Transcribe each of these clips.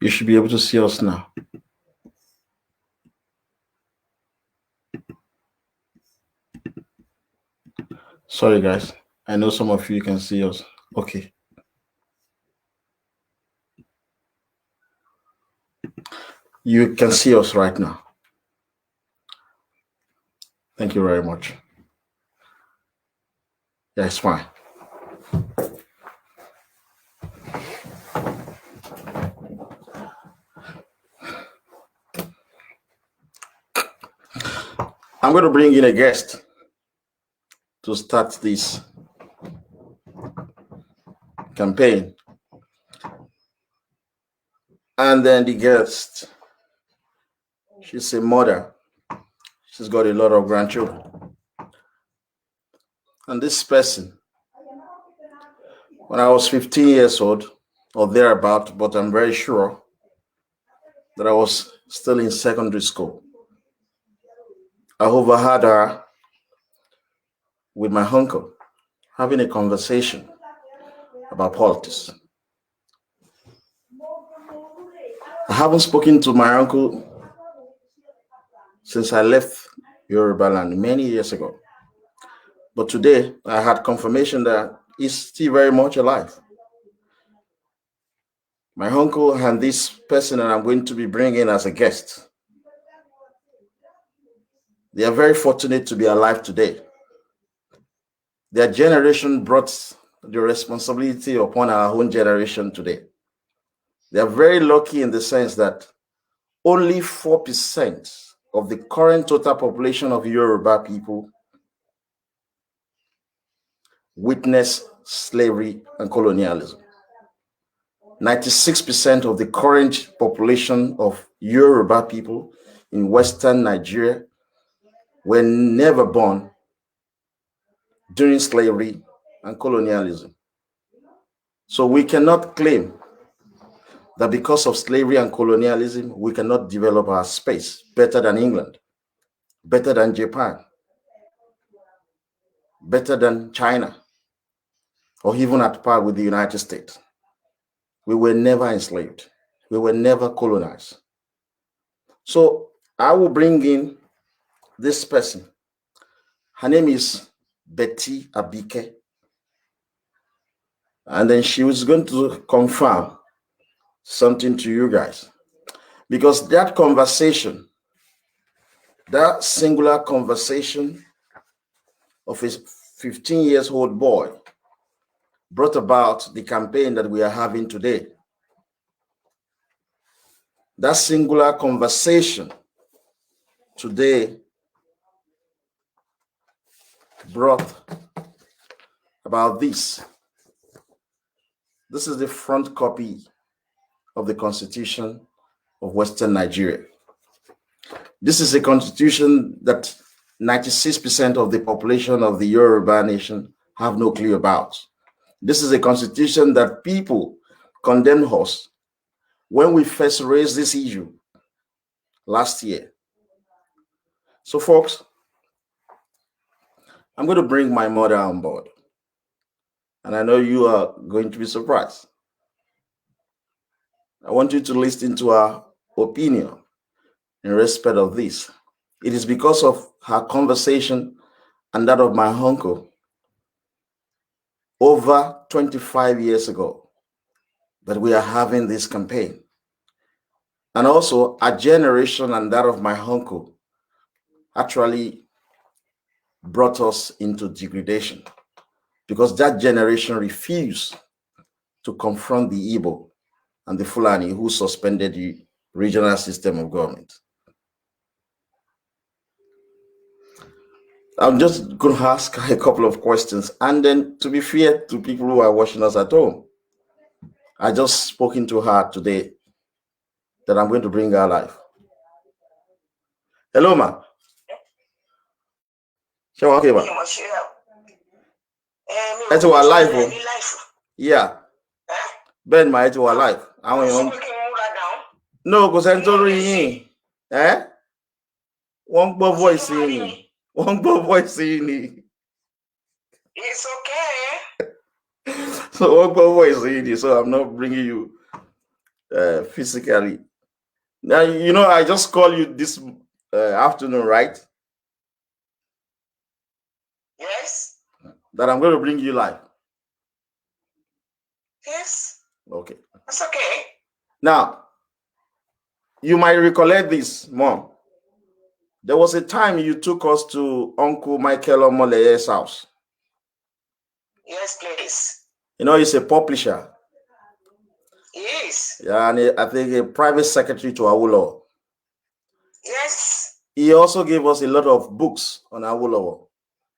You should be able to see us now. Sorry, guys. I know some of you can see us. Okay. You can see us right now. Thank you very much. Yeah, it's fine. I'm going to bring in a guest to start this campaign. And then the guest, she's a mother. She's got a lot of grandchildren. And this person, when I was 15 years old or thereabout, but I'm very sure that I was still in secondary school, I overheard her with my uncle having a conversation about politics. I haven't spoken to my uncle since I left Yoruba land many years ago. But today I had confirmation that he's still very much alive. My uncle and this person that I'm going to be bringing as a guest, they are very fortunate to be alive today. Their generation brought the responsibility upon our own generation today. They are very lucky in the sense that only 4% of the current total population of Yoruba people witnessed slavery and colonialism. 96% of the current population of Yoruba people in Western Nigeria were never born during slavery and colonialism. So we cannot claim that because of slavery and colonialism, we cannot develop our space better than England, better than Japan, better than China, or even at par with the United States. We were never enslaved. We were never colonized. So I will bring in this person. Her name is Betty Abike. And then she was going to confirm something to you guys. Because that conversation, that singular conversation of a 15-year-old boy brought about the campaign that we are having today. That singular conversation today brought about this. This is the front copy of the Constitution of Western Nigeria. This is a constitution that 96% of the population of the Yoruba nation have no clue about. This is a constitution that people condemned us when we first raised this issue last year. So folks, I'm going to bring my mother on board. And I know you are going to be surprised. I want you to listen to her opinion in respect of this. It is because of her conversation and that of my uncle over 25 years ago that we are having this campaign. And also a generation and that of my uncle actually brought us into degradation because that generation refused to confront the Igbo and the Fulani who suspended the regional system of government. I'm just going to ask a couple of questions. And then to be fair to people who are watching us at home, I just spoken to her today that I'm going to bring her live. Hello, ma. Okay, ma. It's our live. Yeah. Ben, ma, it's our live. No, because I'm talking. Eh? One more voice in. One more voice in. It's okay. So one more voice in. So I'm not bringing you physically. Now, you know, I just call you this afternoon, right? Yes. That I'm going to bring you live. Yes. Okay. That's okay. Now, you might recollect this, Mom. There was a time you took us to Uncle Michael Omoleye's house. Yes, please. You know, he's a publisher. Yes. Yeah, and I think a private secretary to Awolowo. Yes. He also gave us a lot of books on Awolowo.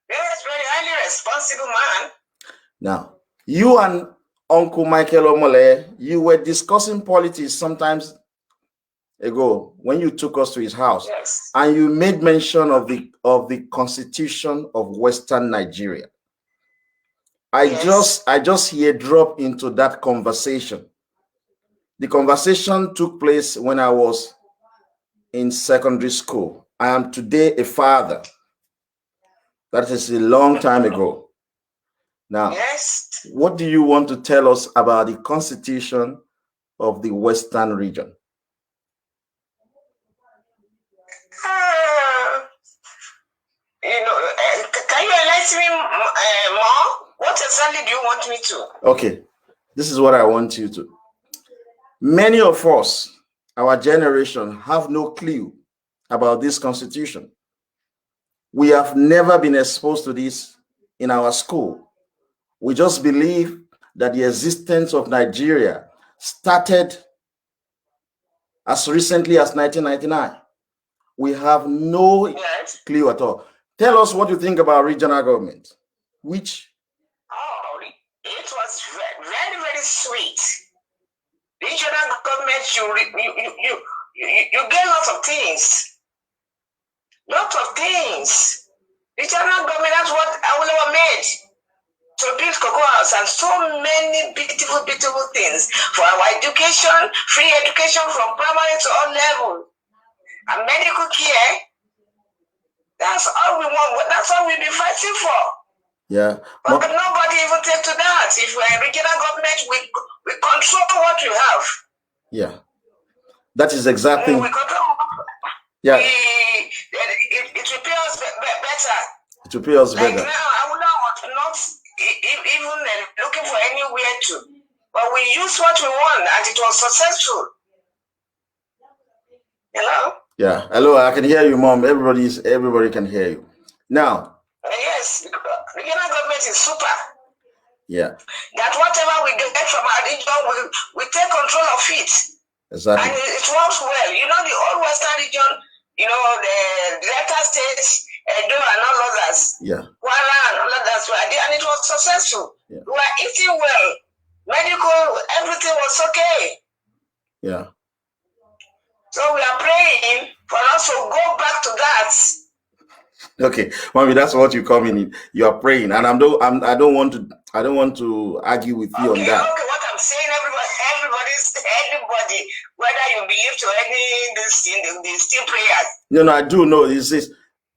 Yes, very highly responsible man. Now, you and Uncle Michael Omole, you were discussing politics sometimes ago when you took us to his house. Yes. And you made mention of the Constitution of Western Nigeria. I just here drop into that conversation. The conversation took place when I was in secondary school. I am today a father. That is a long time ago. Now, yes. What do you want to tell us about the Constitution of the Western region? Can you enlighten me more? What exactly do you want me to? Okay, this is what I want you to. Many of us, our generation, have no clue about this Constitution. We have never been exposed to this in our school. We just believe that the existence of Nigeria started as recently as 1999. We have no clue at all. Tell us what you think about regional government. Which? Oh, it was very, very sweet. Regional government, you get lots of things. Lots of things. Regional government, that's what Awolowo made. To build cocoa house and so many beautiful, beautiful things for our education, free education from primary to all levels. And medical care, that's all we want. That's all we've been fighting for. Yeah. But nobody even take to that. If we're a regional government, we control what we have. Yeah. That is exactly. We control. Yeah. It will pay us better. It will pay us like better. Now, I would not even looking for anywhere to. But we used what we want and it was successful. Hello? Yeah. Hello, I can hear you, Mom. Everybody can hear you. Now. Yes, regional government is super. Yeah. That whatever we get from our region, we take control of it. Exactly. And it works well. You know, the old Western region, you know, the Delta states, Edo and all others. Yeah. Kwara and all others were there, and it was successful. Yeah. We were eating well. Medical, everything was okay. Yeah. So we are praying for us to go back to that. Okay, Mommy, that's what you come in. You are praying, and I don't want to argue with you on that. Okay, what I'm saying, everybody, whether you believe to any this thing, they still prayers. No, I do know. It's this.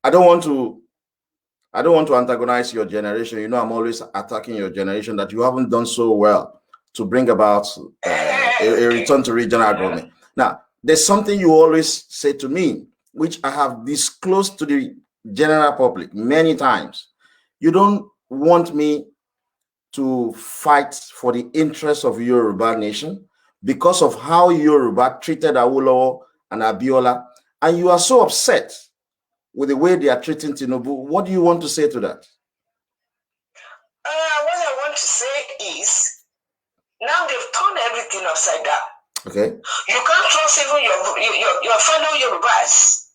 I don't want to antagonize your generation. You know, I'm always attacking your generation that you haven't done so well to bring about a return to regional government. Now, there's something you always say to me, which I have disclosed to the general public many times. You don't want me to fight for the interests of Yoruba nation because of how Yoruba treated Awolowo and Abiola, and you are so upset with the way they are treating Tinubu. What do you want to say to that? What I want to say is, now they've turned everything upside down. Okay. You can't trust even your fellow Yorubas.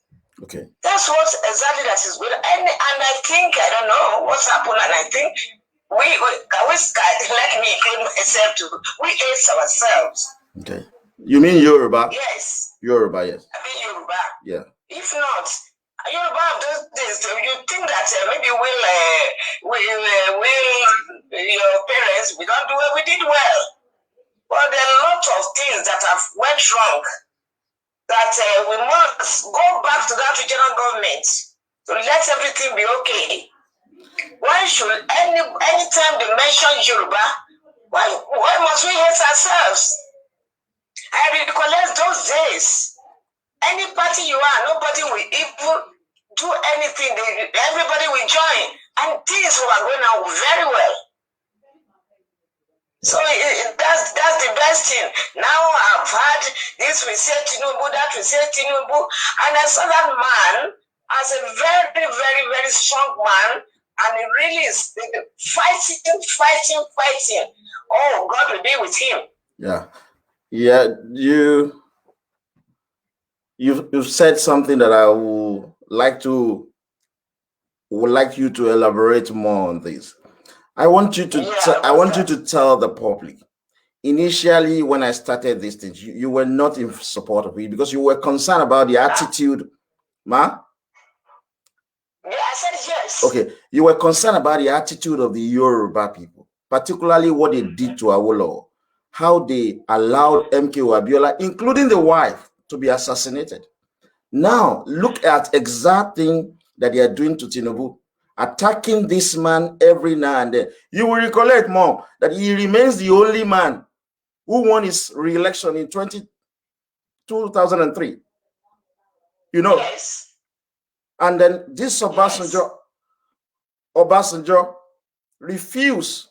Okay. That's what exactly that is good. And I think, I don't know what's happened, and I think let me include myself too. We ace ourselves. Okay. You mean Yoruba? Yes. Yoruba, yes. I mean Yoruba. Yeah. If not, Yoruba of those days, you think that maybe your parents, we don't do well, we did well. But there are a lot of things that have went wrong that we must go back to that regional government to let everything be okay. Why should anytime they mention Yoruba, why must we hate ourselves? I recollect those days. Any party you are, nobody will even do anything. Everybody will join, and things were going on very well. So that's the best thing. Now I've had this, we say Tinubu, that we say Tinubu, and I saw that man as a very, very, very strong man, and he really is fighting. Oh, God will be with him. Yeah. You've said something that I would like you to elaborate more on this. I want you to tell the public. Initially, when I started these things, you were not in support of it because you were concerned about the attitude, ma? Yeah, I said yes. Okay, you were concerned about the attitude of the Yoruba people, particularly what they did to Awolowo, how they allowed MKO Abiola, including the wife, to be assassinated. Now, look at exact thing that they are doing to Tinubu, attacking this man every now and then. You will recollect more that he remains the only man who won his re-election in 2003. You know? Yes. And then this Obasanjo refused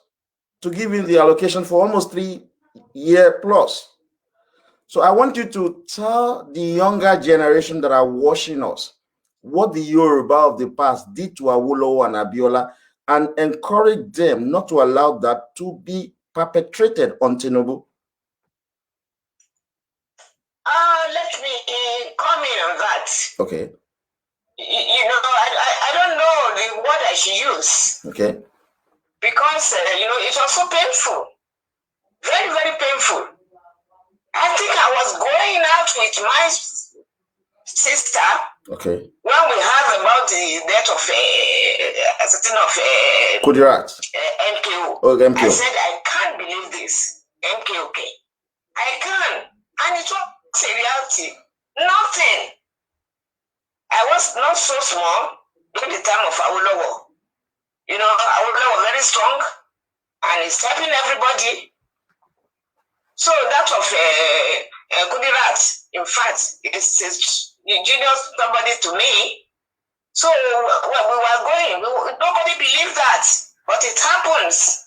to give him the allocation for almost 3 years plus. So I want you to tell the younger generation that are watching us what the Yoruba of the past did to Awolowo and Abiola, and encourage them not to allow that to be perpetrated on Tinubu. Let me comment on that. Okay. I don't know the word I should use. Okay. Because, it was so painful. Very, very painful. I think I was going out with my sister. Okay. When we heard about the death of Kudirat. MKO. Oh, MKO. I said, I can't believe this. MKO. I can't. And it was a reality. Nothing. I was not so small during the time of Awolowo. Awolowo was very strong and he's helping everybody. So that of Kudirat, in fact, is junior somebody to me. So when we were going, nobody believed that, but it happens.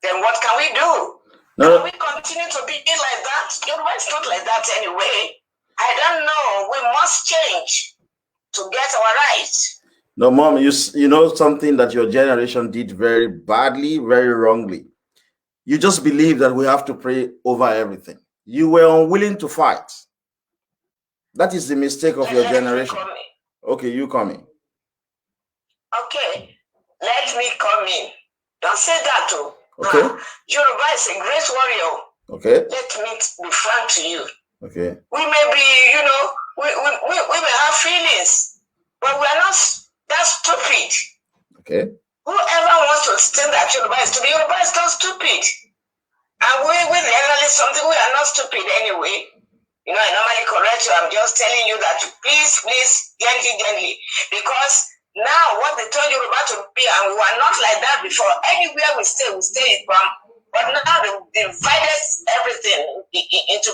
Then what can we do? Can we continue to be like that? Yoruba is not like that anyway. I don't know. We must change to get our rights. No, Mom, you know something that your generation did very badly, very wrongly. You just believe that we have to pray over everything. You were unwilling to fight. That is the mistake of your generation. Okay, you come in. Okay, let me come in. Don't say that, too. Okay. Yoruba is a great warrior. Okay. Let me be frank to you. Okay. We may be, we may have feelings, but we are not that stupid. Okay. Whoever wants to think that Yoruba is stupid, Yoruba is not stupid. And we generally something, we are not stupid anyway. I normally correct you. I'm just telling you that please, gently. Because now what they told Yoruba to be, and we were not like that before. Anywhere we stay in Bam. But now they divided everything into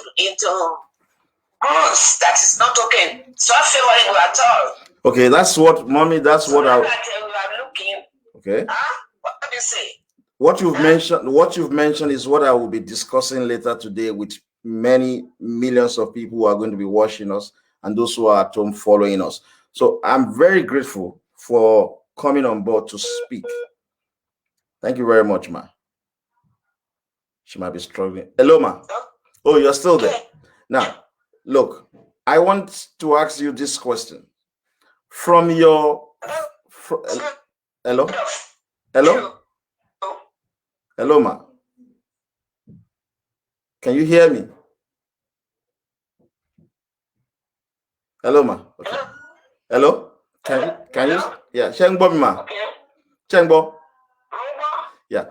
groups. That is not okay. It's not favorable at all. Okay, that's what, Mommy, that's what I... we are looking. Okay. What do you say? What you've mentioned is what I will be discussing later today with many millions of people who are going to be watching us and those who are at home following us. So I'm very grateful for coming on board to speak. Thank you very much, ma. She might be struggling. Hello, ma. Oh, you're still there. Now, look, I want to ask you this question. From your... Hello? Hello, ma. Can you hear me? Hello, ma. Okay. Hello? Can you? Yeah, Shengbo, ma. Shengbo. Yeah.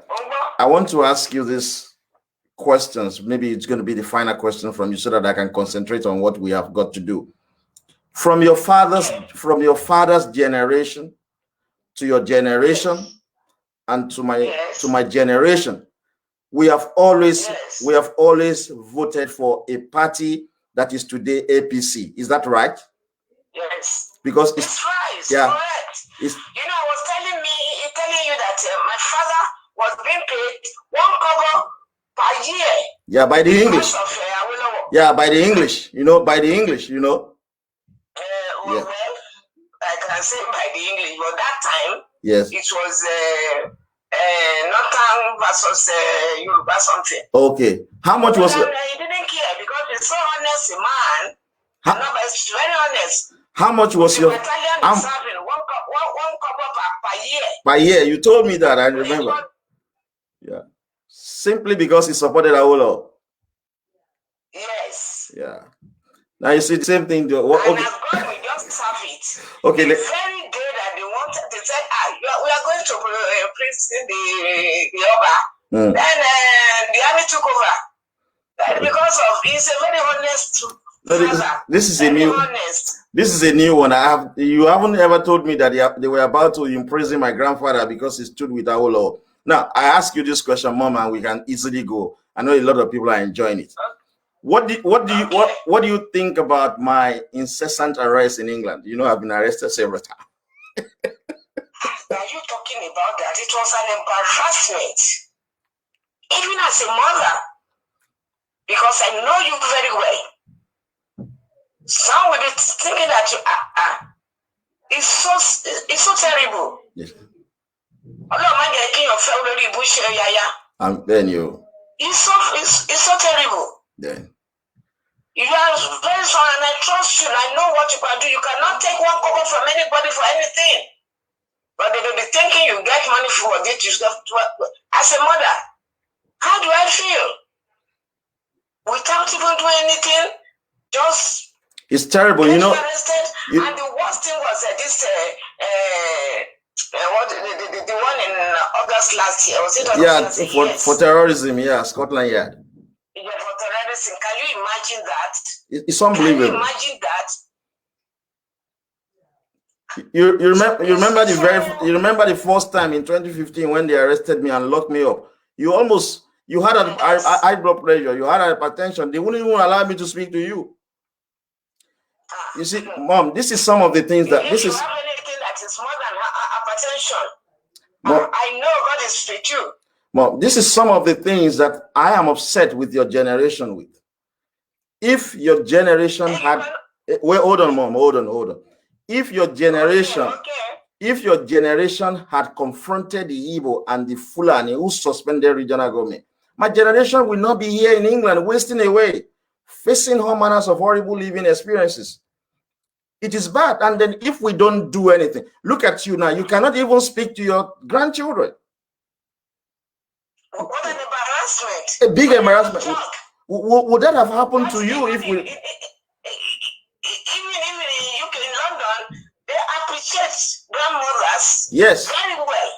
I want to ask you these questions. Maybe it's going to be the final question from you so that I can concentrate on what we have got to do. From your father's generation to your generation and to my generation, we have always voted for a party that is today APC. Is that right? Yes. Because it's right. It's yeah, correct. I was telling you that my father was being paid 1 kobo per year. Yeah, by the English. Yeah, by the English. By the English. Well, I can say by the English, but that time, yes, it was Northern versus Yoruba something. Okay. How much was it? He didn't care because he's so honest a man. It's very honest. How much was your battalion is serving 1 kobo per year? Per year, you told me that. I remember. Yeah. Simply because he supported Awolowo. Yes. Yeah. Now you see the same thing. Okay. And as God will just serve it. Okay. The very day that they said, we are going to prison the Yoruba. Then the army took over. Because of he's a very honest father. This is a new one. You haven't ever told me that they were about to imprison my grandfather because he stood with Awolowo. Now I ask you this question, Mom, and we can easily go. I know a lot of people are enjoying it. What do you think about my incessant arrest in England? I've been arrested several times. Are you talking about that? It was an embarrassment, even as a mother, because I know you very well. Some will be thinking that you it's so terrible. Yes. I'm then you. It's so terrible. Then. You are very strong, and I trust you. And I know what you can do. You cannot take 1 kobo from anybody for anything. But they will be thinking you get money for it. As a mother, how do I feel? Without even doing anything, just it's terrible, arrested. And the worst thing was this the one in August last year. Was it August last year? For terrorism, Scotland Yard. Yeah, for terrorism. Can you imagine that? It's unbelievable. Can you imagine that? You remember the first time in 2015 when they arrested me and locked me up. You had high blood pressure, you had hypertension. They wouldn't even allow me to speak to you. You see, Mom, this is some of the things that you have anything that is more than hypertension, Mom, I know God is with you. Mom, this is some of the things that I am upset with your generation with. If your generation had hold on, Mom, hold on. If your generation had confronted the Igbo and the Fulani who suspended regional government, my generation will not be here in England wasting away, facing all manners of horrible living experiences. It is bad. And then if we don't do anything, look at you now, you cannot even speak to your grandchildren. What an embarrassment. A big embarrassment. Would that have happened to you if we... Even in UK, in London, they appreciate grandmothers very well.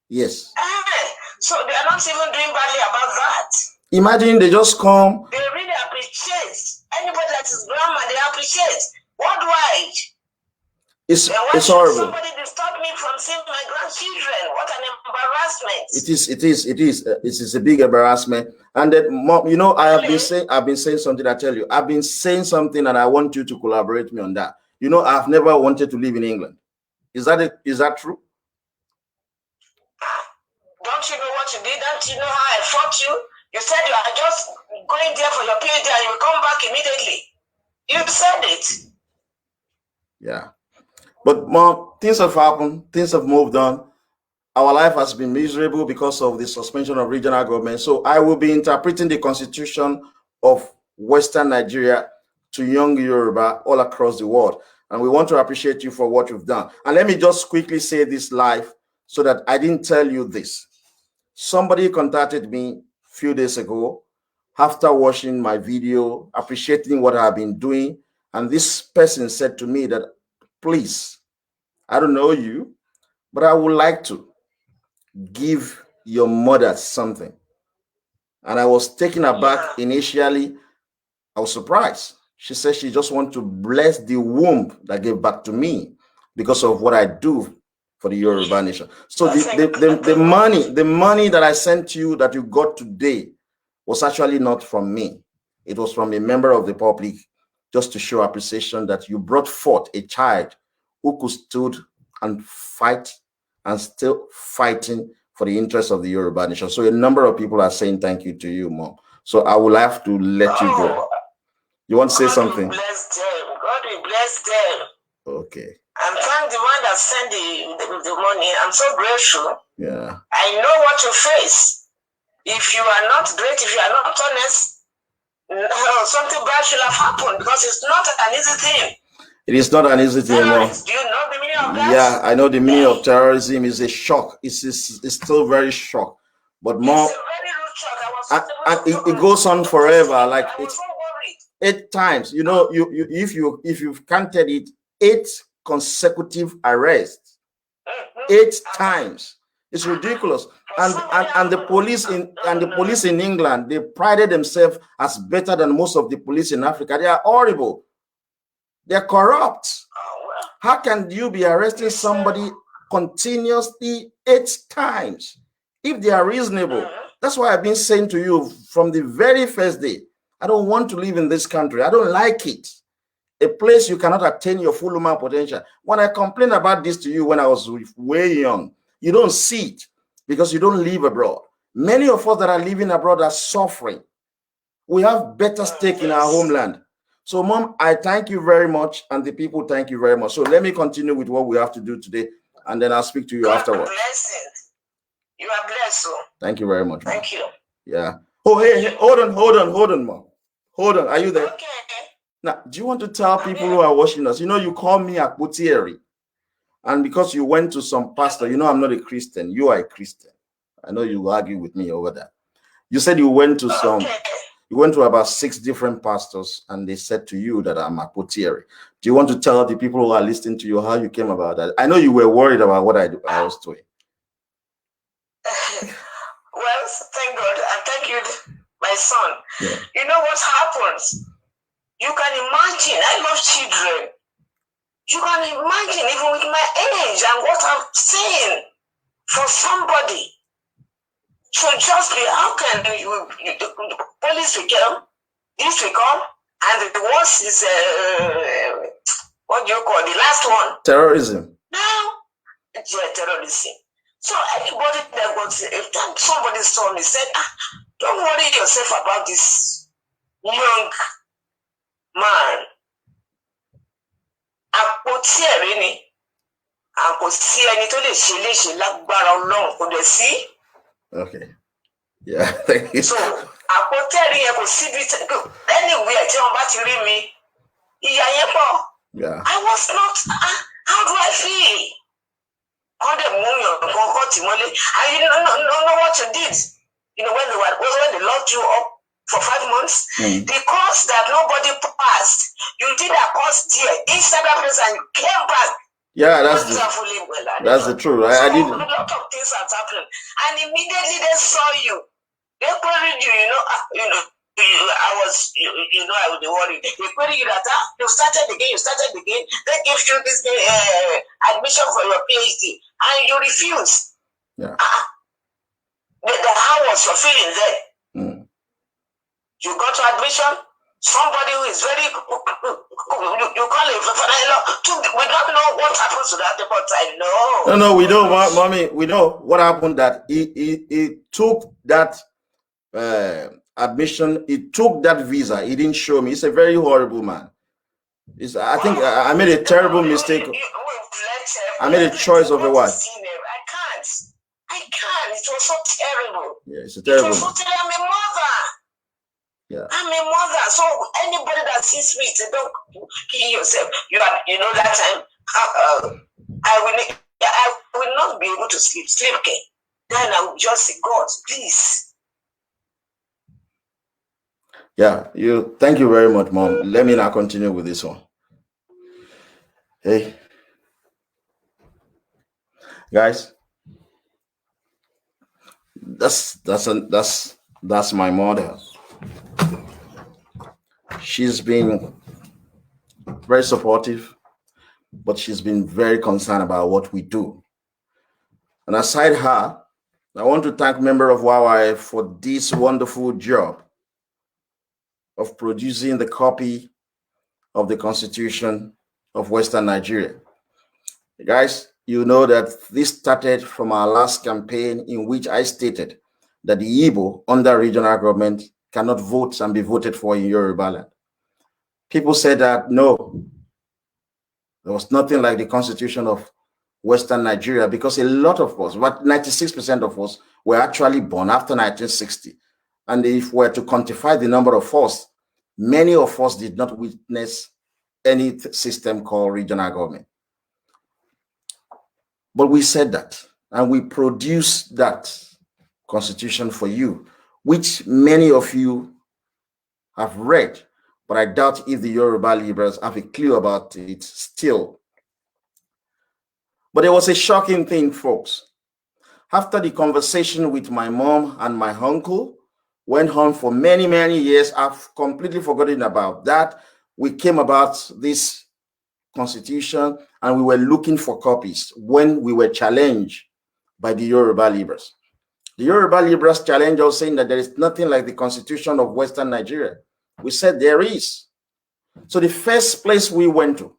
Yes. So they are not even doing badly about that. Imagine they just come. They really appreciate. Anybody that is grandma, they appreciate. Worldwide. It's horrible. Somebody disturbed me from seeing my grandchildren. What an embarrassment. It is a big embarrassment. And then, Mom, I've been saying something. I tell you, I've been saying something, and I want you to collaborate with me on that. I've never wanted to live in England. Is that true? Don't you know what you did? Don't you know how I fought you? You said you are just going there for your PhD and you will come back immediately. You said it. Yeah. But Mom, things have happened. Things have moved on. Our life has been miserable because of the suspension of regional government. So I will be interpreting the constitution of Western Nigeria to young Yoruba all across the world. And we want to appreciate you for what you've done. And let me just quickly say this live so that I didn't tell you this. Somebody contacted me a few days ago after watching my video, appreciating what I've been doing. And this person said to me that, please, I don't know you, but I would like to give your mother something. And I was taken aback initially. I was surprised. She said she just wants to bless the womb that gave back to me because of what I do for the Yoruba nation. So the money that I sent you that you got today was actually not from me. It was from a member of the public, just to show appreciation that you brought forth a child who could stood and fight and still fighting for the interest of the Yoruba nation. So a number of people are saying thank you to you, Mom. So I will have to let you go. You want to say something? God will bless them. God will bless them. Okay. And thank the one that sent the money. I'm so grateful. Yeah. I know what you face. If you are not great, if you are not honest, something bad should have happened, because it's not an easy thing. It is not an easy thing, Mom. Do you know the meaning of that? Yeah, I know the meaning of terrorism is a shock. It's still very shock. But Mom, it's a very rude shock. and it goes on forever. Like I was so worried. 8 times. You know, if you've counted it, 8 consecutive arrests. 8 times. It's ridiculous. And the police in England, they prided themselves as better than most of the police in Africa. They are horrible. They're corrupt. How can you be arresting somebody continuously 8 times if they are reasonable? That's why I've been saying to you from the very first day, I don't want to live in this country. I don't like it. A place you cannot attain your full human potential. When I complained about this to you when I was way young, you don't see it because you don't live abroad. Many of us that are living abroad are suffering. We have better stake in our homeland. So, Mom, I thank you very much, and the people thank you very much. So let me continue with what we have to do today, and then I'll speak to you afterwards. You are blessed. So. Thank you very much, Mom. Thank you. Yeah. Oh, hey, hold on, Mom. Hold on. Are you there? Okay. Now, do you want to tell people who are watching us? You know, you call me Akputieri, and because you went to some pastor, you know, I'm not a Christian. You are a Christian. I know you argue with me over that. You said you went to some. You went to about 6 different pastors, and they said to you that I'm Akputieri. Do you want to tell the people who are listening to you how you came about that? I know you were worried about what I was doing. Well, thank God, and thank you, my son. Yeah. You know what happens? You can imagine, I love children. You can imagine, even with my age and what I've seen, for somebody to just be, how can the police will come, this will come, and the worst is, what do you call the last one? Terrorism. Now, it's terrorism. So anybody that was, if somebody saw me, said, don't worry yourself about this young man. Akputieri ni, kò sí ẹni tó lè ṣe léṣe lágbára Ọlọ́run, kò dẹ̀ sí. Okay. Yeah. Thank you. So Akputieri yẹn kò síbi anywhere tí wọ́n bá ti rí mi, ìyà yẹn pọ̀. Yeah. I was not. How do I feel? All the money got mole. And you don't know what you did. You know, when they locked you up for 5 months, the course that nobody passed, you did a course there inside that place and you came back. Yeah, that's the truth. I did. A lot of things have happened, and immediately they saw you. They queried you. You know. I was be worried. They queried you that you started again. They gave you this admission for your PhD, and you refused. Yeah. How was your feeling then? You got to admission. Somebody who is very, you call him we don't know what happens to that, but I know. No, we know, Mommy. We know what happened. That he took that admission. He took that visa. He didn't show me. He's a very horrible man. I think I made a terrible mistake. I made a choice of a wife. I can't. It was so terrible. Yeah, it's a terrible. It was so terrible. I'm a mother. Yeah. I'm a mother, so anybody that sees me, say, don't kill yourself. You that time, I will not be able to sleep. Okay. Then I will just say, God, please. Yeah, thank you very much, Mom. Let me now continue with this one. Hey, guys, that's my mother. She's been very supportive, but she's been very concerned about what we do. And aside her, I want to thank member of YYF for this wonderful job of producing the copy of the Constitution of Western Nigeria. Guys, you know that this started from our last campaign in which I stated that the Igbo under regional government cannot vote and be voted for in Yoruba land. People said that no, there was nothing like the Constitution of Western Nigeria because a lot of us, about 96% of us, were actually born after 1960. And if we were to quantify the number of us, many of us did not witness any system called regional government. But we said that, and we produced that constitution for you, which many of you have read, but I doubt if the Yoruba liberals have a clue about it still. But it was a shocking thing, folks. After the conversation with my mom and my uncle went on for many, many years, I've completely forgotten about that. We came about this constitution and we were looking for copies when we were challenged by the Yoruba liberals. The Yoruba liberals challenged us saying that there is nothing like the Constitution of Western Nigeria. We said there is. So the first place we went to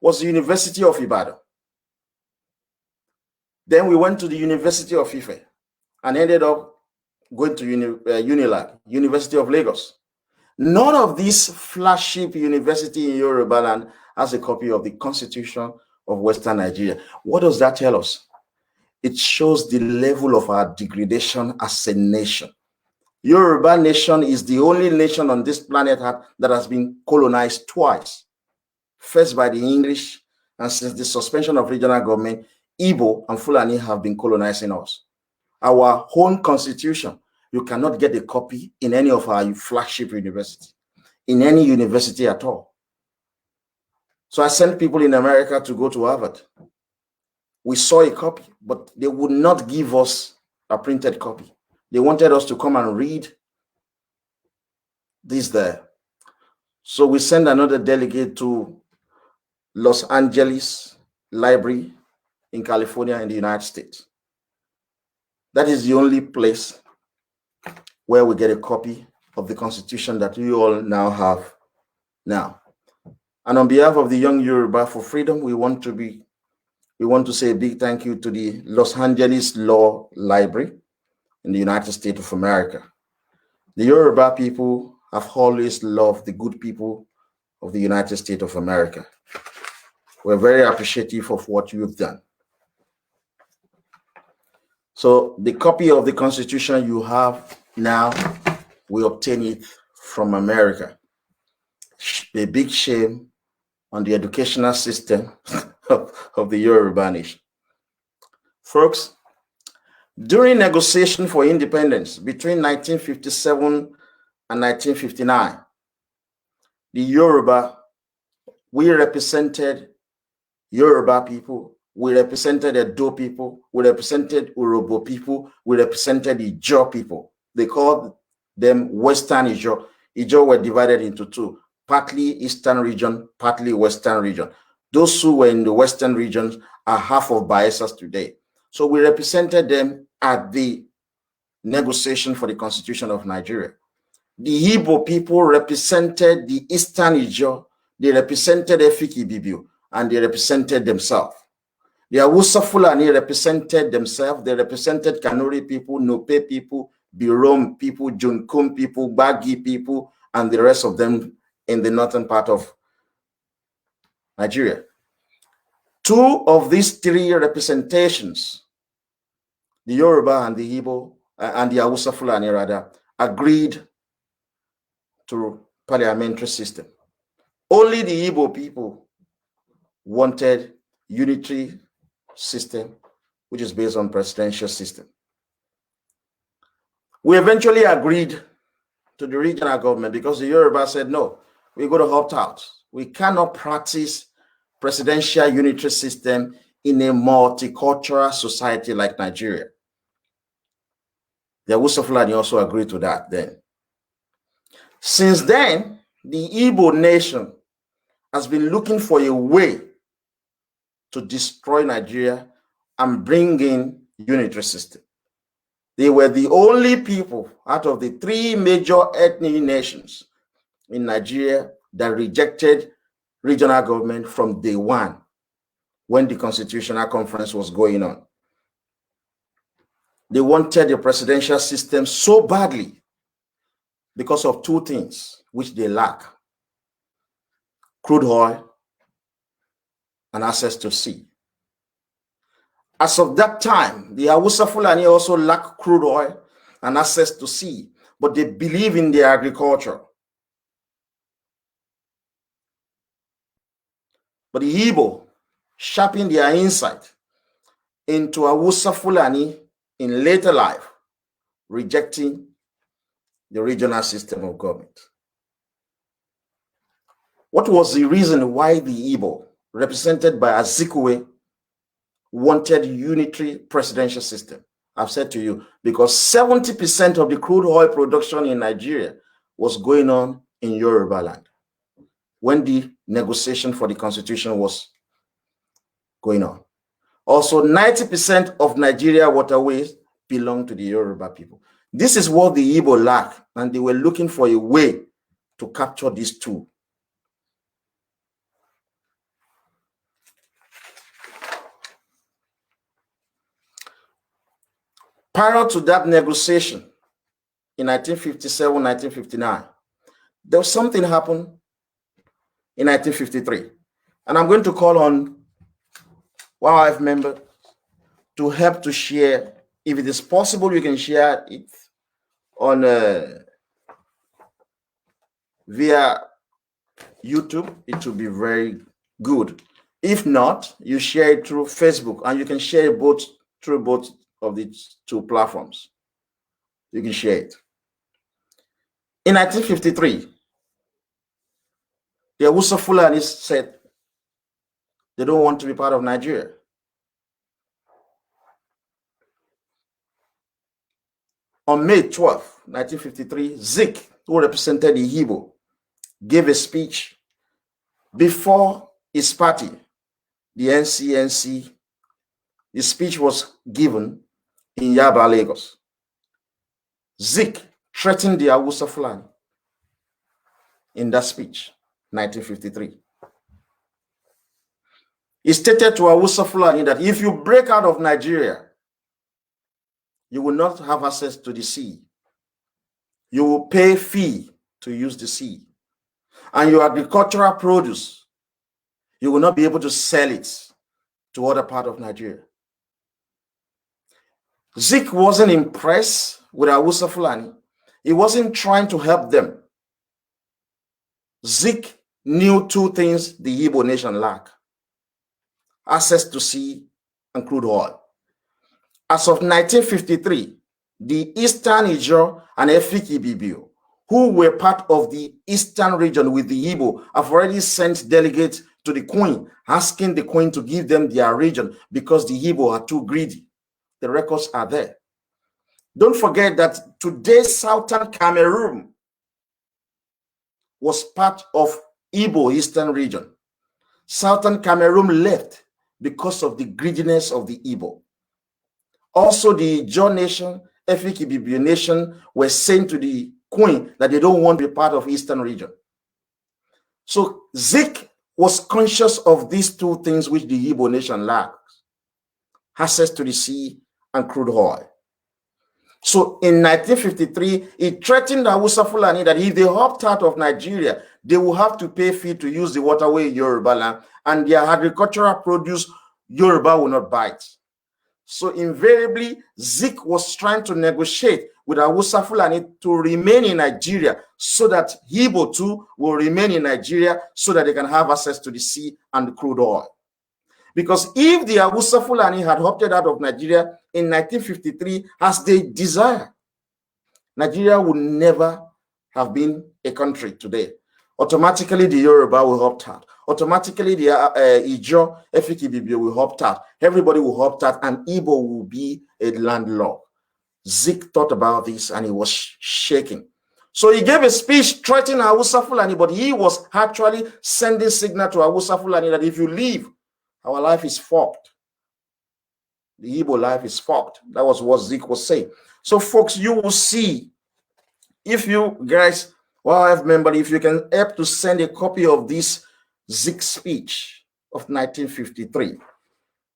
was the University of Ibadan. Then we went to the University of Ife and ended up going to Unilag, University of Lagos. None of these flagship university in Yoruba land has a copy of the Constitution of Western Nigeria. What does that tell us? It shows the level of our degradation as a nation. Yoruba nation is the only nation on this planet that has been colonized twice. First by the English, and since the suspension of regional government, Igbo and Fulani have been colonizing us. Our own constitution, you cannot get a copy in any of our flagship universities, in any university at all. So I sent people in America to go to Harvard. We saw a copy, but they would not give us a printed copy. They wanted us to come and read this there. So we sent another delegate to Los Angeles Library in California in the United States. That is the only place where we get a copy of the Constitution that you all now have now. And on behalf of the young Yoruba for freedom, we want to say a big thank you to the Los Angeles Law Library in the United States of America. The Yoruba people have always loved the good people of the United States of America. We're very appreciative of what you've done. So the copy of the Constitution you have now, we obtain it from America. A big shame on the educational system of the Yoruba nation. Folks, during negotiation for independence between 1957 and 1959, the Yoruba, we represented Yoruba people, we represented Edo people, we represented Urobo people, we represented Ijo people. They called them Western Ijo. Ijo were divided into two, partly Eastern region, partly Western region. Those who were in the Western regions are half of Bayesa's today. So we represented them at the negotiation for the Constitution of Nigeria. The Igbo people represented the Eastern Ijo, they represented Efik Ibibio, and they represented themselves. The Hausa Fulani represented themselves, they represented Kanuri people, Nope people, Birom people, Junkum people, Bagi people, and the rest of them in the northern part of Nigeria. Two of these three representations, the Yoruba and the Igbo, and the Hausa Fulani rather, agreed to parliamentary system. Only the Igbo people wanted unitary system, which is based on presidential system. We eventually agreed to the regional government because the Yoruba said, no, we're going to opt out. We cannot practice presidential unitary system in a multicultural society like Nigeria. The Hausa Fulani also agreed to that then. Since then, the Igbo nation has been looking for a way to destroy Nigeria and bring in unitary system. They were the only people out of the three major ethnic nations in Nigeria that rejected regional government from day one when the Constitutional Conference was going on. They wanted the presidential system so badly because of two things which they lack: crude oil and access to sea. As of that time, the Hausa Fulani also lack crude oil and access to sea, but they believe in their agriculture. But the Igbo sharpened their insight into Hausa Fulani in later life, rejecting the regional system of government. What was the reason why the Igbo, represented by Azikiwe, wanted unitary presidential system? I've said to you, because 70% of the crude oil production in Nigeria was going on in Yoruba land when the negotiation for the constitution was going on. Also, 90% of Nigeria waterways belong to the Yoruba people. This is what the Igbo lack, and they were looking for a way to capture these two. Prior to that negotiation in 1957, 1959, there was something happened in 1953. And I'm going to call on YYF member to help to share. If it is possible, you can share it on via YouTube. It will be very good. If not, you share it through Facebook, and you can share it through both of these two platforms. You can share it. In 1953, the Hausa Fulani said they don't want to be part of Nigeria. On May 12, 1953, Zik, who represented the Igbo, gave a speech before his party, the NCNC. The speech was given in Yaba, Lagos. Zik threatened the Hausa Fulani in that speech, 1953. He stated to Hausa Fulani that if you break out of Nigeria, you will not have access to the sea. You will pay fee to use the sea. And your agricultural produce, you will not be able to sell it to other part of Nigeria. Zik wasn't impressed with Hausa Fulani. He wasn't trying to help them. Zik knew two things the Igbo nation lacked: access to sea and crude oil. As of 1953, the Eastern Ijaw and Efik Ibibio, who were part of the Eastern region with the Igbo, have already sent delegates to the Queen, asking the Queen to give them their region because the Igbo are too greedy. The records are there. Don't forget that today's Southern Cameroon was part of Igbo Eastern region. Southern Cameroon left because of the greediness of the Igbo. Also, the Ijaw nation, Efik Ibibio nation, were saying to the Queen that they don't want to be part of Eastern region. So Zik was conscious of these two things which the Igbo nation lacks: access to the sea and crude oil. So in 1953, he threatened the Hausa Fulani that if they opt out of Nigeria, they will have to pay fee to use the waterway in Yoruba land, and their agricultural produce, Yoruba will not buy it. So invariably, Zik was trying to negotiate with Hausa Fulani to remain in Nigeria so that Igbo too will remain in Nigeria so that they can have access to the sea and the crude oil. Because if the Hausa Fulani had opted out of Nigeria in 1953 as they desire, Nigeria would never have been a country today. Automatically, the Yoruba will opt out. Automatically, the Ijaw, Efik Ibibio will opt out. Everybody will opt out, and Igbo will be a landlord. Zik thought about this, and he was shaking. So he gave a speech threatening Hausa Fulani, but he was actually sending signal to Hausa Fulani that if you leave, our life is fucked. The Igbo life is fucked. That was what Zeke was saying. So, folks, you will see, if you guys, YF member, if you can help to send a copy of this Zeke speech of 1953,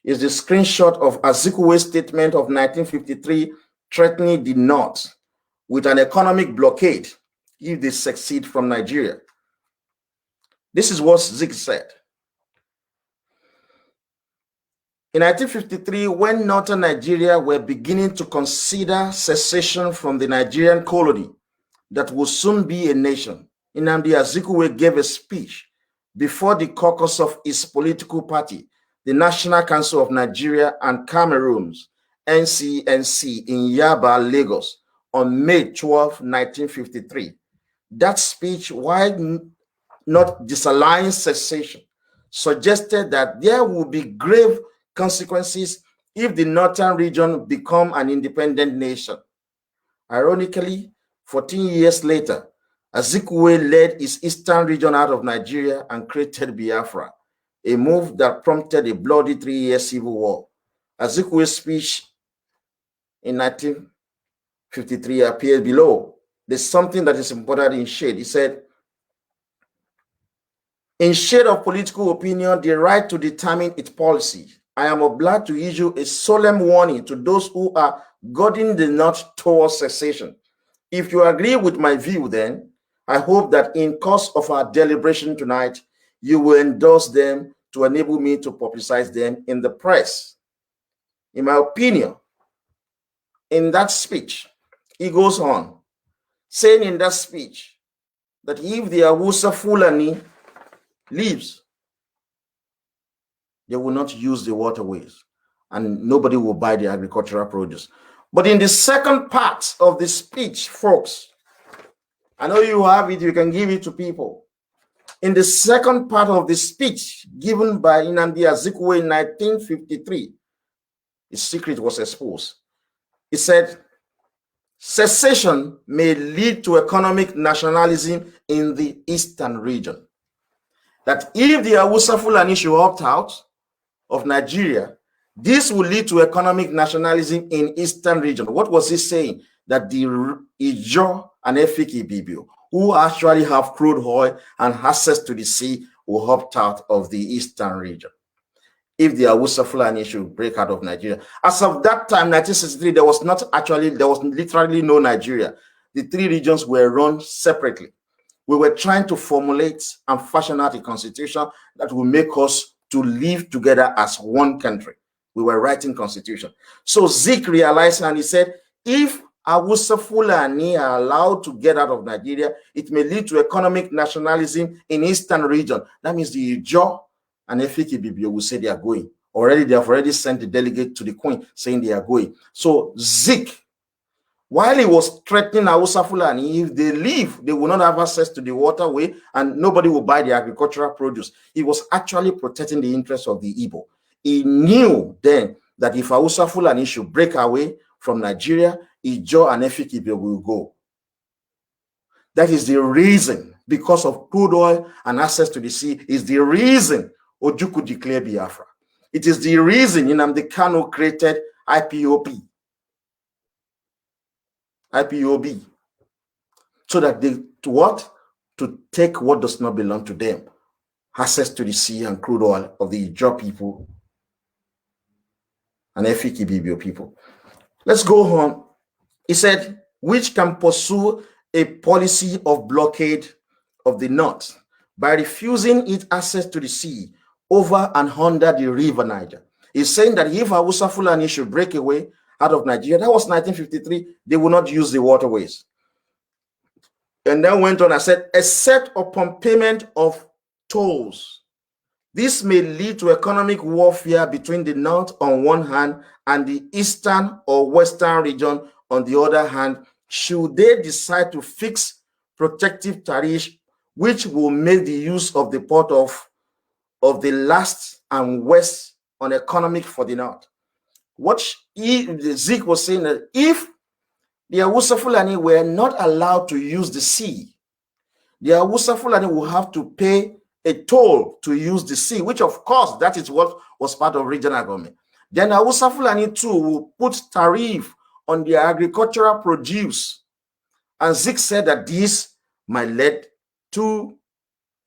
is the screenshot of Azikwe's statement of 1953 threatening the North with an economic blockade if they succeed from Nigeria. This is what Zeke said. In 1953, when Northern Nigeria were beginning to consider secession from the Nigerian colony that would soon be a nation, Nnamdi Azikiwe gave a speech before the caucus of his political party, the National Council of Nigeria and Cameroons, NCNC, in Yaba, Lagos, on May 12, 1953. That speech, while not disallowing secession, suggested that there would be grave consequences if the northern region become an independent nation. Ironically, 14 years later, Azikiwe led his eastern region out of Nigeria and created Biafra, a move that prompted a bloody 3-year civil war. Azikiwe's speech in 1953 appears below. There's something that is important in shade. He said, in shade of political opinion, the right to determine its policy, I am obliged to issue a solemn warning to those who are guiding the North towards secession. If you agree with my view, then I hope that in course of our deliberation tonight, you will endorse them to enable me to publicize them in the press. In my opinion, in that speech, he goes on, saying in that speech that if the Awusa Fulani leaves, they will not use the waterways and nobody will buy the agricultural produce. But in the second part of the speech, folks, I know you have it, you can give it to people. In the second part of the speech given by Nnamdi Azikiwe in 1953, his secret was exposed. He said, secession may lead to economic nationalism in the eastern region. That if the Hausa Fulani should opt out of Nigeria, this will lead to economic nationalism in eastern region. What was he saying? That the Ijo and Efik Ibibio, who actually have crude oil and access to the sea, will opt out of the eastern region if the Hausa Fulani should break out of Nigeria. As of that time, 1963, there was literally no Nigeria. The three regions were run separately. We were trying to formulate and fashion out a constitution that will make us to live together as one country. We were writing constitution. So Zeke realized and he said, if Hausa Fulani are allowed to get out of Nigeria, it may lead to economic nationalism in eastern region. That means the Ijo and Efik Ibibio will say they are going. They have already sent the delegate to the Queen saying they are going. So Zeke, while he was threatening Hausa Fulani, if they leave, they will not have access to the waterway and nobody will buy the agricultural produce. He was actually protecting the interests of the Igbo. He knew then that if Hausa Fulani should break away from Nigeria, Ijo and Efik Ibibio will go. That is the reason, because of crude oil and access to the sea, is the reason Ojukwu declared Biafra. It is the reason Nnamdi Kanu created IPOB, so that to take what does not belong to them, access to the sea and crude oil of the Ijo people and Efik Ibibio people. Let's go on. He said, which can pursue a policy of blockade of the North by refusing it access to the sea over and under the river Niger. He's saying that if Hausa Fulani should break away out of Nigeria, that was 1953, they will not use the waterways. And then went on and said, except upon payment of tolls. This may lead to economic warfare between the North on one hand and the eastern or western region on the other hand, should they decide to fix protective tariffs, which will make the use of the port of the last and west uneconomic for the North. What Zeke was saying, that if the Hausa Fulani were not allowed to use the sea, the Hausa Fulani will have to pay a toll to use the sea, which of course, that is what was part of regional government. Then Hausa Fulani too will put tariff on their agricultural produce. And Zik said that this might lead to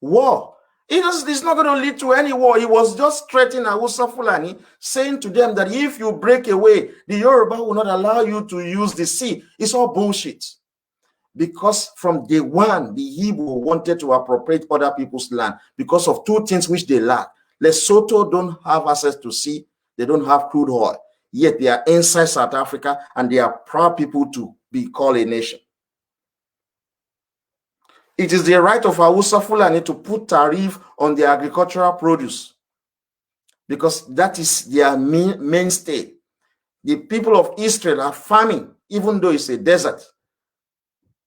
war. It's not going to lead to any war. He was just threatening Hausa Fulani, saying to them that if you break away, the Yoruba will not allow you to use the sea. It's all bullshit. Because from day one, the Igbo wanted to appropriate other people's land because of two things which they lack. Lesotho don't have access to sea. They don't have crude oil. Yet they are inside South Africa and they are proud people to be called a nation. It is the right of Hausa Fulani to put tariff on their agricultural produce because that is their mainstay. The people of Israel are farming, even though it's a desert.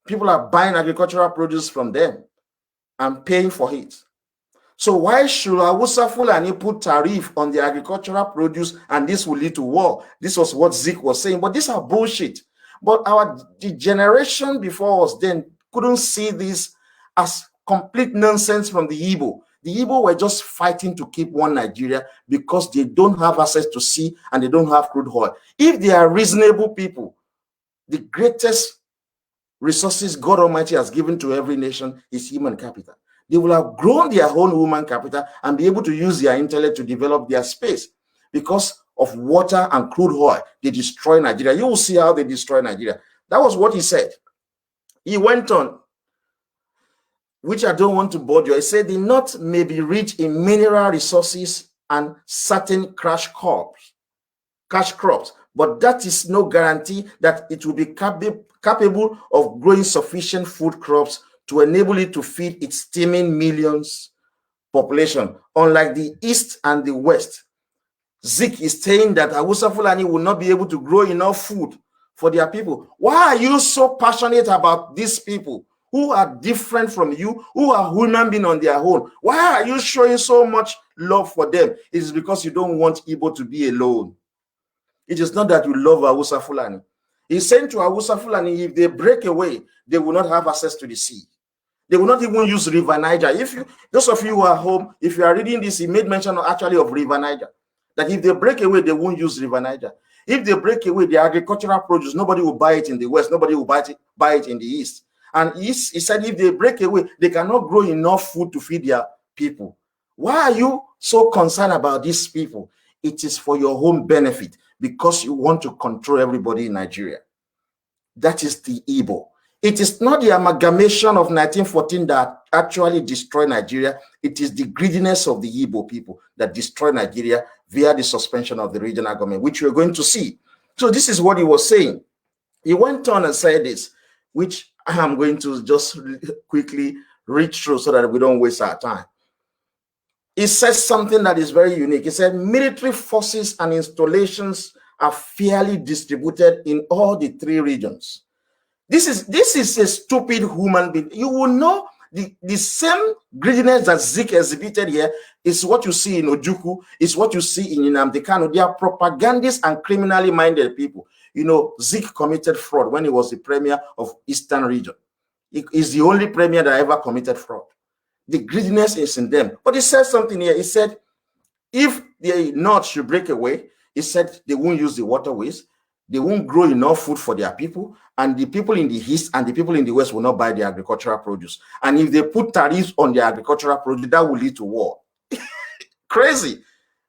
People are buying agricultural produce from them and paying for it. So why should Hausa Fulani put tariff on the agricultural produce and this will lead to war? This was what Zik was saying, but these are bullshit. But the generation before us then couldn't see this as complete nonsense from the Igbo. The Igbo were just fighting to keep one Nigeria because they don't have access to sea and they don't have crude oil. If they are reasonable people, the greatest resources God Almighty has given to every nation is human capital. They will have grown their own human capital and be able to use their intellect to develop their space. Because of water and crude oil, they destroy Nigeria. You will see how they destroy Nigeria. That was what he said. He went on, which I don't want to bore you. He said the North may be rich in mineral resources and certain cash crops, but that is no guarantee that it will be capable of growing sufficient food crops to enable it to feed its teeming millions population. Unlike the East and the West, Zik is saying that Hausa Fulani will not be able to grow enough food for their people. Why are you so passionate about these people who are different from you, who are human beings on their own? Why are you showing so much love for them? It is because you don't want Igbo to be alone. It is not that you love Hausa Fulani. He's saying to Hausa Fulani, if they break away, they will not have access to the sea. They will not even use River Niger. Those of you who are home, if you are reading this, he made mention actually of River Niger. That if they break away, they won't use River Niger. If they break away, the agricultural produce, nobody will buy it in the West. Nobody will buy it in the East. And he said if they break away, they cannot grow enough food to feed their people. Why are you so concerned about these people? It is for your own benefit because you want to control everybody in Nigeria. That is the Igbo. It is not the amalgamation of 1914 that actually destroyed Nigeria. It is the greediness of the Igbo people that destroyed Nigeria via the suspension of the regional government, which we're going to see. So this is what he was saying. He went on and said this, which I am going to just quickly read through so that we don't waste our time. He says something that is very unique. He said, military forces and installations are fairly distributed in all the three regions. This is a stupid human being. You will know the same greediness that Zik exhibited here is what you see in Ojukwu, is what you see in Nnamdi Kanu. They are propagandists and criminally minded people. You know, Zik committed fraud when he was the premier of Eastern region. He is the only premier that ever committed fraud. The greediness is in them. But he said something here. He said, if the North should break away, he said they won't use the waterways, they won't grow enough food for their people, and the people in the East and the people in the West will not buy the agricultural produce. And if they put tariffs on the agricultural produce, that will lead to war. Crazy.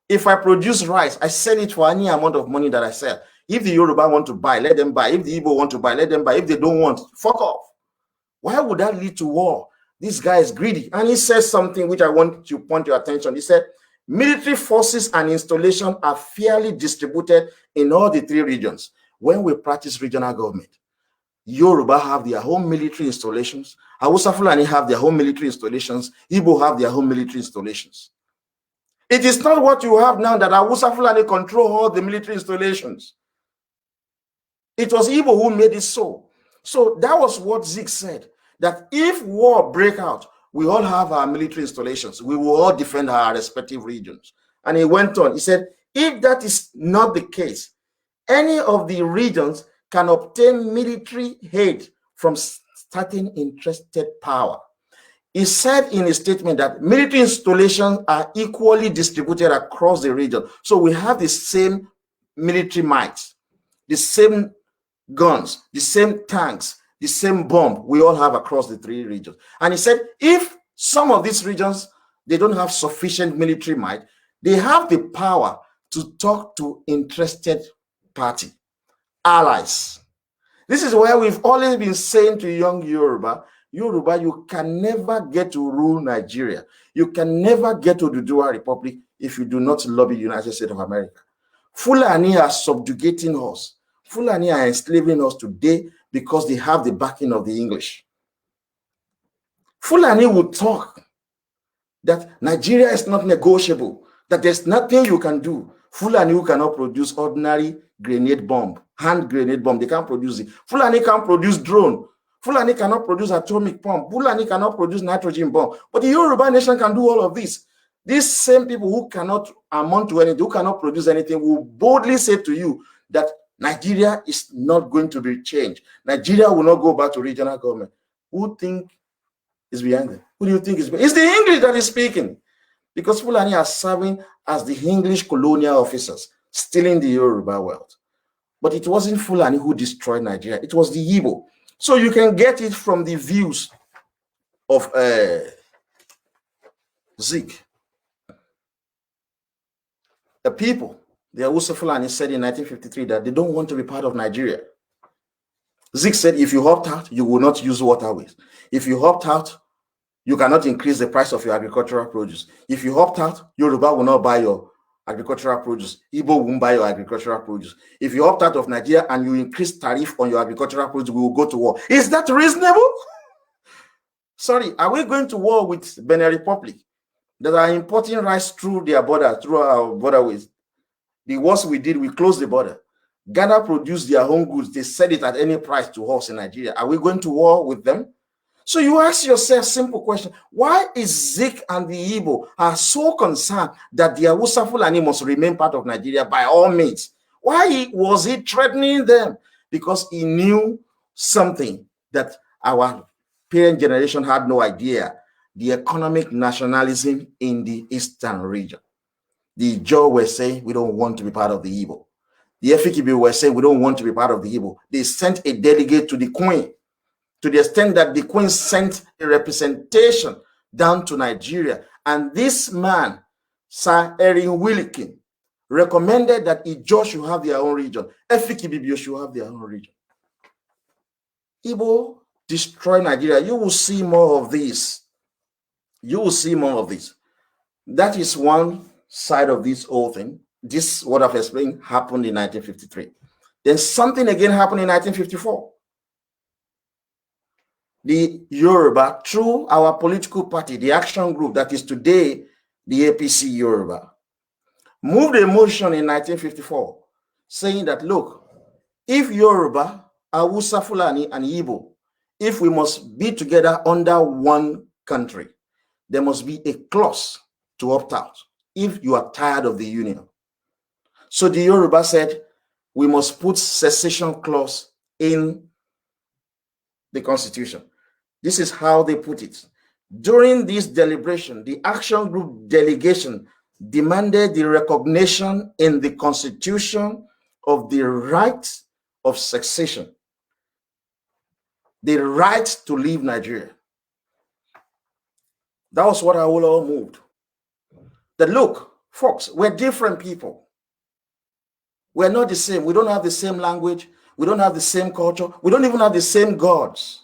If I produce rice, I sell it for any amount of money that I sell. If the Yoruba want to buy, let them buy. If the Igbo want to buy, let them buy. If they don't want, fuck off. Why would that lead to war? This guy is greedy. And he says something which I want to point your attention. He said, military forces and installation are fairly distributed in all the three regions. When we practice regional government, Yoruba have their own military installations, Hausa Fulani have their own military installations, Igbo have their own military installations. It is not what you have now that Hausa Fulani control all the military installations. It was Igbo who made it so. So that was what Zik said, that if war break out, we all have our military installations. We will all defend our respective regions. And he went on. He said, if that is not the case, any of the regions can obtain military aid from certain interested power. He said in a statement that military installations are equally distributed across the region. So we have the same military might, the same guns, the same tanks, the same bomb we all have across the three regions. And he said, if some of these regions, they don't have sufficient military might, they have the power to talk to interested party, allies. This is why we've always been saying to young Yoruba, you can never get to rule Nigeria. You can never get to the Dua Republic if you do not lobby the United States of America. Fulani are subjugating us. Fulani are enslaving us today because they have the backing of the English. Fulani will talk that Nigeria is not negotiable, that there's nothing you can do. Fulani who cannot produce ordinary grenade bomb, hand grenade bomb, they can't produce it. Fulani can't produce drone. Fulani cannot produce atomic bomb. Fulani cannot produce nitrogen bomb. But the Yoruba nation can do all of this. These same people who cannot amount to anything, who cannot produce anything, will boldly say to you that Nigeria is not going to be changed. Nigeria will not go back to regional government. Who think is behind it? Who do you think is behind it? It's the English that is speaking. Because Fulani are serving as the English colonial officers, stealing the Yoruba wealth. But it wasn't Fulani who destroyed Nigeria. It was the Igbo. So you can get it from the views of Zik. The people, the Hausa Fulani, said in 1953 that they don't want to be part of Nigeria. Zik said, if you opt out, you will not use waterways. If you opt out, you cannot increase the price of your agricultural produce. If you opt out, Yoruba will not buy your agricultural produce. Igbo won't buy your agricultural produce. If you opt out of Nigeria and you increase tariff on your agricultural produce, we will go to war. Is that reasonable? Sorry, are we going to war with Benin Republic that are importing rice through their border, through our borderways? The worst we did, we closed the border. Ghana produced their own goods. They sell it at any price to us in Nigeria. Are we going to war with them? So you ask yourself a simple question. Why is Zik and the Igbo are so concerned that the Hausa Fulani must remain part of Nigeria by all means? Why was he threatening them? Because he knew something that our parent generation had no idea. The economic nationalism in the eastern region. The Jaw were saying, we don't want to be part of the Igbo. The Efikibi were saying, we don't want to be part of the Igbo. They sent a delegate to the Queen, to the extent that the Queen sent a representation down to Nigeria. And this man, Sir Erin Wilkin, recommended that Ijaw should have their own region. Efikibibio should have their own region. Igbo destroy Nigeria. You will see more of this. You will see more of this. That is one side of this whole thing. This, what I've explained, happened in 1953. Then something again happened in 1954. The Yoruba, through our political party, the Action Group, that is today the APC Yoruba, moved a motion in 1954 saying that, look, if Yoruba, Hausa, Fulani, and Igbo, if we must be together under one country, there must be a clause to opt out if you are tired of the union. So the Yoruba said, we must put secession clause in the constitution. This is how they put it. During this deliberation, the Action Group delegation demanded the recognition in the constitution of the right of secession, the right to leave Nigeria. That was what Awolowo moved. That look, folks, we're different people. We're not the same. We don't have the same language. We don't have the same culture. We don't even have the same gods.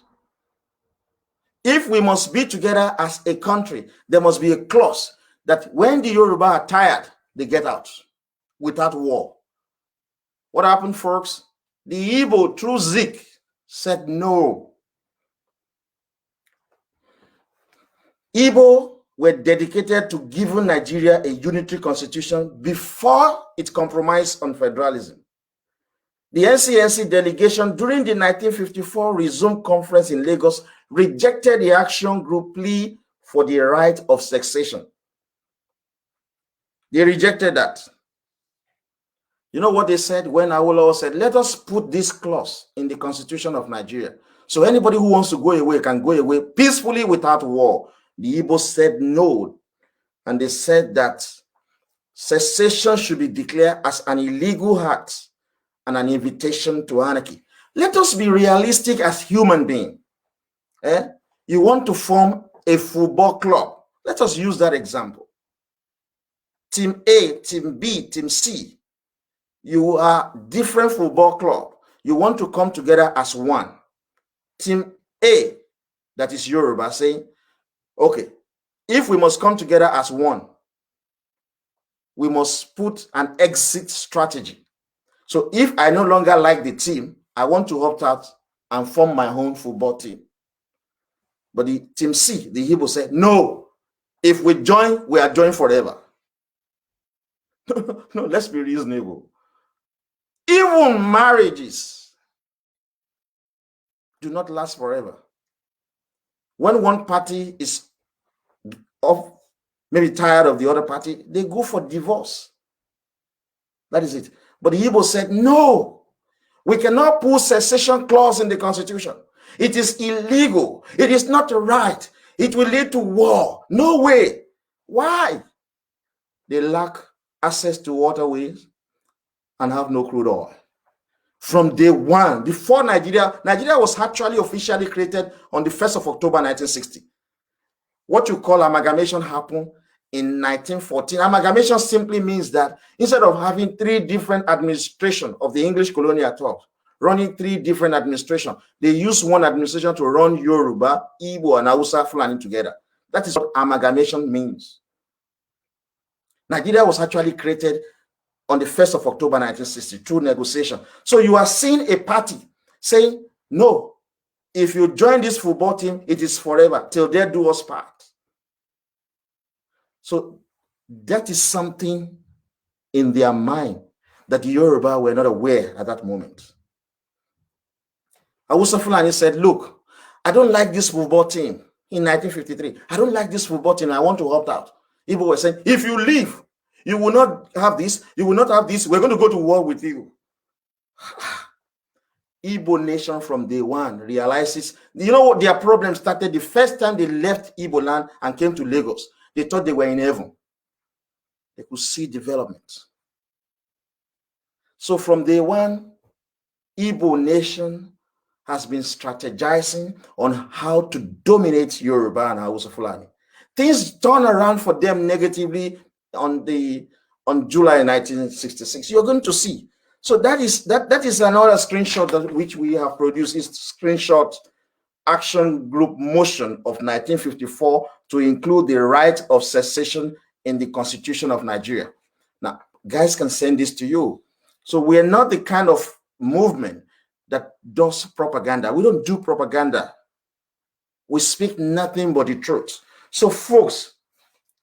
If we must be together as a country, there must be a clause that when the Yoruba are tired, they get out without war. What happened, folks? The Igbo, through Zik, said no. Igbo were dedicated to giving Nigeria a unitary constitution before it compromised on federalism. The NCNC delegation during the 1954 resumed conference in Lagos rejected the Action Group plea for the right of secession. They rejected that. You know what they said when Awolowo said, let us put this clause in the Constitution of Nigeria, so anybody who wants to go away can go away peacefully without war. The Igbo said no, and they said that secession should be declared as an illegal act and an invitation to anarchy. Let us be realistic as human beings. You want to form a football club. Let us use that example. Team A, Team B, Team C. You are different football club. You want to come together as one. Team A, that is Yoruba, saying, okay, if we must come together as one, we must put an exit strategy. So if I no longer like the team, I want to opt out and form my own football team. But the Team C, the Igbo said, no, if we join, we are joined forever. No, let's be reasonable. Even marriages do not last forever. When one party is off, maybe tired of the other party, they go for divorce. That is it. But the Igbo said, no, we cannot put secession clause in the Constitution. It is illegal. It is not right. It will lead to war. No way. Why? They lack access to waterways and have no crude oil. From day one, before Nigeria was actually officially created on the 1st of October 1960. What you call amalgamation happened in 1914. Amalgamation simply means that instead of having 3 different administrations of the English colonial thought, running 3 different administrations, they use one administration to run Yoruba, Igbo, and Hausa Fulani together. That is what amalgamation means. Nigeria was actually created on the 1st of October 1960 through negotiation. So you are seeing a party saying, no, if you join this football team, it is forever till they do us part. So that is something in their mind that the Yoruba were not aware at that moment. Hausa Fulani said, look, I don't like this football team in 1953. I don't like this football team. I want to opt out. Igbo were saying, if you leave, you will not have this. You will not have this. We're going to go to war with you. Igbo nation from day one realizes, you know what, their problem started the first time they left Igbo land and came to Lagos. They thought they were in heaven. They could see development. So from day one, Igbo nation has been strategizing on how to dominate Yoruba and Hausa Fulani. Things turn around for them negatively on July 1966. You're going to see. So that is another screenshot that which we have produced. Is screenshot action group motion of 1954 to include the right of secession in the Constitution of Nigeria. Now, guys can send this to you. So we're not the kind of movement that does propaganda. We don't do propaganda. We speak nothing but the truth. So folks,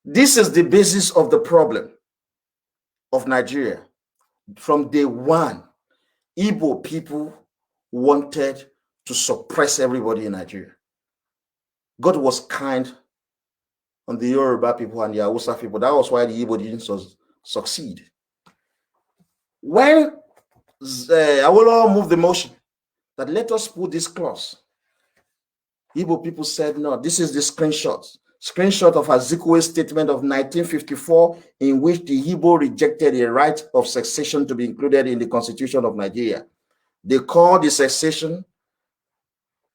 this is the basis of the problem of Nigeria. From day one, Igbo people wanted to suppress everybody in Nigeria. God was kind on the Yoruba people and the Hausa people. That was why the Igbo didn't succeed. When Awolowo moved the motion that let us put this clause, Igbo people said, no, this is the screenshot of Azikwe's statement of 1954 in which the Igbo rejected the right of secession to be included in the Constitution of Nigeria. They called the secession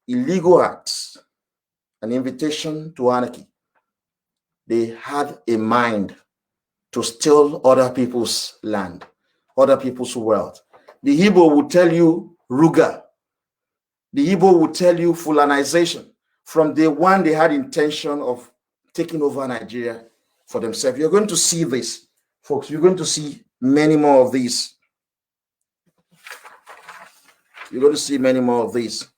illegal acts, an invitation to anarchy. They had a mind to steal other people's land, other people's wealth. The Igbo would tell you Ruga. The Igbo would tell you Fulanization. From day one, they had intention of taking over Nigeria for themselves. You're going to see this, folks. You're going to see many more of these. You're going to see many more of these.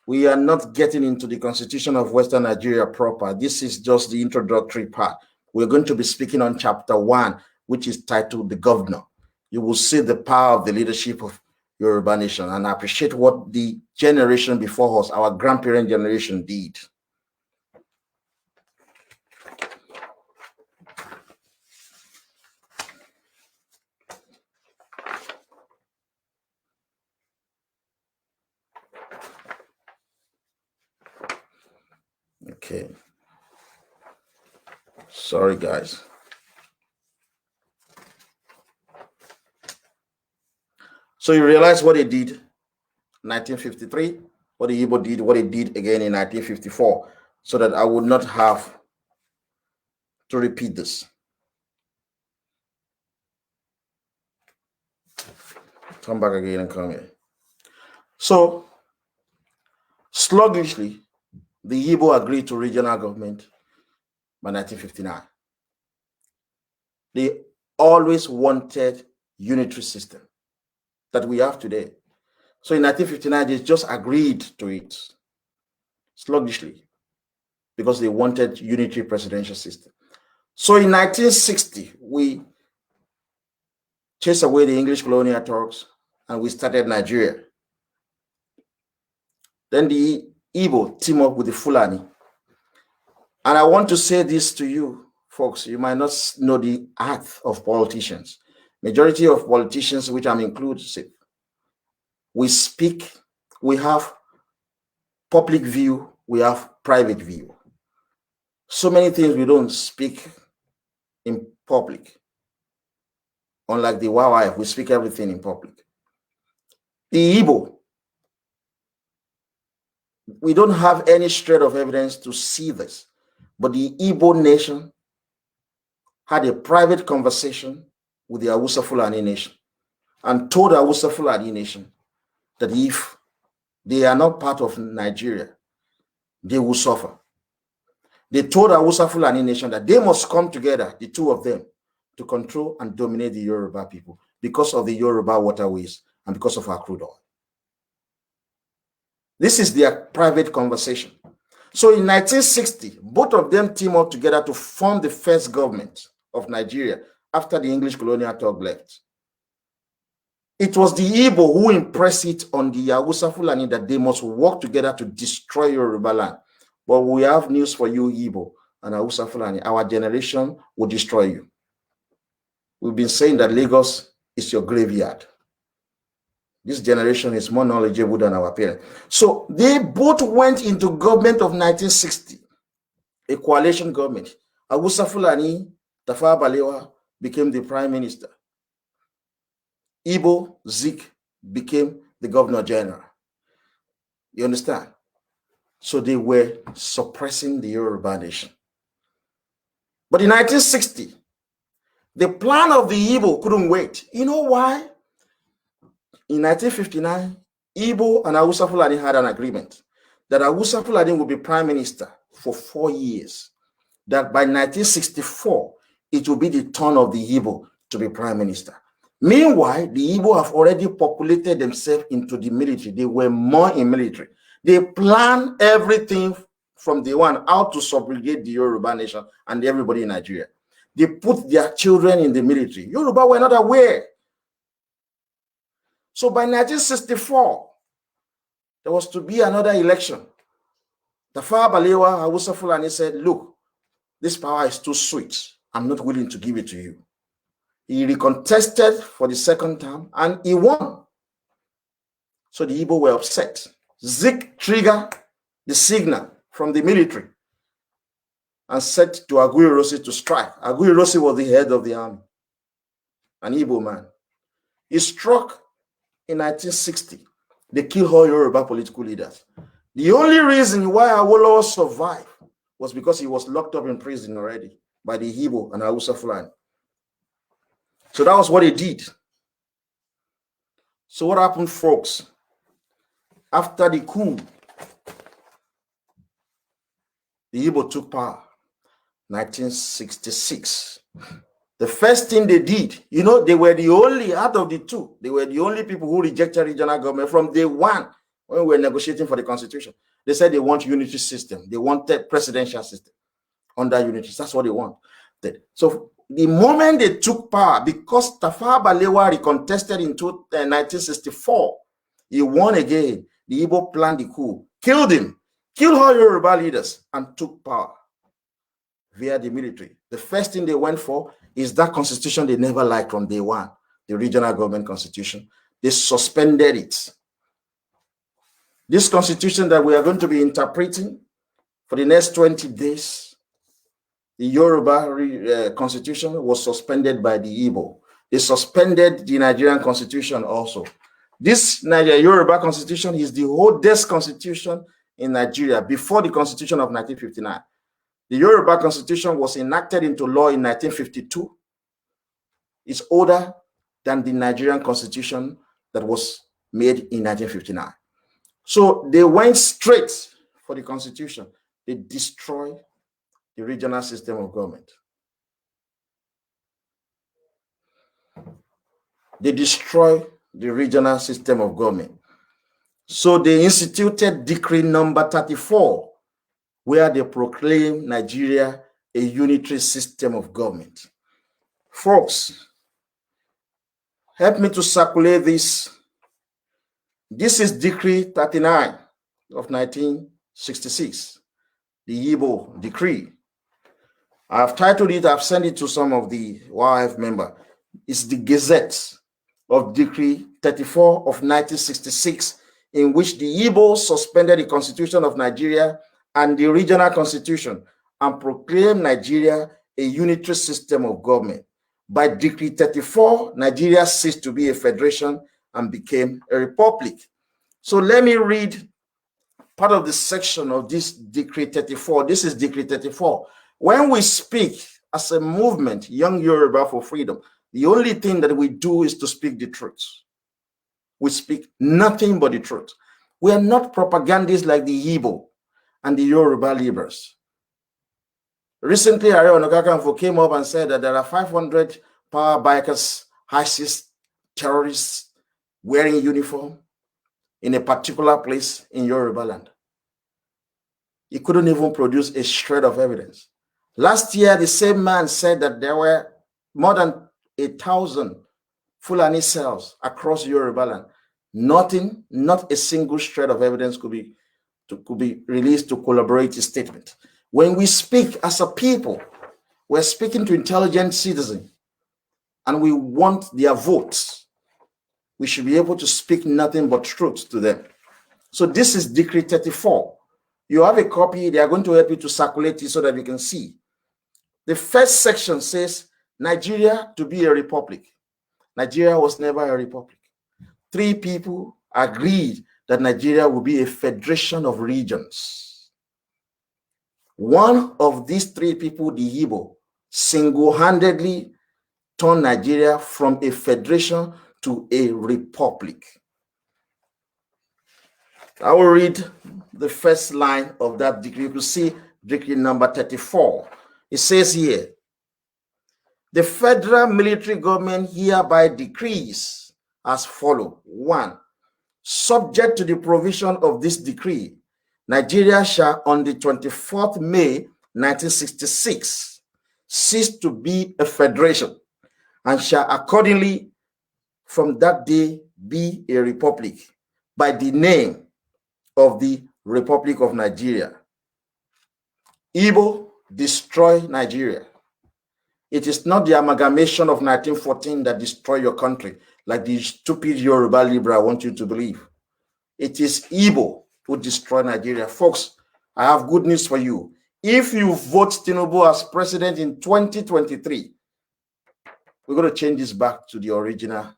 We are not getting into the Constitution of Western Nigeria proper. This is just the introductory part. We're going to be speaking on chapter 1, which is titled The Governor. You will see the power of the leadership of Yoruba nation and appreciate what the generation before us, our grandparent generation, did. Okay. Sorry, guys. So you realize what they did in 1953, what the Igbo did, what they did again in 1954, so that I would not have to repeat this. Come back again and come here. So, sluggishly, the Igbo agreed to regional government by 1959. They always wanted unitary system that we have today. So in 1959, they just agreed to it sluggishly because they wanted unitary presidential system. So in 1960, we chased away the English colonial Turks and we started Nigeria. Then the Igbo team up with the Fulani. And I want to say this to you, folks. You might not know the art of politicians. Majority of politicians, which I'm inclusive, we speak, we have public view, we have private view. So many things we don't speak in public. Unlike the YYF, we speak everything in public. The Igbo, we don't have any shred of evidence to see this, but the Igbo nation had a private conversation with the Hausa Fulani nation and told the Hausa Fulani nation that if they are not part of Nigeria, they will suffer. They told the Hausa Fulani nation that they must come together, the two of them, to control and dominate the Yoruba people because of the Yoruba waterways and because of our crude oil. This is their private conversation. So in 1960, both of them teamed up together to form the first government of Nigeria after the English colonial Turk left. It was the Igbo who impressed it on the Hausa Fulani that they must work together to destroy Yoruba land. But we have news for you, Igbo and Hausa Fulani. Our generation will destroy you. We've been saying that Lagos is your graveyard. This generation is more knowledgeable than our parents. So they both went into government of 1960, a coalition government. Hausa Fulani, Tafawa Balewa, became the prime minister. Igbo, Zik, became the governor general. You understand? So they were suppressing the Yoruba nation. But in 1960, the plan of the Igbo couldn't wait. You know why? In 1959, Igbo and Hausa Fulani had an agreement that Hausa Fulani would be prime minister for 4 years. That by 1964, it will be the turn of the Igbo to be prime minister. Meanwhile, the Igbo have already populated themselves into the military. They were more in military. They planned everything from day one, how to subrogate the Yoruba nation and everybody in Nigeria. They put their children in the military. Yoruba were not aware. So by 1964, there was to be another election. Tafawa Balewa, Hausa Fulani said, look, this power is too sweet. I'm not willing to give it to you. He recontested for the second term and he won. So the Igbo were upset. Zik triggered the signal from the military and said to Aguiyi-Ironsi to strike. Aguiyi-Ironsi was the head of the army, an Igbo man. He struck in 1960. They killed all Yoruba political leaders. The only reason why Awolowo survived was because he was locked up in prison already by the Igbo and Hausa Fulani. So that was what he did. So what happened, folks? After the coup, the Igbo took power, 1966. The first thing they did, you know, they were the only, out of the two, they were the only people who rejected regional government from day one when we were negotiating for the constitution. They said they want unity system. They wanted presidential system under unity. That's what they want. So the moment they took power, because Tafawa Balewa recontested in 1964, he won again. The Igbo planned the coup, killed him, killed all Yoruba leaders, and took power via the military. The first thing they went for is that constitution they never liked from day one, the regional government constitution. They suspended it. This constitution that we are going to be interpreting for the next 20 days, the Yoruba constitution was suspended by the Igbo. They suspended the Nigerian constitution also. This Nigeria Yoruba constitution is the oldest constitution in Nigeria before the constitution of 1959. The Yoruba constitution was enacted into law in 1952. It's older than the Nigerian constitution that was made in 1959. So they went straight for the constitution. They destroyed the regional system of government. They destroyed the regional system of government. So they instituted Decree number 34, where they proclaimed Nigeria a unitary system of government. Folks, help me to circulate this. This is Decree 39 of 1966, the Igbo Decree. I've titled it, I've sent it to some of the YF members. It's the Gazette of Decree 34 of 1966, in which the Igbo suspended the Constitution of Nigeria and the regional constitution and proclaimed Nigeria a unitary system of government. By Decree 34, Nigeria ceased to be a federation and became a republic. So let me read part of the section of this Decree 34. This is Decree 34. When we speak as a movement, Young Yoruba for Freedom, the only thing that we do is to speak the truth. We speak nothing but the truth. We are not propagandists like the Igbo and the Yoruba liberals. Recently, Ariel Onokakanfo came up and said that there are 500 power bikers, ISIS terrorists wearing uniform in a particular place in Yoruba land. He couldn't even produce a shred of evidence. Last year, the same man said that there were more than 1,000 Fulani cells across Yoruba land. Nothing, not a single shred of evidence could be released to corroborate his statement. When we speak as a people, we're speaking to intelligent citizens, and we want their votes. We should be able to speak nothing but truth to them. So this is Decree 34. You have a copy. They are going to help you to circulate it so that you can see. The first section says, Nigeria to be a republic. Nigeria was never a republic. 3 people agreed that Nigeria will be a federation of regions. One of these 3 people, the Igbo, single-handedly turned Nigeria from a federation to a republic. I will read the first line of that decree. You see Decree number 34. It says here, the federal military government hereby decrees as follows. 1. Subject to the provision of this decree, Nigeria shall on the 24th May 1966 cease to be a federation and shall accordingly from that day be a republic by the name of the Republic of Nigeria. Igbo destroy Nigeria. It is not the amalgamation of 1914 that destroyed your country, like the stupid Yoruba liberal want you to believe. It is Igbo who destroyed Nigeria. Folks, I have good news for you. If you vote Tinubu as president in 2023, we're going to change this back to the original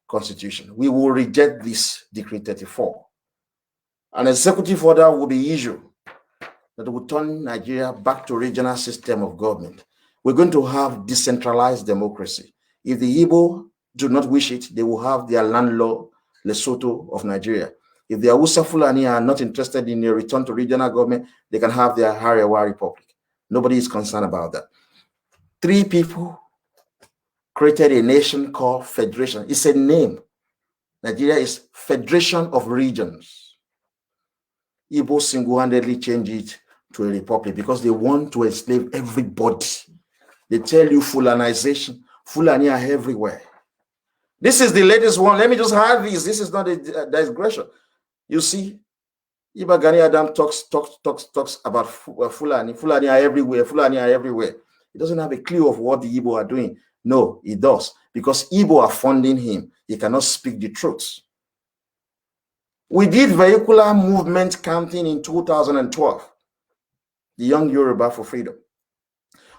constitution. We will reject this Decree 34. An executive order will be issued that will turn Nigeria back to regional system of government. We're going to have decentralized democracy. If the Igbo do not wish it, they will have their landlord, Lesotho of Nigeria. If the Hausa Fulani are not interested in a return to regional government, they can have their Arewa Republic. Nobody is concerned about that. 3 people created a nation called Federation. It's a name. Nigeria is Federation of Regions. Igbo single-handedly changed it to a republic because they want to enslave everybody. They tell you Fulanization. Fulani are everywhere. This is the latest one. Let me just have this. This is not a digression. You see, Iba Gani Adam talks about Fulani. Fulani are everywhere. Fulani are everywhere. He doesn't have a clue of what the Igbo are doing. No, he does. Because Igbo are funding him. He cannot speak the truth. We did vehicular movement counting in 2012. The Young Yoruba for Freedom.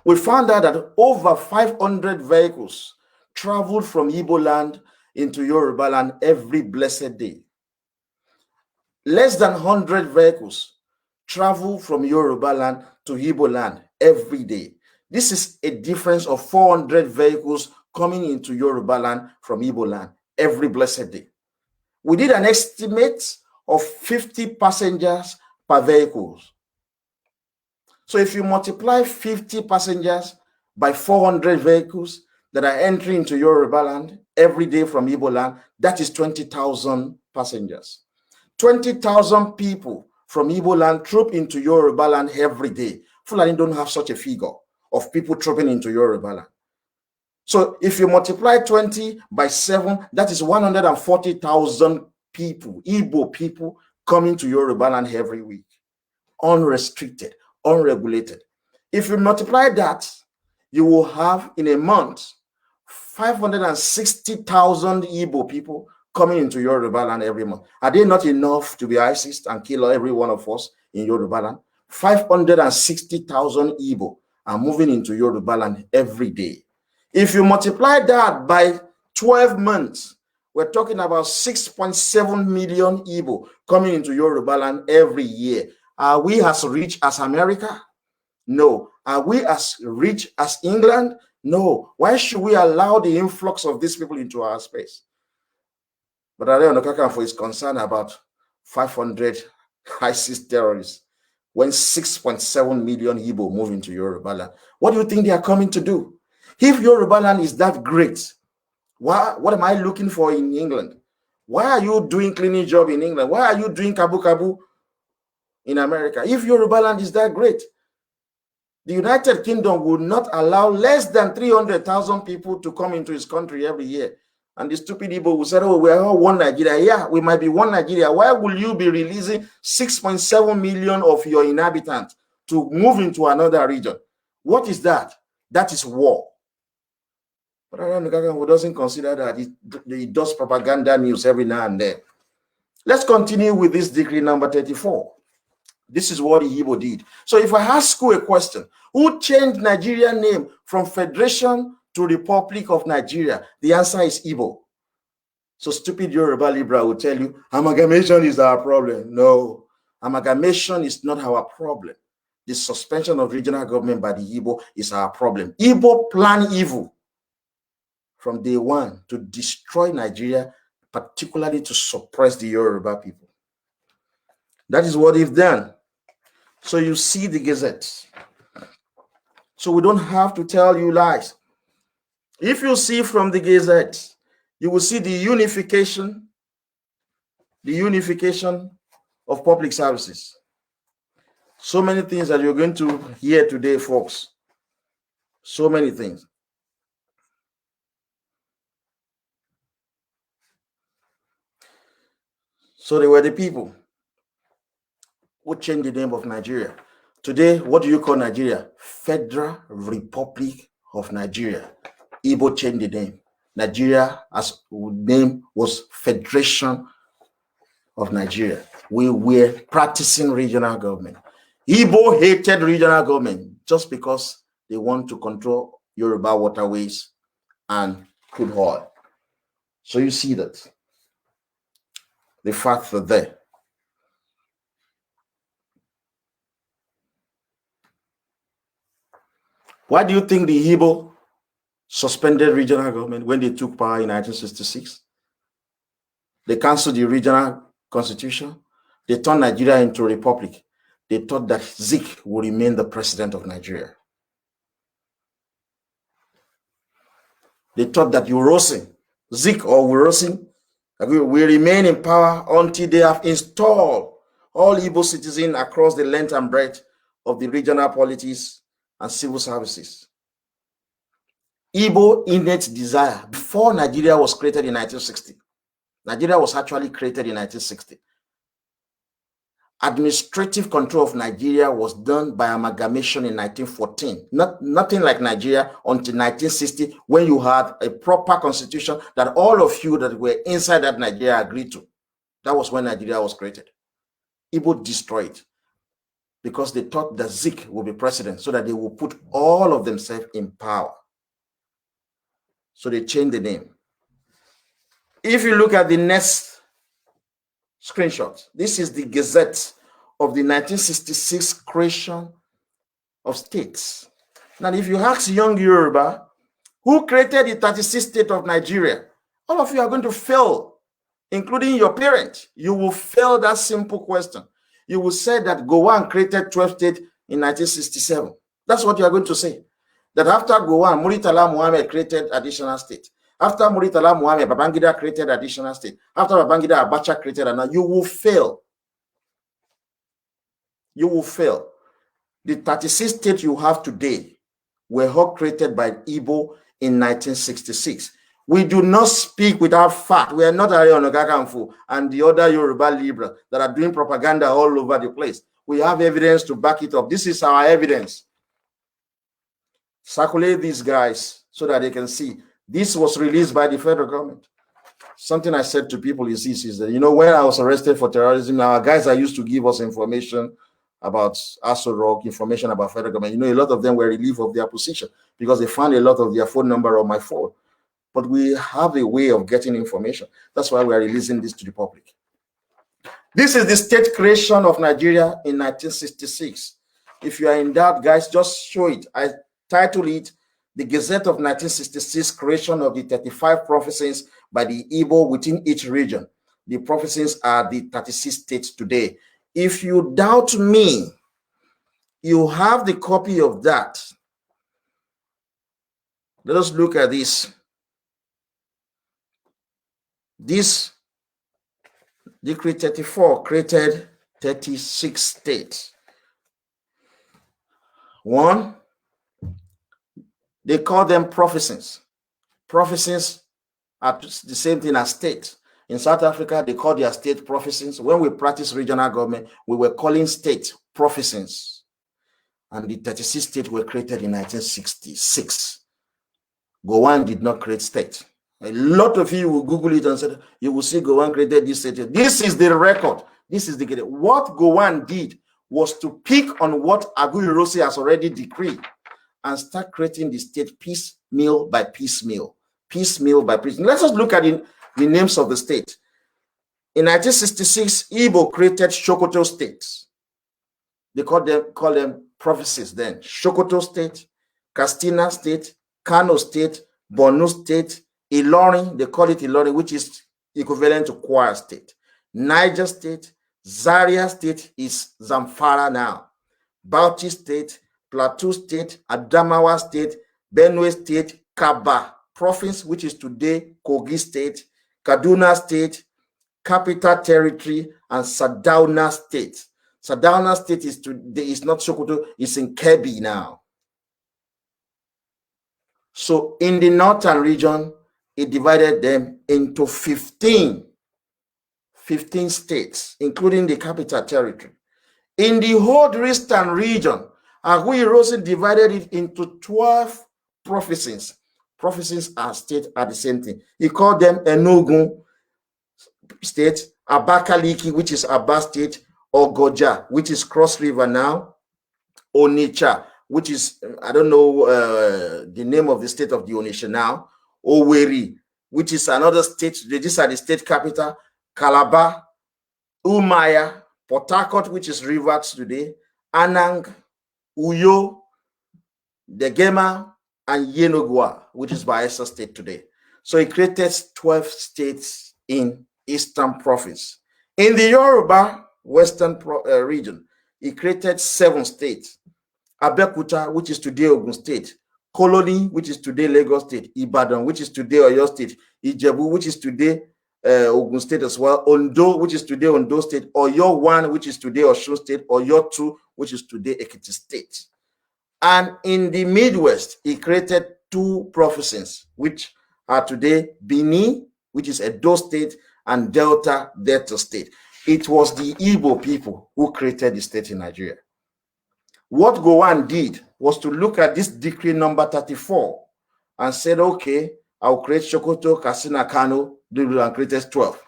We found out that over 500 vehicles traveled from Igbo land into Yoruba land every blessed day. Less than 100 vehicles travel from Yoruba land to Igbo land every day. This is a difference of 400 vehicles coming into Yoruba land from Igbo land every blessed day. We did an estimate of 50 passengers per vehicle. So if you multiply 50 passengers by 400 vehicles that are entering into Yoruba land every day from Igbo land, that is 20,000 passengers. 20,000 people from Igbo land troop into Yoruba land every day. Fulani don't have such a figure of people trooping into Yoruba land. So if you multiply 20 by 7, that is 140,000 people, Igbo people, coming to Yoruba land every week, unrestricted, unregulated. If you multiply that, you will have in a month 560,000 Igbo people coming into Yoruba land every month. Are they not enough to be ISIS and kill every one of us in Yoruba land? 560,000 Igbo are moving into Yoruba land every day. If you multiply that by 12 months, we're talking about 6.7 million Igbo coming into Yoruba land every year. Are we as rich as America? No. Are we as rich as England? No. Why should we allow the influx of these people into our space? But Adeyinka is concerned about 500 ISIS terrorists when 6.7 million Igbo move into Yoruba land. What do you think they are coming to do? If Yoruba land is that great, what am I looking for in England? Why are you doing cleaning job in England? Why are you doing kabu kabu in America? If Yoruba land is that great, the United Kingdom would not allow less than 300,000 people to come into his country every year. And the stupid Igbo will say, oh, we're all one Nigeria. Yeah, we might be one Nigeria. Why will you be releasing 6.7 million of your inhabitants to move into another region? What is that? That is war. But Adeyinka doesn't consider that. He does propaganda news every now and then. Let's continue with this decree number 34. This is what the Igbo did. So if I ask you a question, who changed Nigerian name from Federation to Republic of Nigeria? The answer is Igbo. So stupid Yoruba Libra will tell you, amalgamation is our problem. No, amalgamation is not our problem. The suspension of regional government by the Igbo is our problem. Igbo plan evil from day one to destroy Nigeria, particularly to suppress the Yoruba people. That is what they've done. So you see the Gazette. So we don't have to tell you lies. If you see from the Gazette, you will see the unification of public services. So many things that you're going to hear today, folks. So many things. So they were the people who changed the name of Nigeria. Today, what do you call Nigeria? Federal Republic of Nigeria. Igbo changed the name. Nigeria, as name, was Federation of Nigeria. We were practicing regional government. Igbo hated regional government just because they want to control Yoruba waterways and crude oil. So you see that. The facts are there. Why do you think the Igbo suspended regional government when they took power in 1966? They canceled the regional constitution. They turned Nigeria into a republic. They thought that Zik would remain the president of Nigeria. They thought that Zik or Urosin, will remain in power until they have installed all Igbo citizens across the length and breadth of the regional polities and civil services. Igbo innate desire. Before Nigeria was created in 1960, Nigeria was actually created in 1960. Administrative control of Nigeria was done by amalgamation in 1914. Nothing like Nigeria until 1960, when you had a proper constitution that all of you that were inside that Nigeria agreed to. That was when Nigeria was created. Igbo destroyed because they thought that Zik would be president so that they will put all of themselves in power. So they changed the name. If you look at the next screenshot, this is the Gazette of the 1966 creation of states. Now, if you ask young Yoruba, who created the 36th state of Nigeria, all of you are going to fail, including your parents. You will fail that simple question. You will say that Gowon created 12 states in 1967. That's what you are going to say. That after Gowon, Muritala Muhammad created additional state. After Muritala Muhammad, Babangida created additional state. After Babangida, Abacha created another. You will fail. You will fail. The 36 states you have today were all created by Igbo in 1966. We do not speak without fact. We are not Arionogakamfu and the other Yoruba liberals that are doing propaganda all over the place. We have evidence to back it up. This is our evidence. Circulate these guys so that they can see. This was released by the federal government. Something I said to people is this, is that, you know, when I was arrested for terrorism, our guys are used to give us information about Aso Rock, information about federal government. You know, a lot of them were relieved of their position because they found a lot of their phone number on my phone. But we have a way of getting information. That's why we are releasing this to the public. This is the state creation of Nigeria in 1966. If you are in doubt, guys, just show it. I title it The Gazette of 1966, Creation of the 35 Provinces by the Igbo within each region. The provinces are the 36 states today. If you doubt me, you have the copy of that. Let us look at this. This Decree 34 created 36 states. One, they call them provinces. Provinces are the same thing as states. In South Africa, they call their state provinces. When we practice regional government, we were calling states provinces. And the 36 states were created in 1966. Gowon did not create state. A lot of you will Google it and say, you will see Gowon created this state. This is the record. This is the what Gowon did was to pick on what Aguiyi-Ironsi has already decreed and start creating the state piecemeal by piecemeal. Piecemeal by piecemeal. Let's just look at the names of the state. In 1966, Igbo created Sokoto states. They call them provinces then. Sokoto state, Katsina state, Kano state, Borno state, Ilorin, they call it Ilorin, which is equivalent to Kwara state. Niger state, Zaria state is Zamfara now. Bauchi state, Plateau state, Adamawa state, Benue state, Kaba province, which is today Kogi state, Kaduna state, Capital Territory, and Sardauna state. Sardauna state is today is not Sokoto, it's in Kebbi now. So in the northern region, it divided them into 15 states, including the Capital Territory. In the whole eastern region, Aguiyi-Ironsi divided it into 12 provinces. Provinces and states are the same thing. He called them Enugu state, Abakaliki, which is Aba state, Ogoja, which is Cross River now, Onitsha, which is, I don't know the name of the state of the Onitsha now, Owerri, which is another state. These are the state capital, Calabar, Umaya, Port Harcourt, which is Rivers today, Anang, Uyo, Degema, and Yenogwa, which is Bayelsa state today. So it created 12 states in Eastern Province. In the Yoruba Western region, it created 7 states. Abeokuta, which is today Ogun State, Koloni, which is today Lagos State, Ibadan, which is today Oyo State, Ijebu, which is today Ogun State as well, Ondo, which is today Ondo State, Oyo 1, which is today Osun State, Oyo 2, which is today Ekiti State. And in the Midwest, he created 2 provinces, which are today Bini, which is Edo State, and Delta State. It was the Igbo people who created the state in Nigeria. What Gowon did was to look at this decree number 34 and said, okay, I'll create Sokoto, Katsina, Kano, and created 12.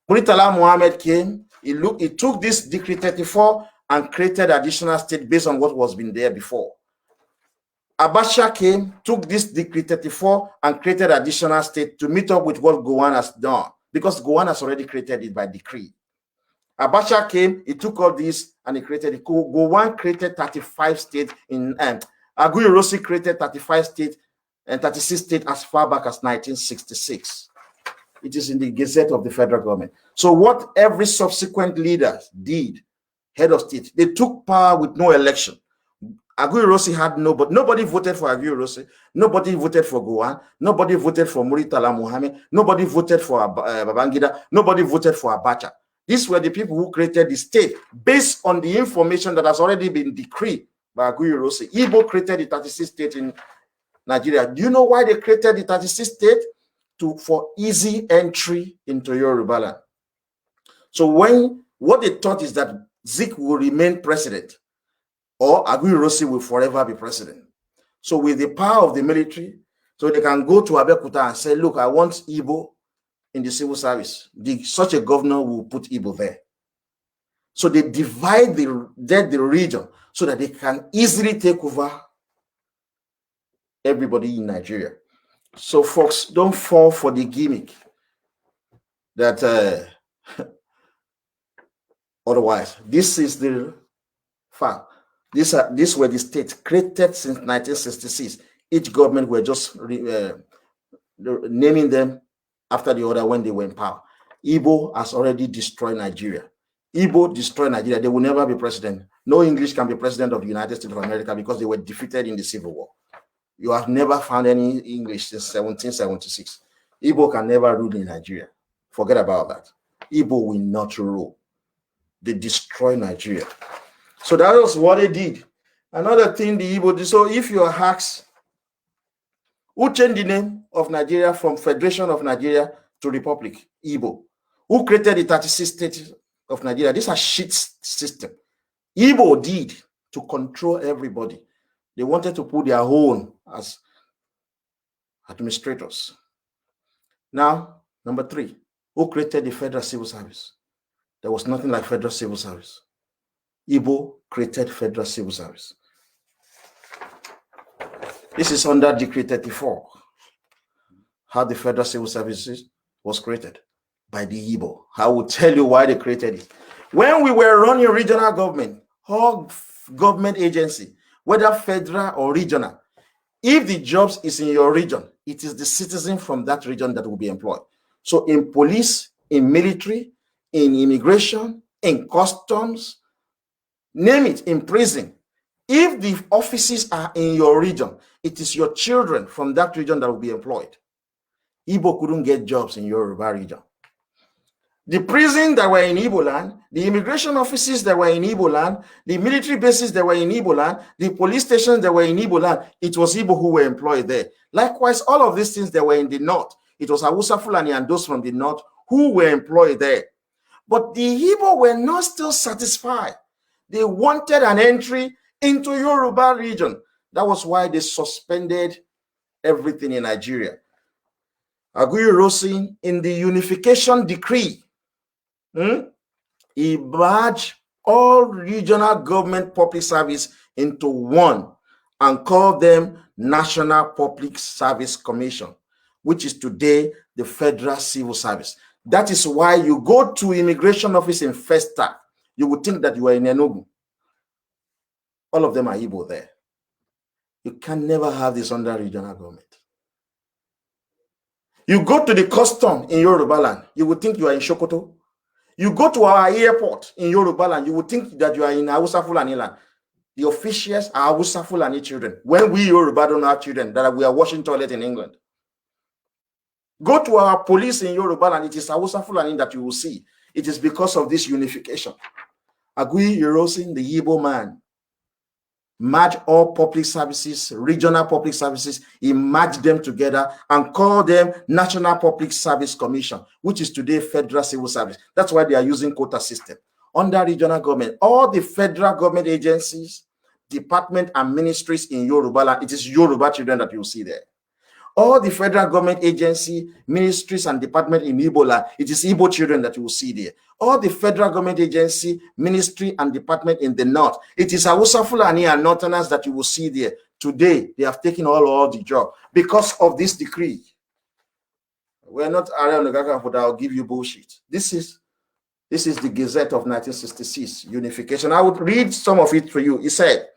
Muritala Muhammad came, he took this decree 34 and created additional state based on what was been there before. Abacha came, took this Decree 34 and created additional state to meet up with what Gowon has done, because Gowon has already created it by decree. Abacha came, he took all this and he created it. Gowon created 35 states in Aguiyi-Ironsi created 35 states and 36 states as far back as 1966. It is in the Gazette of the federal government. So what every subsequent leader did, head of state, they took power with no election. Aguiyi-Ironsi had nobody voted for Aguiyi-Ironsi, nobody voted for Gowon, nobody voted for Muritala Muhammad, nobody voted for Babangida, nobody voted for Abacha. These were the people who created the state based on the information that has already been decreed by Aguiyi-Ironsi. Igbo created the 36 states in Nigeria. Do you know why they created the 36 states? For easy entry into Yoruba land. So what they thought is that Zik will remain president or Aguiyi-Ironsi will forever be president. So with the power of the military, so they can go to Abeokuta and say, look, I want Igbo in the civil service. Such a governor will put Igbo there. So they divide the region so that they can easily take over everybody in Nigeria. So folks, don't fall for the gimmick that otherwise. This is the fact. These were the states created since 1966. Each government were just naming them after the other when they were in power. Igbo has already destroyed Nigeria. Igbo destroyed Nigeria. They will never be president. No English can be president of the United States of America because they were defeated in the Civil War. You have never found any English since 1776. Igbo can never rule in Nigeria. Forget about that. Igbo will not rule. They destroy Nigeria. So that was what they did. Another thing the Igbo did. So if you are asked, who changed the name of Nigeria from Federation of Nigeria to Republic? Igbo. Who created the 36 states of Nigeria? This is a shit system. Igbo did to control everybody. They wanted to put their own as administrators. Now, number 3, who created the Federal Civil Service? There was nothing like Federal Civil Service. Igbo created Federal Civil Service. This is under Decree 34. How the Federal Civil Service was created by the Igbo. I will tell you why they created it. When we were running regional government, all government agency, whether federal or regional, if the jobs is in your region, it is the citizen from that region that will be employed. So in police, in military, in immigration, in customs, name it, in prison, if the offices are in your region, it is your children from that region that will be employed. Igbo couldn't get jobs in Yoruba region. The prison that were in Igbo land, the immigration offices that were in Igbo land, the military bases that were in Igbo land, the police stations that were in Igbo land, it was Igbo who were employed there. Likewise, all of these things that were in the north, it was Hausa Fulani and those from the north who were employed there. But the Igbo were not still satisfied. They wanted an entry into Yoruba region. That was why they suspended everything in Nigeria. Aguiyi-Ironsi in the Unification Decree, he merged all regional government public service into one and called them National Public Service Commission, which is today the Federal Civil Service. That is why you go to immigration office in Festa, you would think that you are in Enugu. All of them are Igbo there. You can never have this under regional government. You go to the custom in Yoruba land, you would think you are in Sokoto. You go to our airport in Yoruba land, you would think that you are in Hausa Fulani land. The officials are Hausa Fulani children. When we Yoruba don't have children, that we are washing toilet in England. Go to our police in Yoruba land, it is Hausa Fulani that you will see. It is because of this unification. Aguiyi-Ironsi, the Igbo man, merged all public services, regional public services, he merged them together and called them National Public Service Commission, which is today Federal Civil Service. That's why they are using quota system. Under regional government, all the federal government agencies, department and ministries in Yoruba land, it is Yoruba children that you see there. All the federal government agency, ministries and department in Igbo land, it is Igbo children that you will see there. All the federal government agency, ministry and department in the north, it is Hausa Fulani and Northerners that you will see there. Today, they have taken all the job because of this decree. We're not Ariel Nogaka, that I'll give you bullshit. This is the Gazette of 1966, Unification. I would read some of it for you. It said,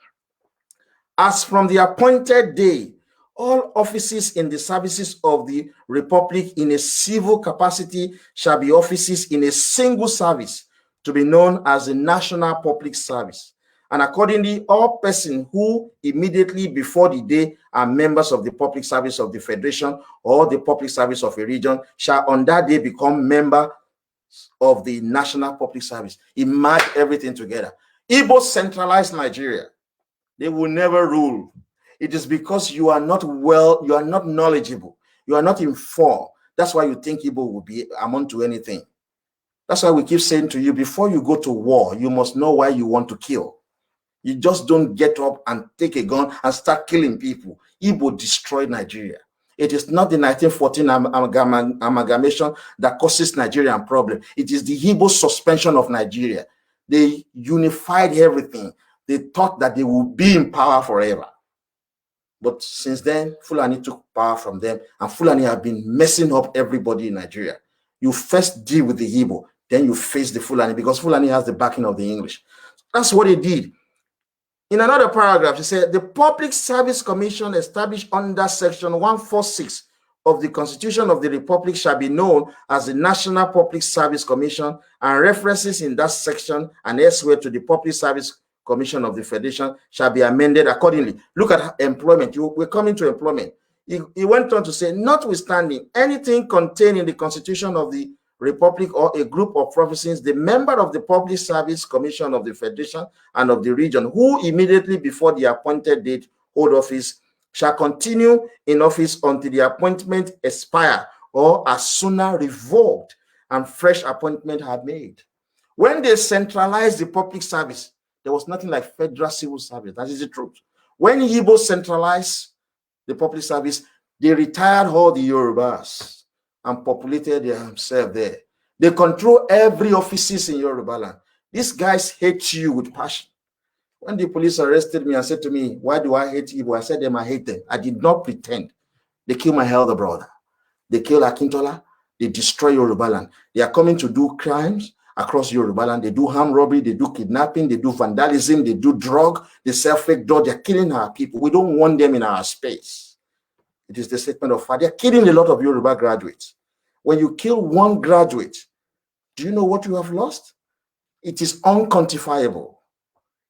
as from the appointed day, all offices in the services of the Republic in a civil capacity shall be offices in a single service, to be known as the National Public Service. And accordingly, all persons who immediately before the day are members of the public service of the Federation or the public service of a region shall on that day become members of the National Public Service. It merged everything together. Igbo centralized Nigeria. They will never rule. It is because you are not knowledgeable, you are not informed. That's why you think Igbo will be amount to anything. That's why we keep saying to you, before you go to war, you must know why you want to kill. You just don't get up and take a gun and start killing people. Igbo destroyed Nigeria. It is not the 1914 amalgamation that causes Nigerian problem. It is the Igbo suspension of Nigeria. They unified everything. They thought that they would be in power forever. But since then, Fulani took power from them, and Fulani have been messing up everybody in Nigeria. You first deal with the Igbo, then you face the Fulani, because Fulani has the backing of the English. That's what they did. In another paragraph, he said, the Public Service Commission established under Section 146 of the Constitution of the Republic shall be known as the National Public Service Commission, and references in that section and elsewhere to the Public Service Commission of the Federation shall be amended accordingly. Look at employment. We're coming to employment. He went on to say, notwithstanding anything contained in the Constitution of the Republic or a group of provinces, the member of the Public Service Commission of the Federation and of the region who immediately before the appointed date hold office shall continue in office until the appointment expire or as sooner revoked and fresh appointment are made. When they centralized the public service, there was nothing like federal civil service. That is the truth. When Igbo centralized the public service, they retired all the Yorubas and populated themselves there. They control every offices in Yoruba land. These guys hate you with passion. When the police arrested me and said to me, why do I hate Igbo? I said them, I hate them. I did not pretend. They killed my elder brother. They killed Akintola. They destroy Yoruba land. They are coming to do crimes across Yoruba land. They do armed robbery, they do kidnapping, they do vandalism, they do drug, they sell fake drug. They're killing our people. We don't want them in our space. It is the statement of fact. They're killing a lot of Yoruba graduates. When you kill one graduate, do you know what you have lost? It is unquantifiable.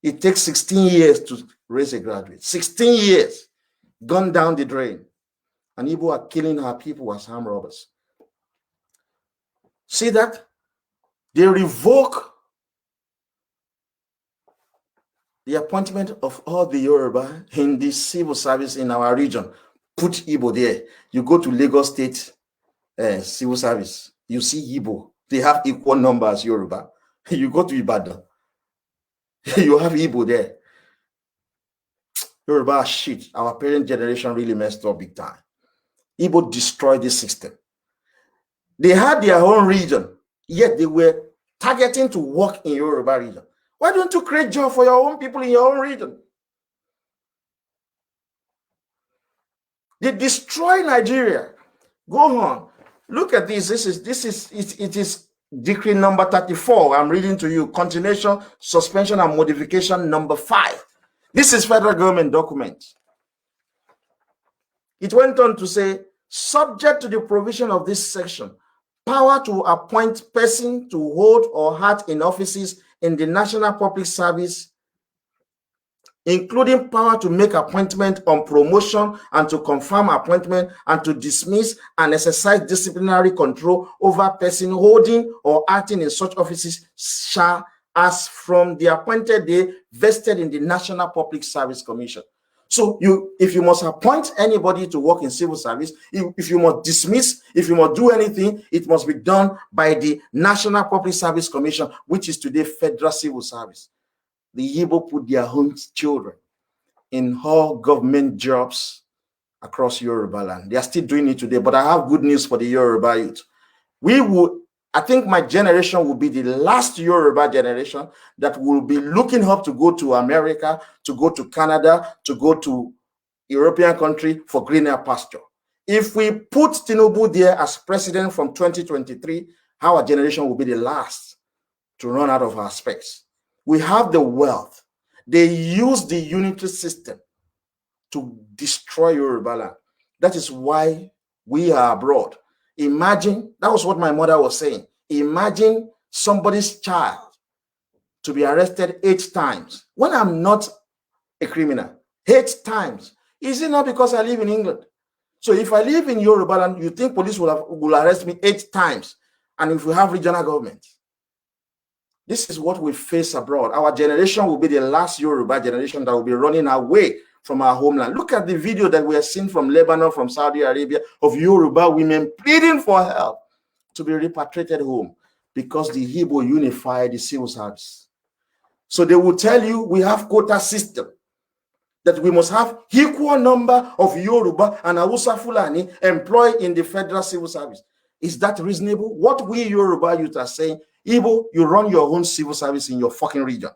It takes 16 years to raise a graduate. 16 years gone down the drain. And Igbo are killing our people as armed robbers. See that? They revoke the appointment of all the Yoruba in the civil service in our region. Put Igbo there. You go to Lagos State civil service, you see Igbo. They have equal numbers Yoruba. You go to Ibadan, you have Igbo there. Yoruba shit. Our parent generation really messed up big time. Igbo destroyed this system. They had their own region, yet they were targeting to work in Yoruba region. Why don't you create job for your own people in your own region? They destroy Nigeria. Go on. Look at this. It is decree number 34. I'm reading to you. Continuation, suspension, and modification number 5. This is federal government document. It went on to say, subject to the provision of this section, power to appoint person to hold or act in offices in the National Public Service, including power to make appointment on promotion and to confirm appointment and to dismiss and exercise disciplinary control over person holding or acting in such offices shall, as from the appointed day, vested in the National Public Service Commission. So if you must appoint anybody to work in civil service, if you must dismiss, if you must do anything, it must be done by the National Public Service Commission, which is today Federal Civil Service. The Igbo put their own children in all government jobs across Yoruba land. They are still doing it today, but I have good news for the Yoruba youth. I think my generation will be the last Yoruba generation that will be looking up to go to America, to go to Canada, to go to European country for greener pasture. If we put Tinubu there as president from 2023, our generation will be the last to run out of our space. We have the wealth. They use the unitary system to destroy Yoruba land. That is why we are abroad. Imagine, that was what my mother was saying. Imagine somebody's child to be arrested 8 times when I'm not a criminal. 8 times. Is it not because I live in England? So if I live in Yoruba land, you think police will arrest me 8 times? And if we have regional government, this is what we face abroad. Our generation will be the last Yoruba generation that will be running away from our homeland. Look at the video that we are seeing from Lebanon, from Saudi Arabia, of Yoruba women pleading for help to be repatriated home because the Igbo unified the civil service. So they will tell you we have quota system, that we must have equal number of Yoruba and Hausa Fulani employed in the federal civil service. Is that reasonable? What we Yoruba youth are saying, Igbo, you run your own civil service in your fucking region.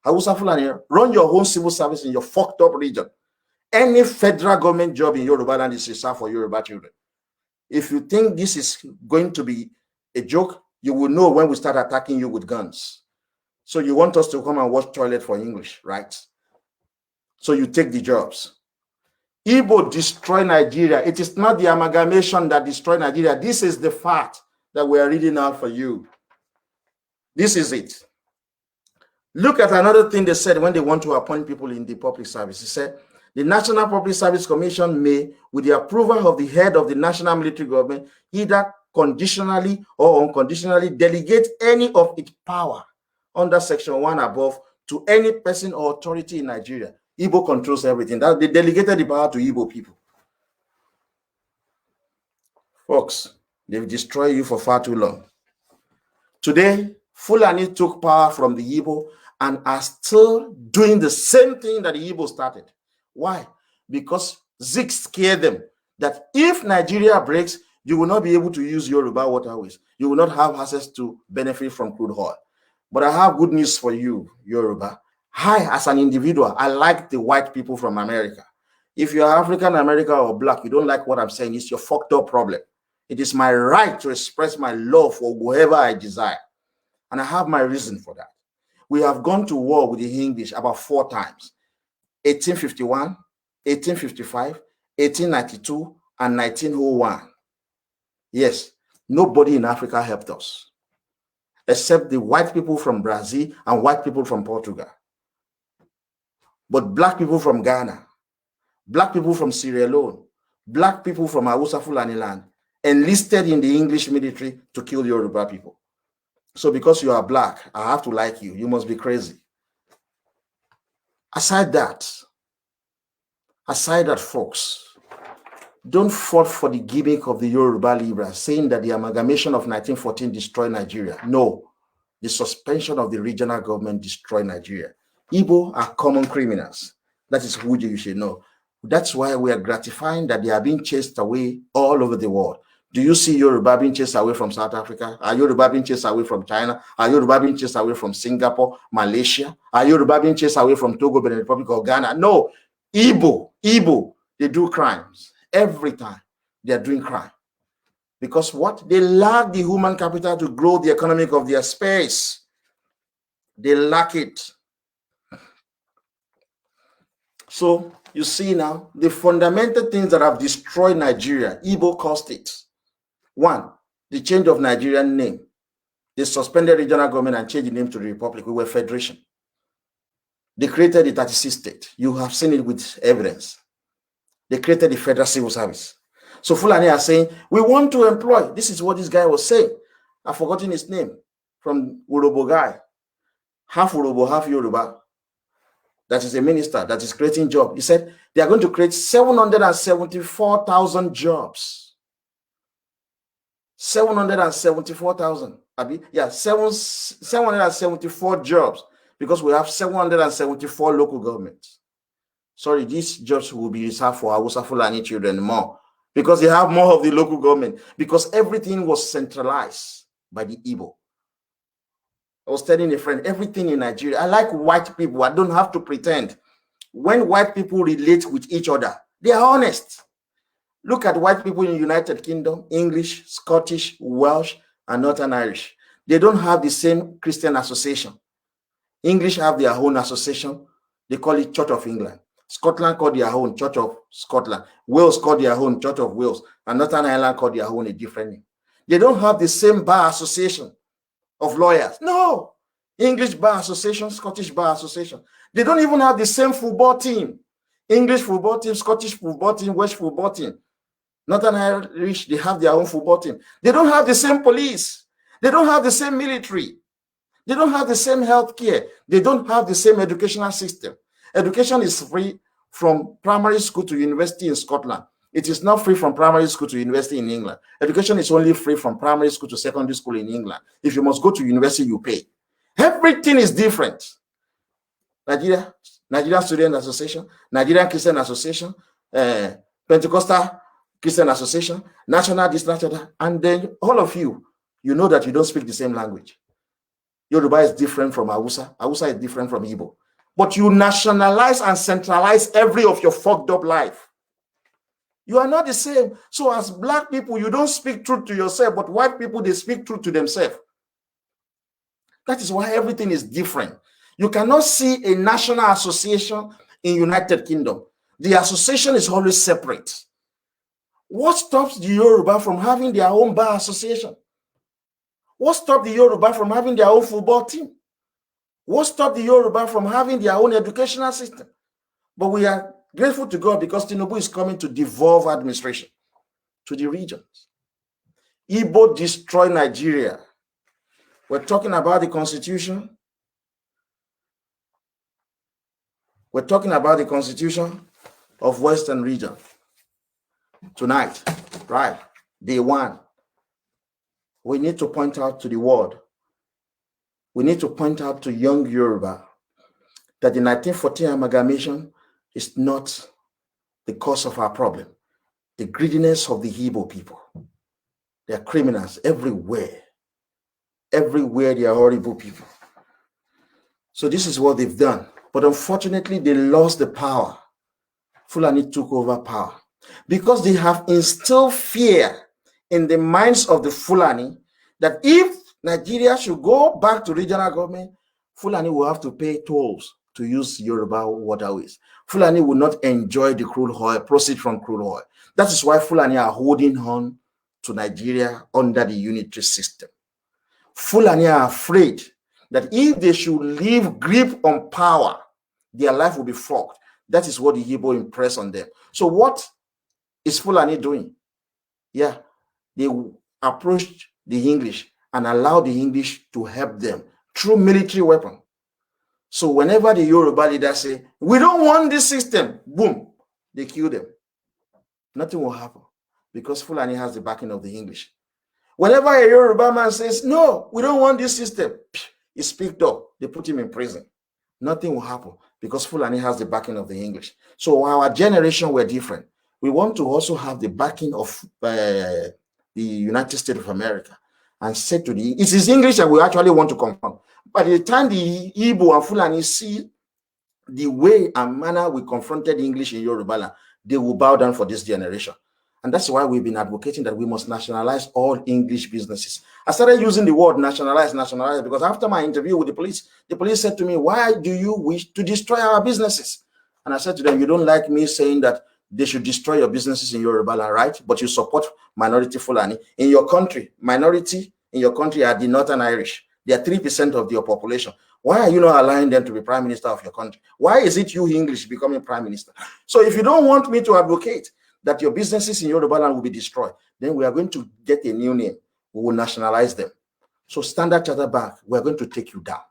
Hausa Fulani, run your own civil service in your fucked up region. Any federal government job in Yoruba land is reserved for Yoruba children. If you think this is going to be a joke, you will know when we start attacking you with guns. So you want us to come and watch toilet for English, right? So you take the jobs. Igbo destroy Nigeria. It is not the amalgamation that destroy Nigeria. This is the fact that we are reading out for you. This is it. Look at another thing they said when they want to appoint people in the public service. He said, the National Public Service Commission may, with the approval of the head of the national military government, either conditionally or unconditionally delegate any of its power under Section 1 above to any person or authority in Nigeria. Igbo controls everything. That they delegated the power to Igbo people. Folks, they've destroyed you for far too long. Today, Fulani took power from the Igbo and are still doing the same thing that the Igbo started. Why? Because Zik scared them that if Nigeria breaks, you will not be able to use Yoruba waterways. You will not have access to benefit from crude oil. But I have good news for you, Yoruba. I, as an individual, I like the white people from America. If you're African American or black, you don't like what I'm saying, it's your fucked up problem. It is my right to express my love for whoever I desire. And I have my reason for that. We have gone to war with the English about 4 times. 1851, 1855, 1892, and 1901. Yes, nobody in Africa helped us, except the white people from Brazil and white people from Portugal. But black people from Ghana, black people from Sierra Leone, black people from Hausa Fulani land enlisted in the English military to kill Yoruba people. So because you are black, I have to like you. You must be crazy. Aside that, folks, don't fall for the gimmick of the Yoruba Libra saying that the amalgamation of 1914 destroyed Nigeria. No, the suspension of the regional government destroyed Nigeria. Igbo are common criminals. That is who you should know. That's why we are gratifying that they are being chased away all over the world. Do you see Yoruba being chased away from South Africa? Are Yoruba being chased away from China? Are Yoruba being chased away from Singapore, Malaysia? Are Yoruba being chased away from Togo, Benin Republic, or Ghana? No. Igbo, they do crimes. Every time they are doing crime. Because what? They lack the human capital to grow the economic of their space. They lack it. So you see now, the fundamental things that have destroyed Nigeria, Igbo caused it. 1, the change of Nigerian name. They suspended regional government and changed the name to the Republic. We were federation. They created the 36 states. You have seen it with evidence. They created the federal civil service. So Fulani are saying, we want to employ. This is what this guy was saying. I've forgotten his name. From Urobo guy. Half Urobo, half Yoruba. That is a minister that is creating jobs. He said they are going to create 774,000 jobs. 774,000. Yeah, 774 jobs, because we have 774 local governments. Sorry, these jobs will be reserved for Hausa Fulani children more, because they have more of the local government, because everything was centralized by the Igbo. I was telling a friend, everything in Nigeria, I like white people. I don't have to pretend. when white people relate with each other, they are honest. Look at white people in the United Kingdom, English, Scottish, Welsh, and Northern Irish. They don't have the same Christian association. English have their own association. They call it Church of England. Scotland call their own Church of Scotland. Wales call their own Church of Wales. And Northern Ireland call their own a different name. They don't have the same bar association of lawyers. No. English Bar Association, Scottish Bar Association. They don't even have the same football team. English football team, Scottish football team, Welsh football team. Northern Irish, they have their own football team. They don't have the same police. They don't have the same military. They don't have the same health care. They don't have the same educational system. Education is free from primary school to university in Scotland. It is not free from primary school to university in England. Education is only free from primary school to secondary school in England. If you must go to university, you pay. Everything is different. Nigerian Student Association, Nigerian Christian Association, Pentecostal Christian Association, National this, national, and then all of you, you know that you don't speak the same language. Yoruba is different from Hausa. Hausa is different from Igbo. But you nationalize and centralize every of your fucked up life. You are not the same. So as black people, you don't speak truth to yourself, but white people, they speak truth to themselves. That is why everything is different. You cannot see a national association in United Kingdom. The association is always separate. What stops the Yoruba from having their own bar association? What stopped the Yoruba from having their own football team? What stopped the Yoruba from having their own educational system? But we are grateful to God because Tinubu is coming to devolve administration to the regions. Igbo destroy Nigeria. We're talking about the constitution. We're talking about the constitution of Western region tonight, right? Day one. We need to point out to the world. We need to point out to young Yoruba that the 1914 amalgamation is not the cause of our problem. The greediness of the Igbo people. They are criminals everywhere. Everywhere they are horrible people. So this is what they've done. But unfortunately, they lost the power. Fulani took over power. Because they have instilled fear in the minds of the Fulani that if Nigeria should go back to regional government, Fulani will have to pay tolls to use Yoruba waterways. Fulani will not enjoy the crude oil, proceed from crude oil. That is why Fulani are holding on to Nigeria under the unitary system. Fulani are afraid that if they should leave grip on power, their life will be fucked. That is what the Igbo impress on them. So what is Fulani doing? Yeah, they approached the English and allowed the English to help them through military weapon. So whenever the Yoruba leaders say, we don't want this system, boom, they kill them. Nothing will happen because Fulani has the backing of the English. Whenever a Yoruba man says, no, we don't want this system, he's picked up, they put him in prison. Nothing will happen because Fulani has the backing of the English. So our generation were different. We want to also have the backing of the United States of America and say to the, it is English that we actually want to confront. By the time the Igbo and Fulani see the way and manner we confronted English in Yoruba land, they will bow down for this generation. And that's why we've been advocating that we must nationalize all English businesses. I started using the word nationalize, because after my interview with the police said to me, why do you wish to destroy our businesses? And I said to them, you don't like me saying that they should destroy your businesses in Yoruba land, right? But you support minority Fulani. In your country, minority in your country are the Northern Irish. They are 3% of your population. Why are you not allowing them to be prime minister of your country? Why is it you English becoming prime minister? So if you don't want me to advocate that your businesses in Yoruba land will be destroyed, then we are going to get a new name. We will nationalize them. So Standard Chartered Bank, we are going to take you down.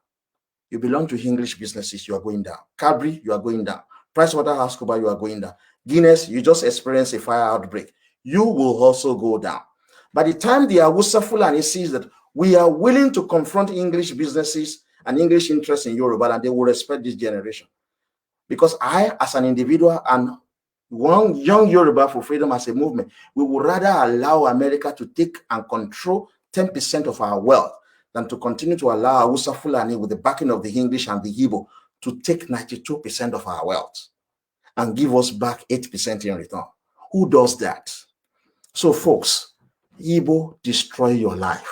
You belong to English businesses, you are going down. Cadbury, you are going down. PricewaterhouseCoopers, you are going down. Guinness, you just experienced a fire outbreak. You will also go down. By the time the Hausa Fulani sees that we are willing to confront English businesses and English interests in Yoruba land, they will respect this generation. Because I, as an individual, and one young Yoruba for freedom as a movement, we would rather allow America to take and control 10% of our wealth than to continue to allow Hausa Fulani with the backing of the English and the Igbo to take 92% of our wealth and give us back 8% in return. Who does that? So folks, Igbo destroy your life.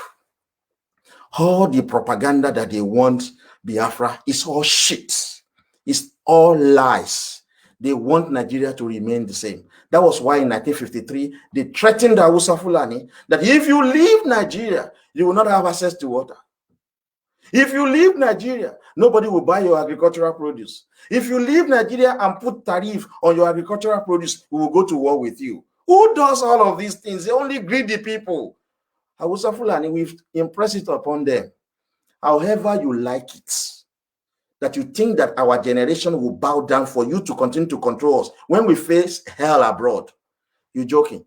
All the propaganda that they want Biafra is all shit. It's all lies. They want Nigeria to remain the same. That was why in 1953, they threatened the Hausa Fulani that if you leave Nigeria, you will not have access to water. If you leave Nigeria, nobody will buy your agricultural produce. If you leave Nigeria and put tariff on your agricultural produce, we will go to war with you. Who does all of these things? They only greedy people. Hausa Fulani, we've impressed it upon them. However you like it, that you think that our generation will bow down for you to continue to control us when we face hell abroad. You're joking.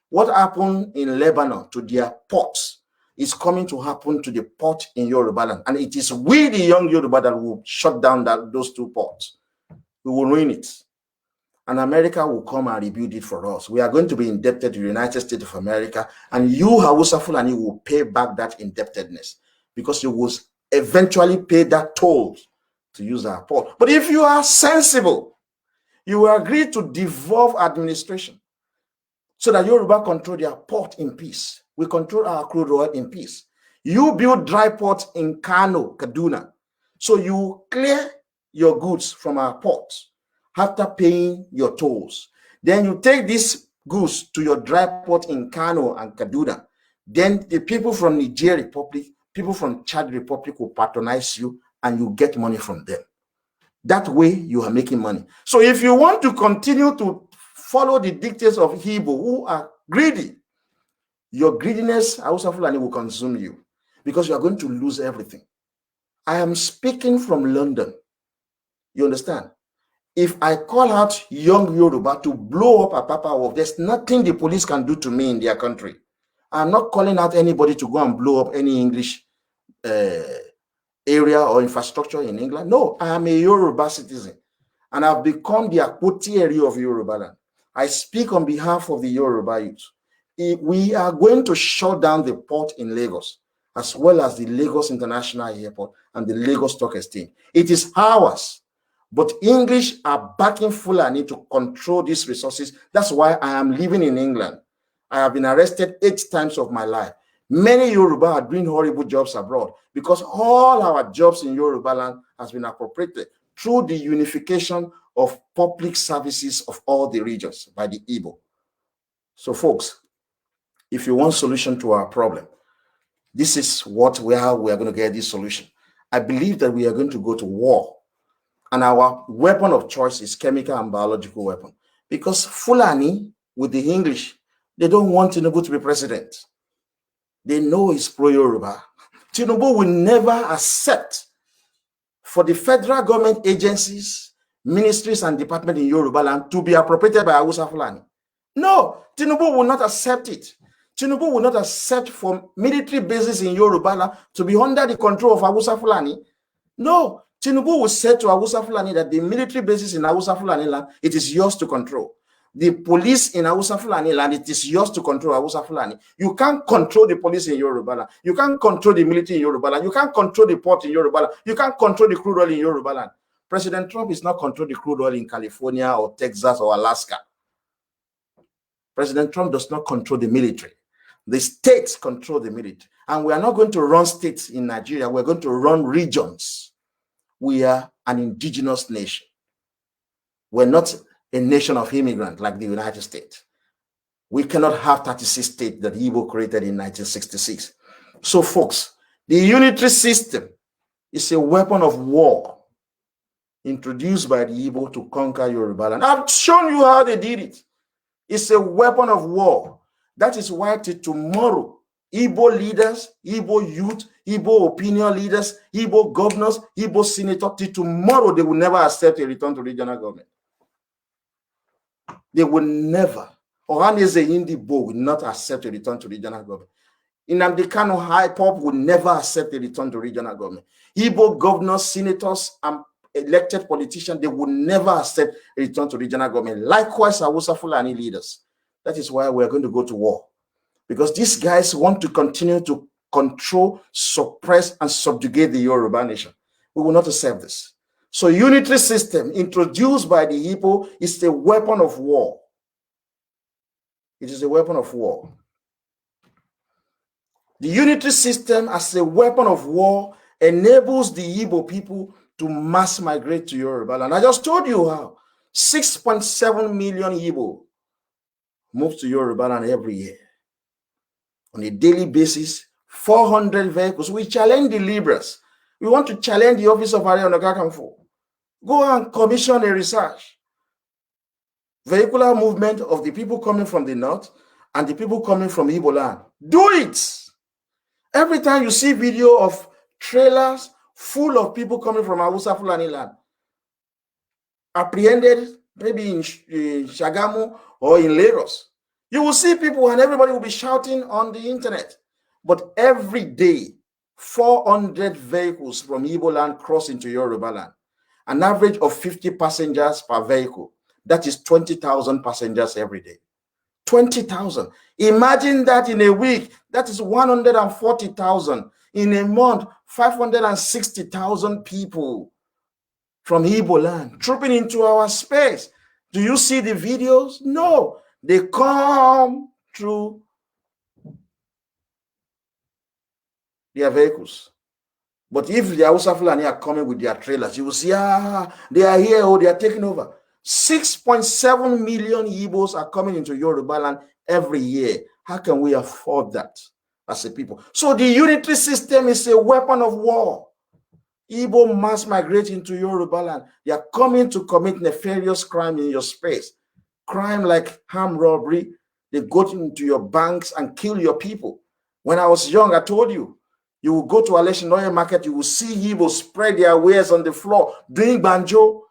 What happened in Lebanon to their ports is coming to happen to the port in Yoruba land. And it is we, the young Yoruba, that will shut down those two ports. We will ruin it. And America will come and rebuild it for us. We are going to be indebted to the United States of America. And you, Hausa Fulani, will pay back that indebtedness because you will eventually pay that toll to use our port. But if you are sensible, you will agree to devolve administration so that Yoruba control their port in peace. We control our crude oil in peace. You build dry ports in Kano, Kaduna. So you clear your goods from our ports after paying your tolls. Then you take these goods to your dry port in Kano and Kaduna. Then the people from Niger Republic, people from Chad Republic will patronize you and you get money from them. That way you are making money. So if you want to continue to follow the dictates of Igbo who are greedy, your greediness, Hausa Fulani, will consume you because you are going to lose everything. I am speaking from London. You understand? If I call out young Yoruba to blow up Apapa Wharf, there's nothing the police can do to me in their country. I'm not calling out anybody to go and blow up any English area or infrastructure in England. No, I am a Yoruba citizen and I've become the Akpoti area of Yoruba land. I speak on behalf of the Yoruba youth. We are going to shut down the port in Lagos, as well as the Lagos International Airport and the Lagos Stock Exchange. It is ours, but English are backing Fulani to control these resources. That's why I am living in England. I have been arrested 8 times of my life. Many Yoruba are doing horrible jobs abroad because all our jobs in Yoruba land has been appropriated through the unification of public services of all the regions by the Igbo. So folks, if you want solution to our problem, this is how we are going to get this solution. I believe that we are going to go to war, and our weapon of choice is chemical and biological weapon, because Fulani with the English, they don't want Tinubu to be president. They know he's pro-Yoruba. Tinubu will never accept for the federal government agencies, ministries, and departments in Yoruba land to be appropriated by Hausa Fulani. No, Tinubu will not accept it. Tinubu will not accept for military bases in Yoruba land to be under the control of Hausa Fulani. No, Tinubu will say to Hausa Fulani that the military bases in Hausa Fulani land, it is yours to control. The police in Hausa Fulani land, it is yours to control Hausa Fulani. You can't control the police in Yoruba land. You can't control the military in Yoruba land. You can't control the port in Yoruba land. You can't control the crude oil in Yoruba land. President Trump is not controlling the crude oil in California or Texas or Alaska. President Trump does not control the military. The states control the military. And we are not going to run states in Nigeria. We're going to run regions. We are an indigenous nation. We're not a nation of immigrants like the United States. We cannot have 36 states that Igbo created in 1966. So folks, the unitary system is a weapon of war introduced by the Igbo to conquer Yoruba land. I've shown you how they did it. It's a weapon of war. That is why till tomorrow, Igbo leaders, Igbo youth, Igbo opinion leaders, Igbo governors, Igbo senators, till tomorrow, they will never accept a return to regional government. They will never. Ohaneze Indibo will not accept a return to regional government. Nnamdi Kanu High Pop will never accept a return to regional government. Igbo governors, senators, and elected politicians, they will never accept a return to regional government. Likewise, Hausa Fulani leaders. That is why we're going to go to war. Because these guys want to continue to control, suppress, and subjugate the Yoruba nation. We will not accept this. So unitary system introduced by the Igbo is a weapon of war. It is a weapon of war. The unitary system as a weapon of war enables the Igbo people to mass migrate to Yoruba land. I just told you how 6.7 million Igbo move to Yoruba land every year. On a daily basis, 400 vehicles. We challenge the liberals. We want to challenge the office of Ààrẹ Ọ̀nà Kakanfò. Go and commission a research. Vehicular movement of the people coming from the north and the people coming from Igbo land. Do it. Every time you see video of trailers full of people coming from Hausa Fulani land, apprehended maybe in Shagamu or in Lagos, you will see people and everybody will be shouting on the internet. But every day, 400 vehicles from Igbo land cross into Yoruba land. An average of 50 passengers per vehicle. That is 20,000 passengers every day. 20,000. Imagine that in a week, that is 140,000. In a month, 560,000 people from Igbo land trooping into our space. Do you see the videos? No. They come through their vehicles. But if the Hausa Fulani are coming with their trailers, you will see, they are here, they are taking over. 6.7 million Igbos are coming into Yoruba land every year. How can we afford that as a people? So the unitary system is a weapon of war. Igbo mass migrate into Yoruba land. They are coming to commit nefarious crime in your space. Crime like armed robbery. They go into your banks and kill your people. When I was young, I told you, you will go to Aleshinoye market, you will see Igbo spread their wares on the floor doing banjo.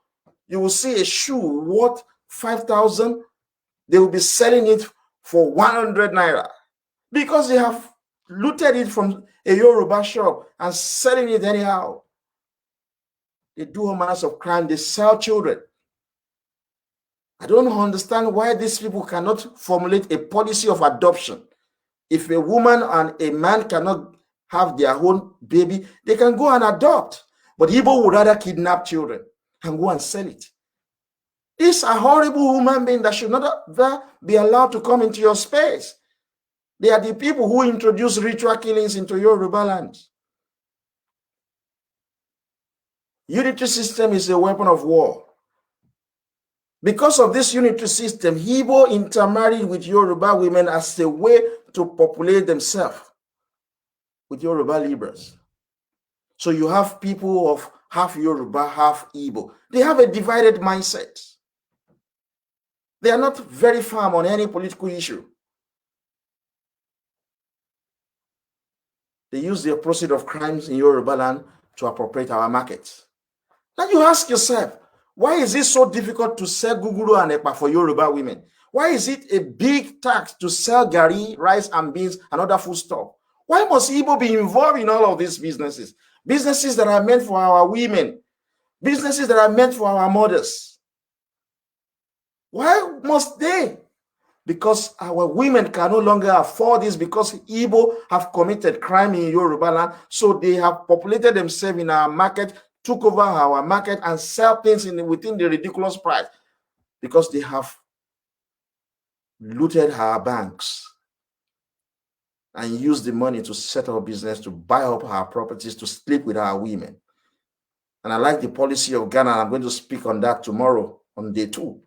You will see a shoe worth 5,000. They will be selling it for 100 naira because they have looted it from a Yoruba shop and selling it anyhow. They do all manners of crime. They sell children. I don't understand why these people cannot formulate a policy of adoption. If a woman and a man cannot have their own baby, they can go and adopt. But Igbo would rather kidnap children and go and sell it. These are horrible human beings that should not be allowed to come into your space. They are the people who introduce ritual killings into Yoruba land. Unitary system is a weapon of war. Because of this unitary system, Igbo intermarried with Yoruba women as a way to populate themselves with Yoruba liberals. So you have people of half Yoruba, half Igbo. They have a divided mindset. They are not very firm on any political issue. They use the proceeds of crimes in Yoruba land to appropriate our markets. Now you ask yourself, why is it so difficult to sell guguru and epa for Yoruba women? Why is it a big tax to sell gari, rice and beans and other foodstuff? Why must Igbo be involved in all of these businesses? Businesses that are meant for our women. Businesses that are meant for our mothers. Why must they? Because our women can no longer afford this because Igbo have committed crime in Yoruba land. So they have populated themselves in our market, took over our market and sell things within the ridiculous price because they have looted our banks and used the money to set up business, to buy up our properties, to sleep with our women. And I like the policy of Ghana. I'm going to speak on that tomorrow on day 2.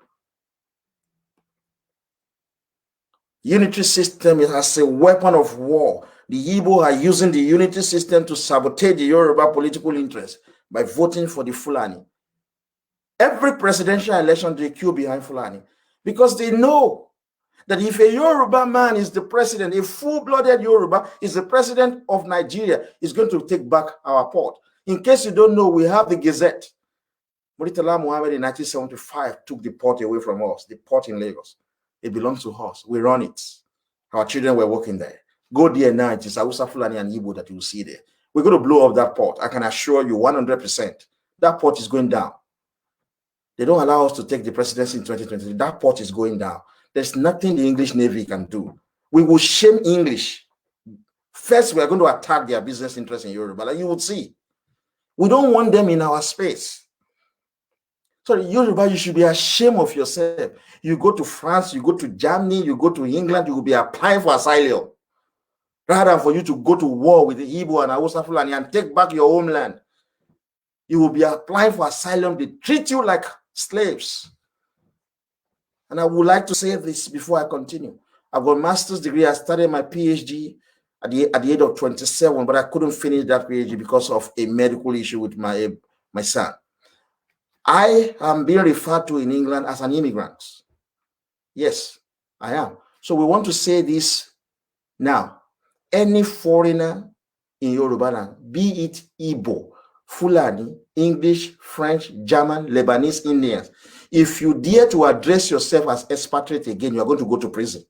Unitary system is as a weapon of war. The Igbo are using the unitary system to sabotage the Yoruba political interest by voting for the Fulani. Every presidential election, they queue behind Fulani because they know that if a Yoruba man is the president, a full-blooded Yoruba is the president of Nigeria, is going to take back our port. In case you don't know, we have the Gazette. Muritala Muhammad in 1975 took the port away from us, the port in Lagos. It belongs to us. We run it. Our children were working there. Go there now. It is Hausa, Fulani, and Igbo that you will see there. We're going to blow up that port. I can assure you 100%. That port is going down. They don't allow us to take the presidency in 2023. That port is going down. There's nothing the English Navy can do. We will shame English. First, we are going to attack their business interests in Yoruba. Like you would see. We don't want them in our space. Sorry, Yoruba, you should be ashamed of yourself. You go to France, you go to Germany, you go to England, you will be applying for asylum. Rather than for you to go to war with the Igbo and Hausa Fulani and take back your homeland. You will be applying for asylum. They treat you like slaves. And I would like to say this before I continue. I've got a master's degree. I started my PhD at the age of 27, but I couldn't finish that PhD because of a medical issue with my son. I am being referred to in England as an immigrant. Yes, I am. So we want to say this now. Any foreigner in Yoruba land, be it Igbo, Fulani, English, French, German, Lebanese, Indians, if you dare to address yourself as expatriate again, you are going to go to prison.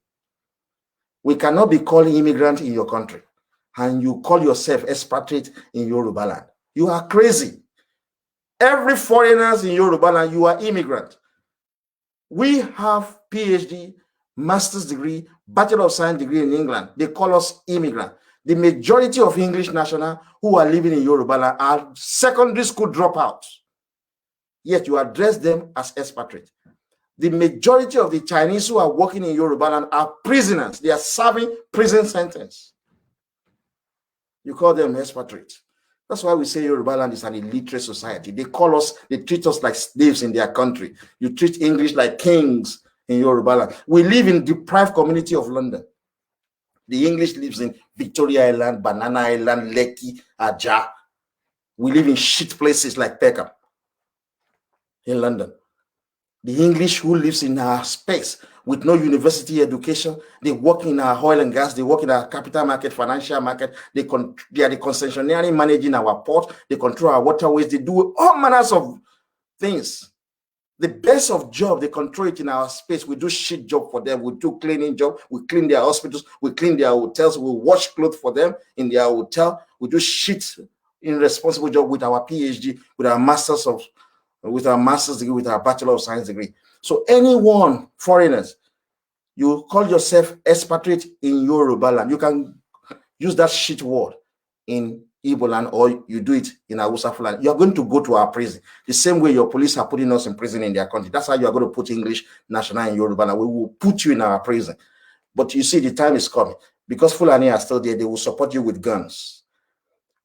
We cannot be calling immigrant in your country and you call yourself expatriate in Yoruba land. You are crazy. Every foreigners in Yoruba land, you are immigrant. We have PhD, master's degree, Bachelor of Science degree in England. They call us immigrant. The majority of English nationals who are living in Yoruba land are secondary school dropouts. Yet you address them as expatriate. The majority of the Chinese who are working in Yoruba land are prisoners. They are serving prison sentence. You call them expatriate. That's why we say Yoruba land is an illiterate society. They call us, they treat us like slaves in their country. You treat English like kings in Yoruba land. We live in the deprived community of London. The English lives in Victoria Island, Banana Island, Lekki, Aja. We live in shit places like Peckham in London. The English who lives in our space with no university education, they work in our oil and gas, they work in our capital market, financial market, they are the concessionary managing our port, they control our waterways, they do all manners of things. The best of job, they control it in our space. We do shit job for them. We do cleaning job. We clean their hospitals. We clean their hotels. We wash clothes for them in their hotel. We do shit irresponsible job with our PhD, with our master's degree, with our Bachelor of Science degree. So anyone, foreigners, you call yourself expatriate in Yoruba land. You can use that shit word in Igbo land, or you do it in Hausa land. You are going to go to our prison. The same way your police are putting us in prison in their country. That's how you are going to put English national in Yoruba land. We will put you in our prison. But you see, the time is coming. Because Fulani are still there, they will support you with guns.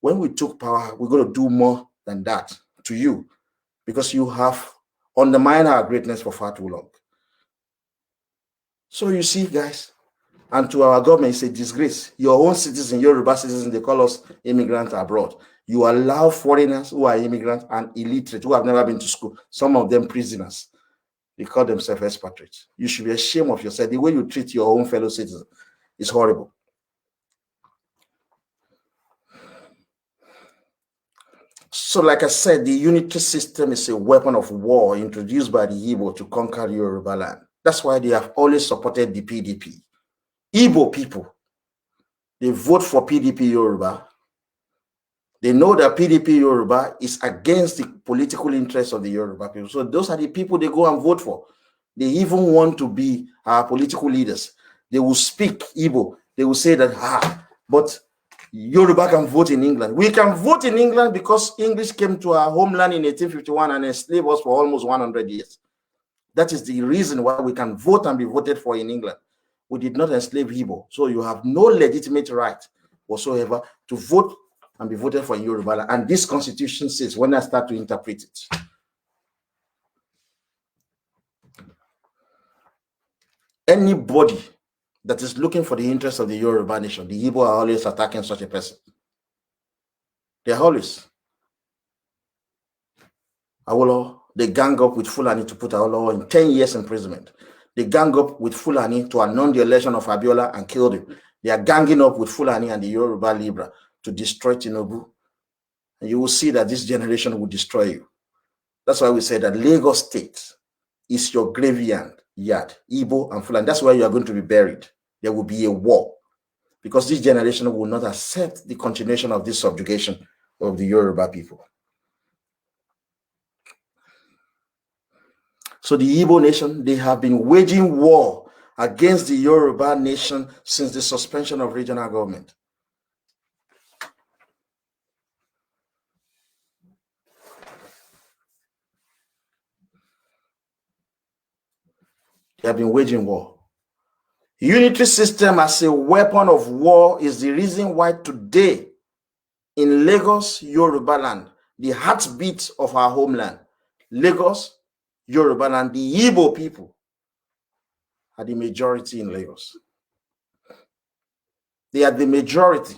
When we took power, we're going to do more than that to you, because you have undermined our greatness for far too long. So you see, guys, and to our government, it's a disgrace. Your own citizens, Yoruba citizens, they call us immigrants abroad. You allow foreigners who are immigrants and illiterate, who have never been to school, some of them prisoners. They call themselves expatriates. You should be ashamed of yourself. The way you treat your own fellow citizens is horrible. So, like I said, the unitary system is a weapon of war introduced by the Igbo to conquer Yoruba land. That's why they have always supported the PDP. Igbo people, they vote for PDP Yoruba. They know that PDP Yoruba is against the political interests of the Yoruba people. So those are the people they go and vote for. They even want to be our political leaders. They will speak Igbo. They will say that, but Yoruba can vote in England. We can vote in England because English came to our homeland in 1851 and enslaved us for almost 100 years. That is the reason why we can vote and be voted for in England. We did not enslave Igbo. So you have no legitimate right whatsoever to vote and be voted for in Yoruba. And this constitution says, when I start to interpret it, anybody that is looking for the interest of the Yoruba nation, the Igbo are always attacking such a person. They are always. They gang up with Fulani to put Awolowo in 10 years imprisonment. They gang up with Fulani to annul the election of Abiola and killed him. They are ganging up with Fulani and the Yoruba Libra to destroy Tinubu. And you will see that this generation will destroy you. That's why we say that Lagos State is your graveyard, Igbo and Fulani. That's where you are going to be buried. There will be a war, because this generation will not accept the continuation of this subjugation of the Yoruba people. So the Igbo nation, they have been waging war against the Yoruba nation since the suspension of regional government. They have been waging war. Unitary system as a weapon of war is the reason why today in Lagos, Yoruba land, the heartbeat of our homeland, Lagos, Yoruba land, the Igbo people are the majority in Lagos. They are the majority.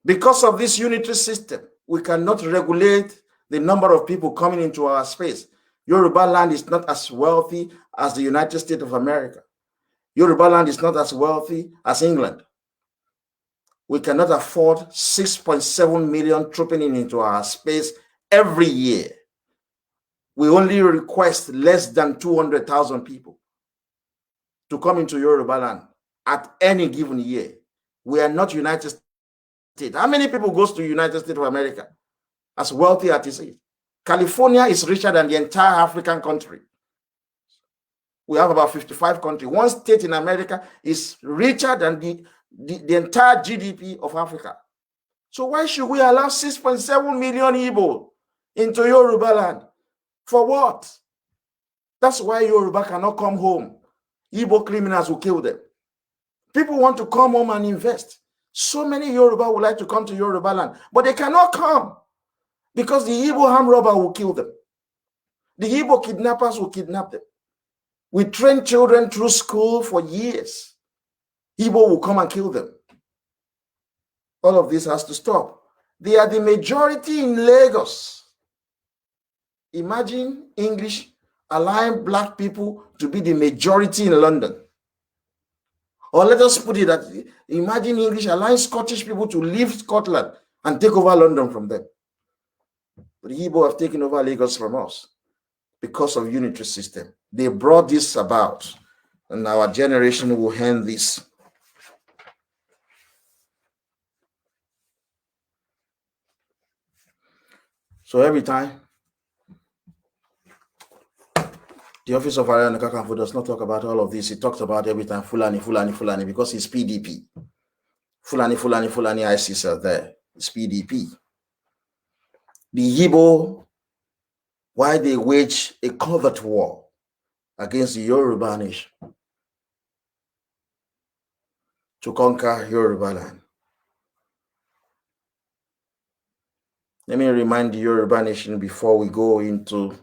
Because of this unitary system, we cannot regulate the number of people coming into our space. Yoruba land is not as wealthy as the United States of America. Yoruba land is not as wealthy as England. We cannot afford 6.7 million trooping into our space every year. We only request less than 200,000 people to come into Yoruba land at any given year. We are not United States. How many people goes to United States of America as wealthy as it is? California is richer than the entire African country. We have about 55 countries. One state in America is richer than the entire GDP of Africa. So why should we allow 6.7 million Igbo into Yoruba land? For what? That's why Yoruba cannot come home. Igbo criminals will kill them. People want to come home and invest. So many Yoruba would like to come to Yoruba land, but they cannot come because the Igbo armed robber will kill them. The Igbo kidnappers will kidnap them. We train children through school for years. Igbo will come and kill them. All of this has to stop. They are the majority in Lagos. Imagine English allowing black people to be the majority in London. Or let us put it that, imagine English allowing Scottish people to leave Scotland and take over London from them. But the Igbo have taken over Lagos from us because of unitary system. They brought this about, and our generation will end this. So every time, the office of Adeyinka Kakanfo does not talk about all of this. He talks about every time Fulani, Fulani, Fulani, because it's PDP. Fulani, Fulani, Fulani, ISIS are there. It's PDP. The Igbo, why they wage a covert war against the Yoruba nation to conquer Yoruba land. Let me remind the Yoruba nation before we go into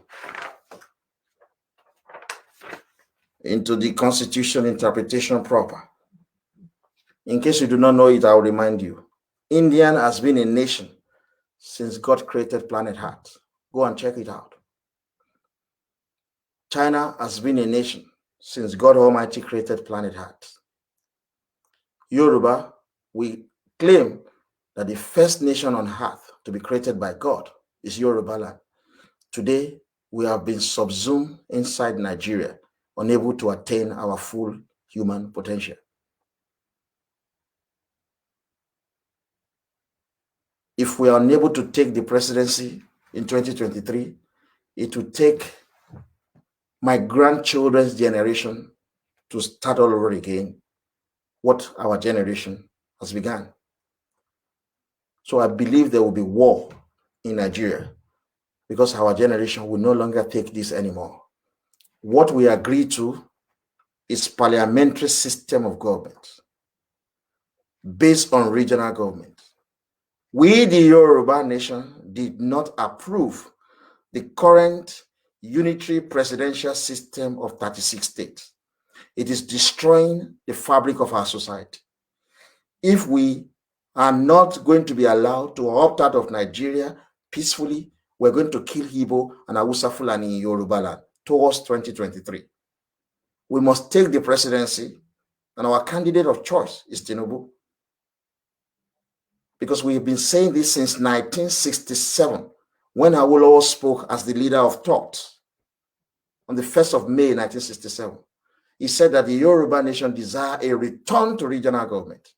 the constitution interpretation proper. In case you do not know it, I'll remind you. India has been a nation since God created planet Earth. Go and check it out. China has been a nation since God Almighty created planet Earth. Yoruba, we claim that the first nation on earth to be created by God is Yoruba land. Today, we have been subsumed inside Nigeria, unable to attain our full human potential. If we are unable to take the presidency in 2023, it will take my grandchildren's generation to start all over again what our generation has begun. So I believe there will be war in Nigeria because our generation will no longer take this anymore. What we agree to is parliamentary system of government based on regional government. We, the Yoruba nation, did not approve the current unitary presidential system of 36 states. It is destroying the fabric of our society. If we are not going to be allowed to opt out of Nigeria peacefully, we're going to kill Igbo and Hausa Fulani in Yoruba land towards 2023. We must take the presidency, and our candidate of choice is Tinubu. Because we've been saying this since 1967, when Awolowo spoke as the leader of thought on the 1st of May, 1967. He said that the Yoruba nation desire a return to regional government,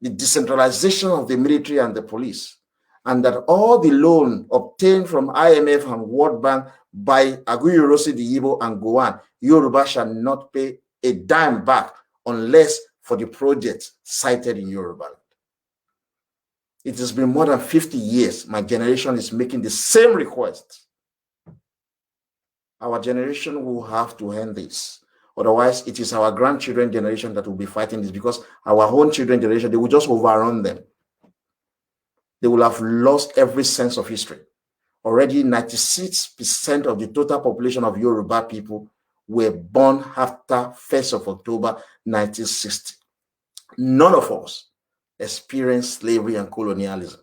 the decentralization of the military and the police, and that all the loan obtained from IMF and World Bank by Aguyorosi, the Igbo, and Gowan, Yoruba shall not pay a dime back unless for the projects cited in Yoruba. It has been more than 50 years. My generation is making the same request. Our generation will have to end this. Otherwise, it is our grandchildren generation that will be fighting this, because our own children generation, they will just overrun them. They will have lost every sense of history. Already 96% of the total population of Yoruba people were born after 1st of October 1960. None of us experienced slavery and colonialism.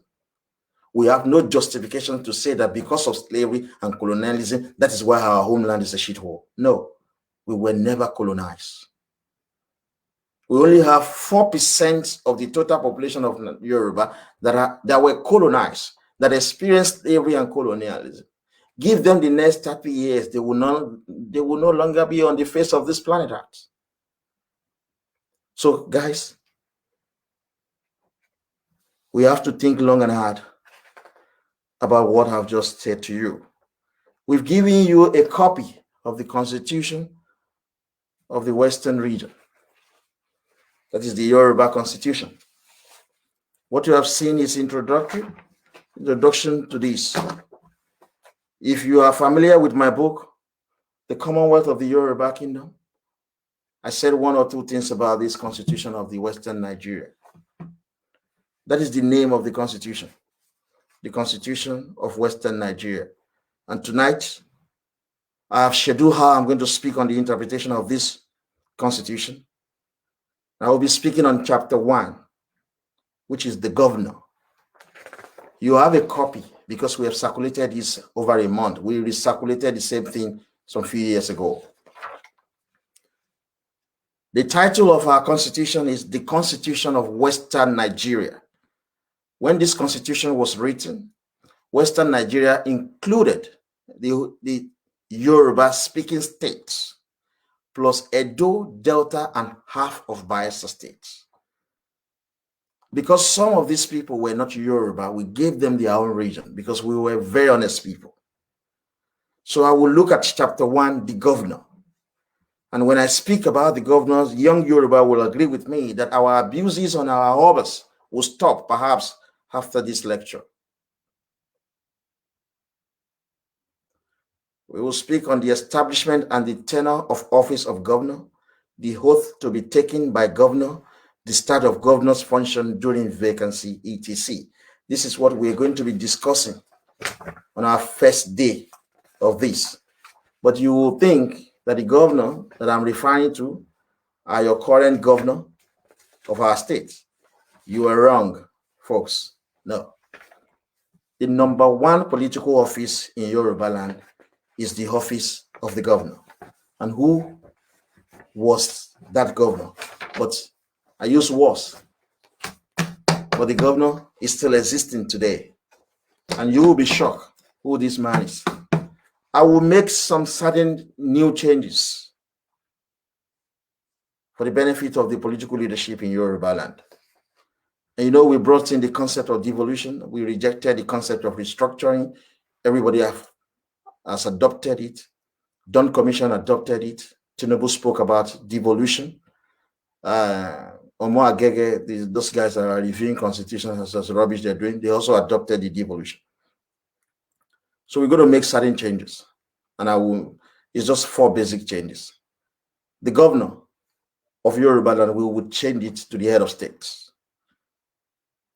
We have no justification to say that because of slavery and colonialism, that is why our homeland is a shithole. No, we were never colonized. We only have 4% of the total population of Yoruba that were colonized, that experienced slavery and colonialism. Give them the next 30 years, they will no longer be on the face of this planet Earth. So, guys, we have to think long and hard about what I've just said to you. We've given you a copy of the Constitution of the Western region. That is the Yoruba Constitution. What you have seen is introduction to this. If you are familiar with my book, The Commonwealth of the Yoruba Kingdom, I said one or two things about this Constitution of the Western Nigeria. That is the name of the Constitution, the Constitution of Western Nigeria. And tonight, I have scheduled how I'm going to speak on the interpretation of this Constitution. I will be speaking on chapter 1, which is the governor. You have a copy because we have circulated this over a month. We recirculated the same thing some few years ago. The title of our constitution is the Constitution of Western Nigeria. When this constitution was written, Western Nigeria included the Yoruba speaking states, plus Edo, Delta, and half of Bayelsa states. Because some of these people were not Yoruba, we gave them their own region because we were very honest people. So I will look at chapter 1, the governor. And when I speak about the governors, young Yoruba will agree with me that our abuses on our harbors will stop perhaps after this lecture. We will speak on the establishment and the tenure of office of governor, the oath to be taken by governor, the start of governor's function during vacancy, etc. This is what we're going to be discussing on our first day of this. But you will think that the governor that I'm referring to are your current governor of our state. You are wrong, folks. No. The number one political office in Yoruba land is the office of the governor. And who was that governor? But I use was. But the governor is still existing today. And you will be shocked who this man is. I will make some certain new changes for the benefit of the political leadership in Yoruba land. And you know, we brought in the concept of devolution. We rejected the concept of restructuring. Everybody has adopted it. Dawn Commission adopted it. Tinubu spoke about devolution. Omo Agege, those guys are reviewing constitutions as rubbish they're doing. They also adopted the devolution. So we're going to make certain changes. And it's just 4 basic changes. The governor of Yoruba land, we would change it to the head of state.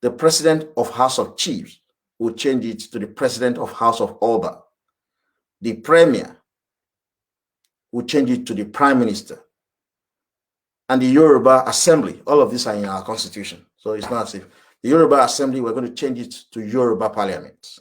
The president of House of Chiefs will change it to the president of House of Oba. The premier will change it to the prime minister. And the Yoruba Assembly, all of these are in our constitution. So it's not as if the Yoruba Assembly, we're going to change it to Yoruba Parliament.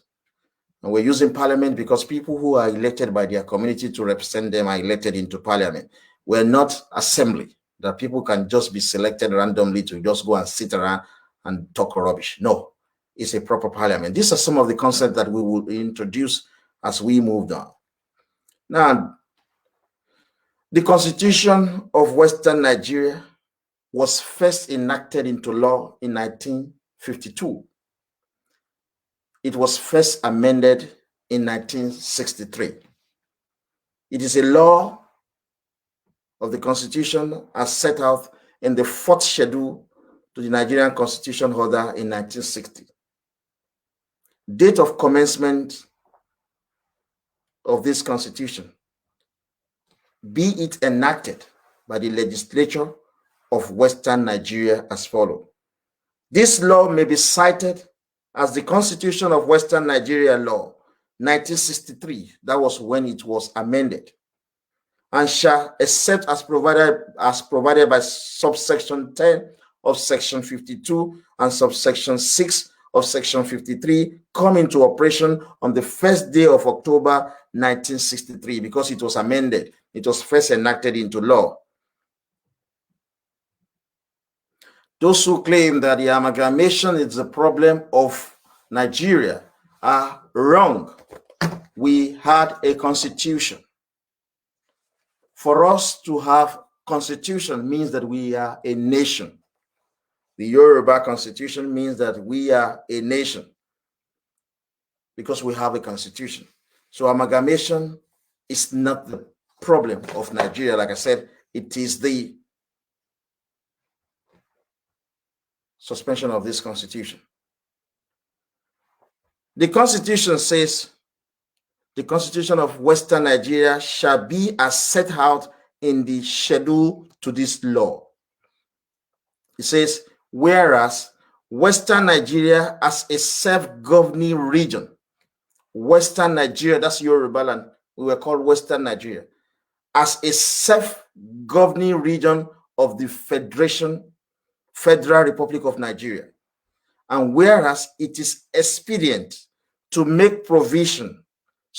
And we're using parliament because people who are elected by their community to represent them are elected into parliament. We're not assembly that people can just be selected randomly to just go and sit around and talk rubbish. No, it's a proper parliament. These are some of the concepts that we will introduce as we moved on. Now, the Constitution of Western Nigeria was first enacted into law in 1952. It was first amended in 1963. It is a law of the Constitution as set out in the 4th schedule to the Nigerian Constitution Order in 1960. Date of commencement of this Constitution be it enacted by the legislature of Western Nigeria as follows. This law may be cited as the Constitution of Western Nigeria Law, 1963. That was when it was amended. And shall, except as provided by subsection 10 of section 52 and subsection 6 of section 53, come into operation on the first day of October 1963, because it was amended. It was first enacted into law. Those who claim that the amalgamation is the problem of Nigeria are wrong. We had a constitution. For us to have constitution means that we are a nation. The Yoruba constitution means that we are a nation because we have a constitution. So amalgamation is not the problem of Nigeria. Like I said, it is the suspension of this constitution. The constitution says, the Constitution of Western Nigeria shall be as set out in the schedule to this law. It says, whereas Western Nigeria as a self-governing region, Western Nigeria, that's Yoruba land, we were called Western Nigeria, as a self-governing region of the Federal Republic of Nigeria. And whereas it is expedient to make provision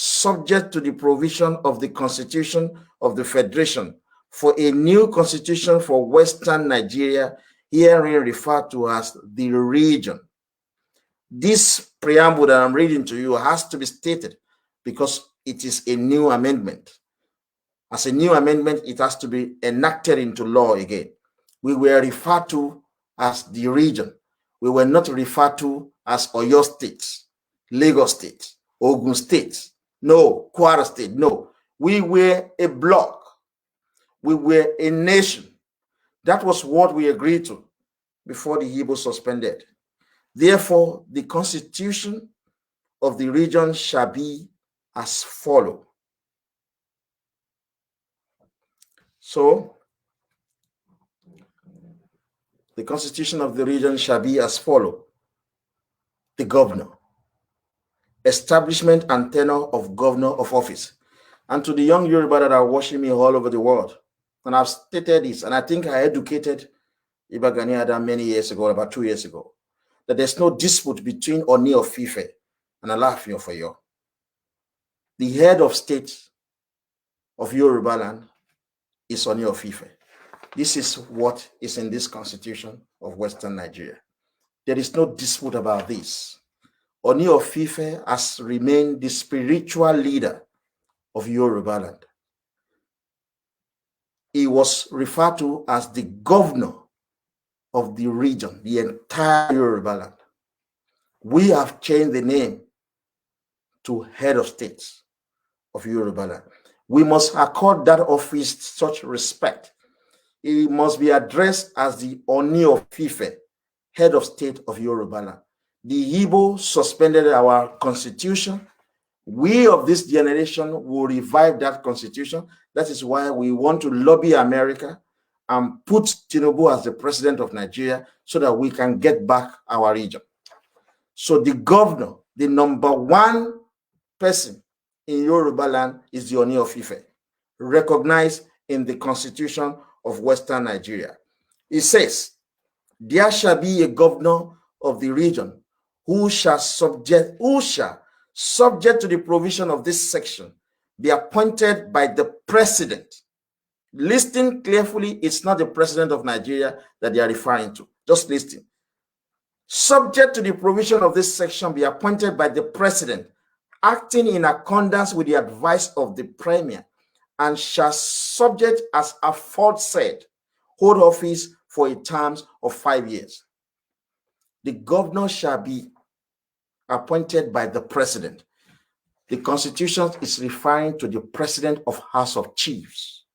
subject to the provision of the Constitution of the Federation for a new constitution for Western Nigeria, herein referred to as the region. This preamble that I'm reading to you has to be stated because it is a new amendment. As a new amendment, it has to be enacted into law again. We were referred to as the region. We were not referred to as Oyo State, Lagos State, Ogun State, no, Kwara State, no. We were a bloc. We were a nation. That was what we agreed to before the Igbo suspended. Therefore, the constitution of the region shall be as follows. So, the constitution of the region shall be as follows. The governor. Establishment and tenure of governor of office. And to the young Yoruba that are watching me all over the world, and I've stated this, and I think I educated Iba Gani Adam many years ago, about 2 years ago, that there's no dispute between Oni of Ife and Alaafin of Oyo. The head of state of Yoruba land is Oni of Ife. This is what is in this constitution of Western Nigeria. There is no dispute about this. Oni of Ife has remained the spiritual leader of Yoruba land. He was referred to as the governor of the region, the entire Yoruba land. We have changed the name to head of states of Yoruba land. We must accord that office such respect. He must be addressed as the Oni of Ife, head of state of Yoruba land. The Igbo suspended our constitution. We of this generation will revive that constitution. That is why we want to lobby America and put Tinubu as the president of Nigeria so that we can get back our region. So the governor, the number one person in Yoruba land is the Oni of Ife, recognized in the Constitution of Western Nigeria. It says, there shall be a governor of the region who shall subject to the provision of this section, be appointed by the president. Listen carefully, it's not the president of Nigeria that they are referring to. Just listen. Subject to the provision of this section, be appointed by the president, acting in accordance with the advice of the premier, and shall subject as aforesaid, hold office for a term of 5 years. The governor shall be appointed by the president. The Constitution is referring to the president of House of Chiefs.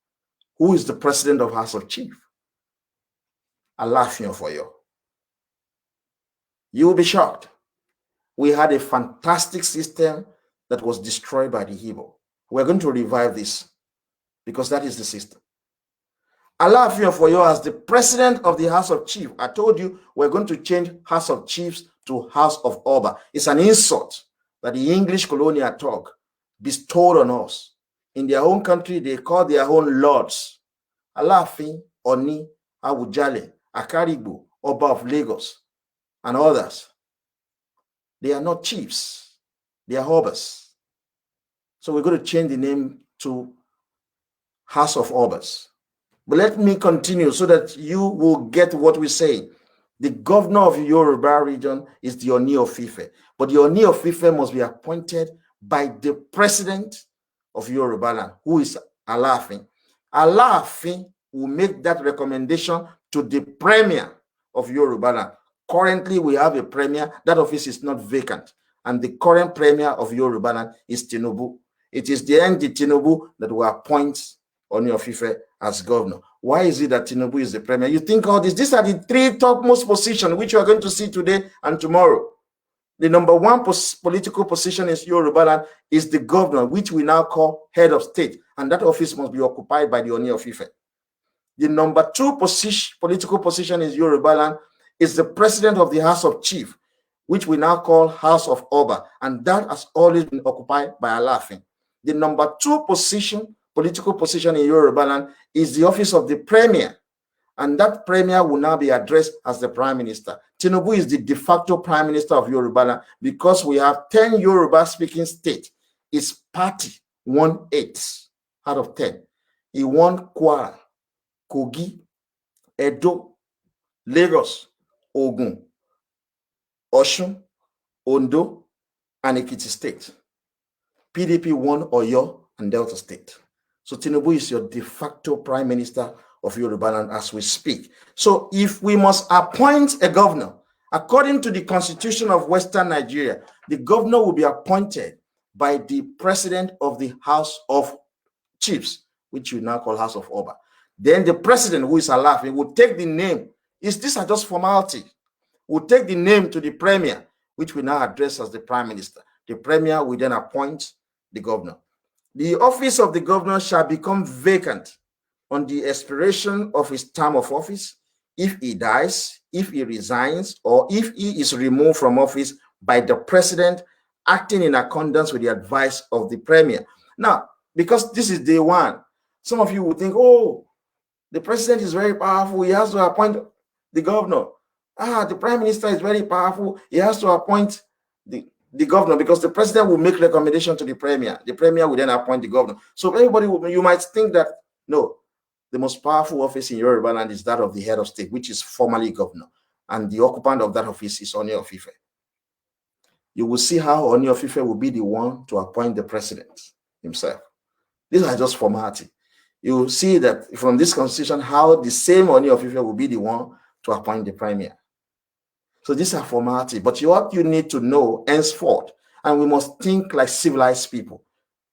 Who is the president of House of Chiefs? Alaafin of Oyo. You will be shocked. We had a fantastic system that was destroyed by the Igbo. We're going to revive this. because that is the system. Alaafin of Oyo as the president of the House of Chiefs. I told you we're going to change House of Chiefs to House of Oba. It's an insult that the English colonial talk bestowed on us. In their own country, they call their own lords. Alaafin, Oni, Awujale, Akarigbo, Oba of Lagos, and others. They are not chiefs. They are Obas. So we're going to change the name to House of Obas. But let me continue so that you will get what we say. The governor of Yoruba region is the Oni of Ife. But the Oni of Ife must be appointed by the president of Yoruba land, who is Alaafin. Alaafin will make that recommendation to the premier of Yoruba land. Currently, we have a premier. That office is not vacant. And the current premier of Yoruba land is Tinubu. It is the ND Tinubu that will appoint Oni of Ife as governor. Why is it that Tinubu is the premier? You think all this? These are the three topmost positions which you are going to see today and tomorrow. The number one political position in Yoruba land is the governor, which we now call head of state, and that office must be occupied by the Oni of Ife. The number two political position in Yoruba land is the president of the House of Chiefs, which we now call House of Oba, and that has always been occupied by Alaafin. The number two political position in Yoruba land is the office of the premier, and that premier will now be addressed as the prime minister. Tinubu is the de facto prime minister of Yoruba land because we have 10 Yoruba speaking states. His party won 8 out of 10. He won Kwara, Kogi, Edo, Lagos, Ogun, Osun, Ondo, and Ekiti state. PDP won Oyo and Delta state. So Tinubu is your de facto prime minister of Yoruba land as we speak. So if we must appoint a governor, according to the constitution of Western Nigeria, the governor will be appointed by the president of the House of Chiefs, which we now call House of Oba. Then the president, who is Alaafin, will take the name. These are just formality. Will take the name to the premier, which we now address as the prime minister. The premier will then appoint the governor. The office of the governor shall become vacant on the expiration of his term of office, if he dies, if he resigns, or if he is removed from office by the president acting in accordance with the advice of the premier. Now, because this is day one, some of you will think, oh, the president is very powerful. He has to appoint the governor. The prime minister is very powerful. He has to appoint the governor because the president will make recommendation to the premier. The premier will then appoint the governor. So everybody, you might think that, no, the most powerful office in Yoruba land is that of the head of state, which is formally governor. And the occupant of that office is Oni of Ife. You will see how Oni of Ife will be the one to appoint the president himself. These are just formality. You will see that from this constitution, how the same Oni of Ife will be the one to appoint the premier. So these are formality. But what you need to know henceforth, and we must think like civilized people.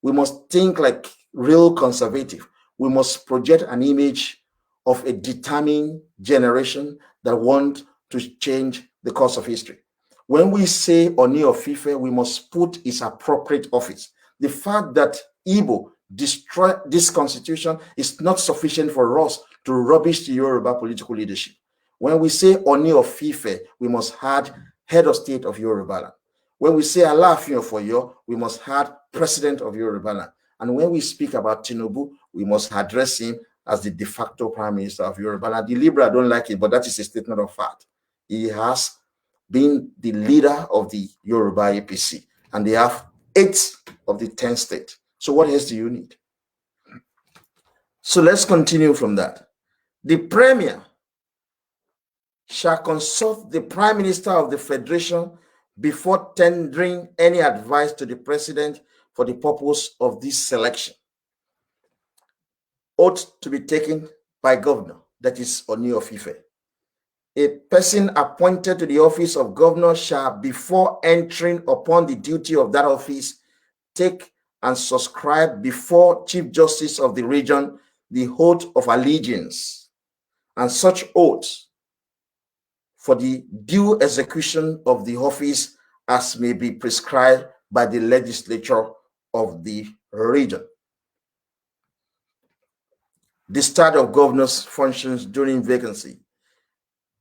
We must think like real conservative. We must project an image of a determined generation that want to change the course of history. When we say Oni of Ife, we must put its appropriate office. The fact that Igbo destroy this constitution is not sufficient for us to rubbish the Yoruba political leadership. When we say Oni of Ife, we must add head of state of Yoruba land. When we say Alaafin of Oyo, we must add president of Yoruba land. And when we speak about Tinubu, we must address him as the de facto prime minister of Yoruba land. The Liberal don't like it, but that is a statement of fact. He has been the leader of the Yoruba APC, and they have 8 of the 10 states. So what else do you need? So let's continue from that. The premier shall consult the prime minister of the federation before tendering any advice to the president for the purpose of this selection. Oath to be taken by governor, that is Oni of Ife. A person appointed to the office of governor shall, before entering upon the duty of that office, take and subscribe before Chief Justice of the region the oath of allegiance, and such oath for the due execution of the office as may be prescribed by the legislature of the region. discharge of governor's functions during vacancy.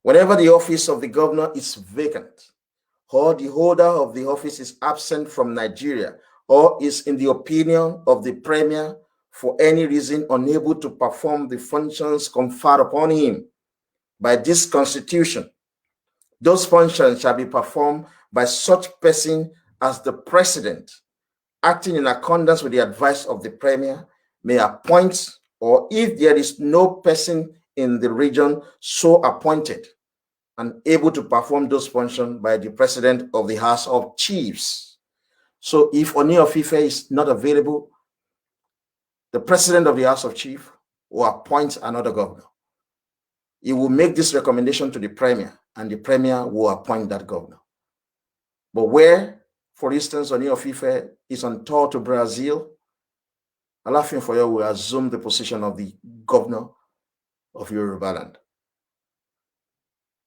Whenever the office of the governor is vacant, or the holder of the office is absent from Nigeria, or is, in the opinion of the premier, for any reason unable to perform the functions conferred upon him by this constitution, those functions shall be performed by such person as the president, acting in accordance with the advice of the premier, may appoint, or if there is no person in the region so appointed and able to perform those functions, by the president of the House of Chiefs. So if Oni of Ife is not available, the president of the House of Chiefs will appoint another governor. He will make this recommendation to the premier, and the premier will appoint that governor. But where, for instance, Oni of Ife is on tour to Brazil, Alaafin Foyo will assume the position of the governor of Yoruba land,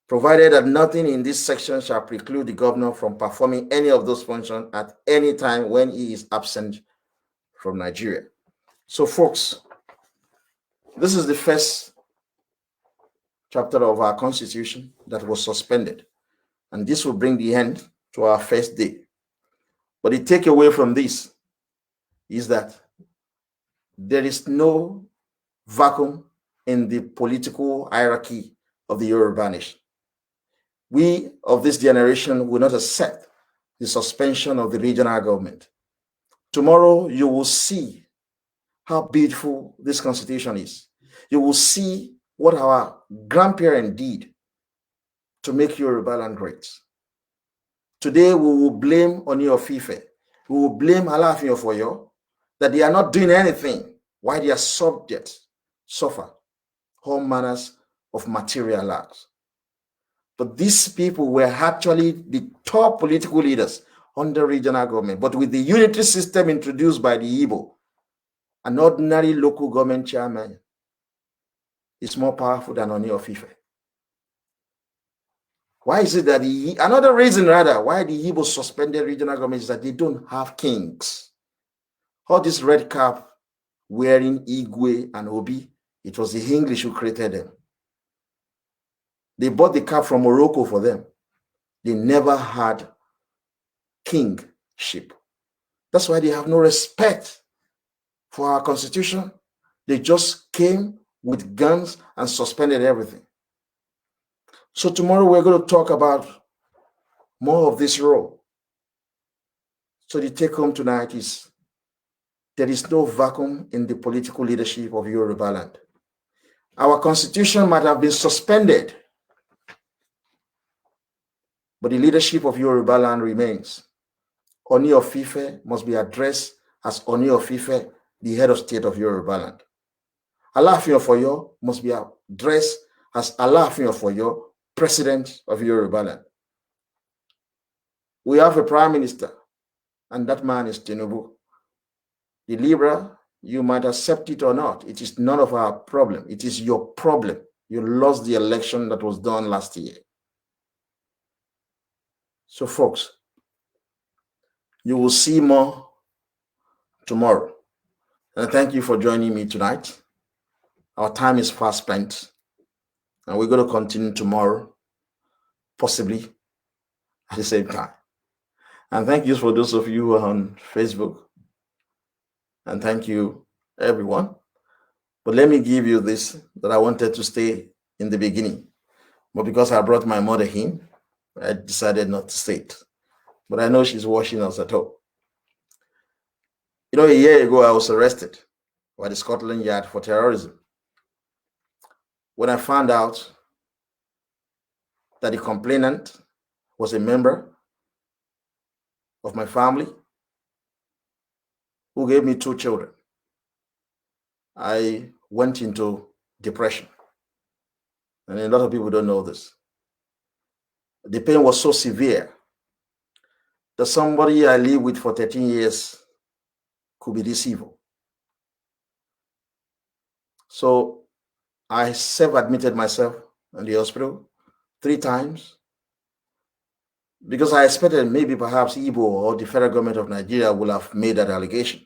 provided that nothing in this section shall preclude the governor from performing any of those functions at any time when he is absent from Nigeria. So, folks, this is the first chapter of our constitution that was suspended, and this will bring the end to our first day. But the takeaway from this is that there is no vacuum in the political hierarchy of the Yoruba nation. We of this generation will not accept the suspension of the regional government. Tomorrow, you will see how beautiful this constitution is. You will see what our grandparents did to make Yoruba land great. Today, we will blame Oni of Ife. We will blame Alaafin of Oyo that they are not doing anything while their subjects suffer all manners of material lacks. But these people were actually the top political leaders under regional government. But with the unitary system introduced by the Igbo, an ordinary local government chairman is more powerful than Oni of Ife. Why is it that another reason rather why the Igbo suspended regional government is that they don't have kings. All this red cap wearing Igwe and Obi, it was the English who created them. They bought the cap from Morocco for them. They never had kingship. That's why they have no respect for our constitution. They just came with guns and suspended everything. So tomorrow we're going to talk about more of this role. So the take home tonight is there is no vacuum in the political leadership of Yoruba land. Our constitution might have been suspended, but the leadership of Yoruba land remains. Oni of Ife must be addressed as Oni of Ife, the head of state of Yoruba land. Alaafin of Oyo must be addressed as Alaafin of Oyo, president of Yoruba land. We have a prime minister, and that man is Tinubu. The Libra, you might accept it or not. It is none of our problem. It is your problem. You lost the election that was done last year. So, folks, you will see more tomorrow. And thank you for joining me tonight. Our time is fast spent, and we're going to continue tomorrow, possibly at the same time. And thank you for those of you who are on Facebook. And thank you, everyone. But let me give you this that I wanted to stay in the beginning. But because I brought my mother in, I decided not to say it. But I know she's watching us at home. You know, a year ago, I was arrested by the Scotland Yard for terrorism. When I found out that the complainant was a member of my family who gave me 2 children, I went into depression. And a lot of people don't know this. The pain was so severe that somebody I lived with for 13 years could be this evil. So I self-admitted myself in the hospital 3 times because I expected maybe perhaps Igbo or the federal government of Nigeria would have made that allegation.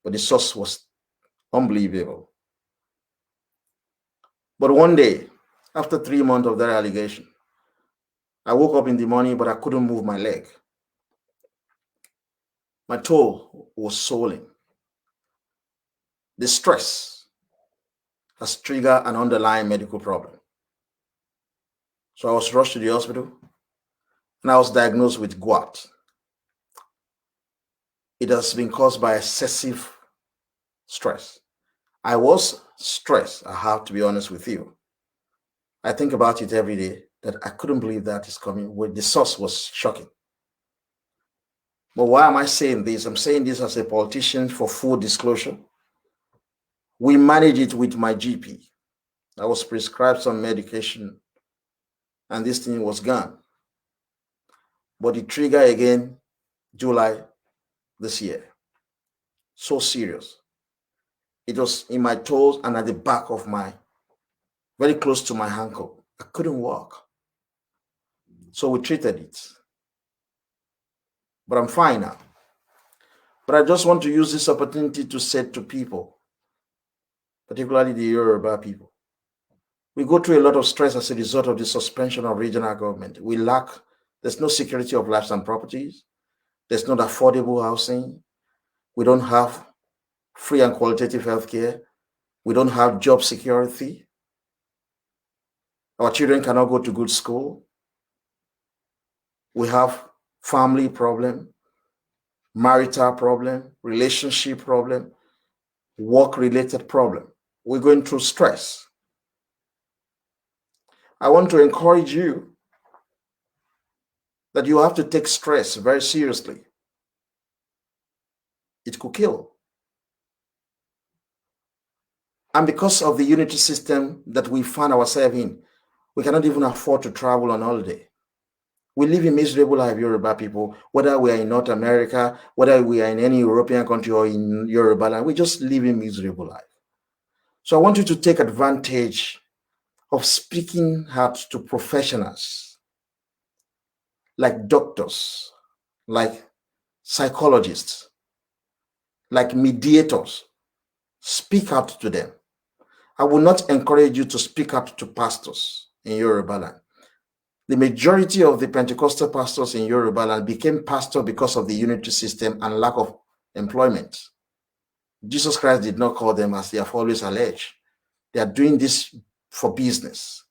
But the source was unbelievable. But one day, after 3 months of that allegation, I woke up in the morning, but I couldn't move my leg. My toe was swollen. The stress has triggered an underlying medical problem. So I was rushed to the hospital and I was diagnosed with gout. It has been caused by excessive stress. I was stressed, I have to be honest with you. I think about it every day that I couldn't believe that is coming. The source was shocking. But why am I saying this? I'm saying this as a politician for full disclosure. We manage it with my GP. I was prescribed some medication and this thing was gone. But it triggered again July this year. So serious. It was in my toes and at the back of very close to my ankle. I couldn't walk. So we treated it. But I'm fine now. But I just want to use this opportunity to say to people, particularly the Yoruba people, we go through a lot of stress as a result of the suspension of regional government. There's no security of lives and properties. There's not affordable housing. We don't have free and qualitative healthcare. We don't have job security. Our children cannot go to good school. We have family problem, marital problem, relationship problem, work-related problem. We're going through stress. I want to encourage you that you have to take stress very seriously. It could kill. And because of the unity system that we find ourselves in, we cannot even afford to travel on holiday. We live in miserable life, Yoruba people, whether we are in North America, whether we are in any European country or in Yoruba land, we just live in miserable life. So I want you to take advantage of speaking out to professionals like doctors, like psychologists, like mediators. Speak out to them. I will not encourage you to speak out to pastors in Yoruba land. The majority of the Pentecostal pastors in Yoruba land became pastor because of the unity system and lack of employment. Jesus Christ did not call them as they have always alleged. They are doing this for business.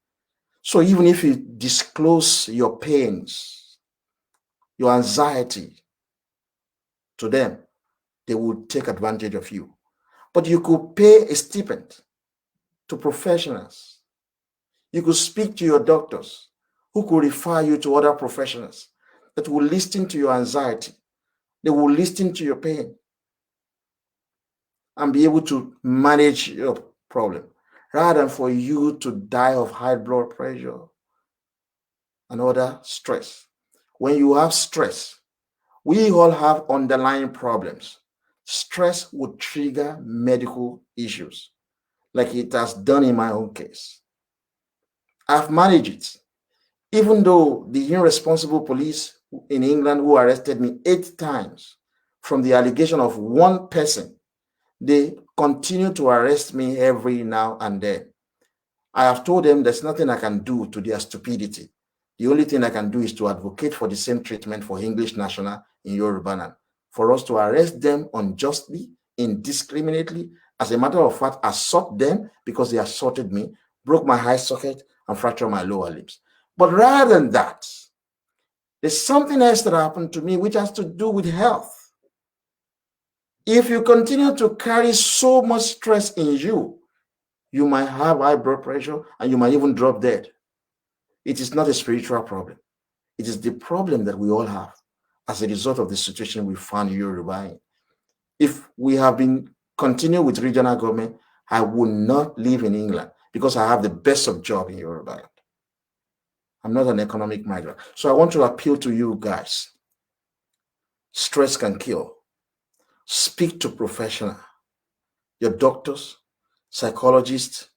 So even if you disclose your pains, your anxiety to them, they will take advantage of you. But you could pay a stipend to professionals. You could speak to your doctors who could refer you to other professionals that will listen to your anxiety. They will listen to your pain and be able to manage your problem rather than for you to die of high blood pressure and other stress. When you have stress, we all have underlying problems. Stress would trigger medical issues, like it has done in my own case. I've managed it. Even though the irresponsible police in England who arrested me 8 times from the allegation of one person, they continue to arrest me every now and then. I have told them there's nothing I can do to their stupidity. The only thing I can do is to advocate for the same treatment for English national in Yoruba land. For us to arrest them unjustly, indiscriminately, as a matter of fact, assault them because they assaulted me, broke my eye socket, and fractured my lower limbs. But rather than that, there's something else that happened to me which has to do with health. If you continue to carry so much stress in you, you might have high blood pressure and you might even drop dead. It is not a spiritual problem. It is the problem that we all have as a result of the situation we found in Yoruba in. If we have been continuing with regional government, I will not live in England because I have the best of job in Yoruba. I'm not an economic migrant. So I want to appeal to you guys. Stress can kill. Speak to professionals, your doctors, psychologists,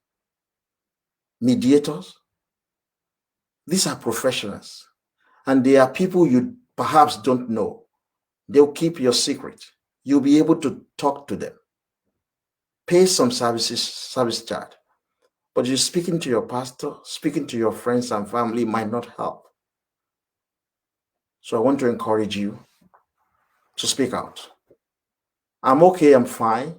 mediators. These are professionals. And they are people you perhaps don't know. They'll keep your secret. You'll be able to talk to them. Pay some service charge. But you speaking to your pastor, speaking to your friends and family might not help. So I want to encourage you to speak out. I'm okay, I'm fine.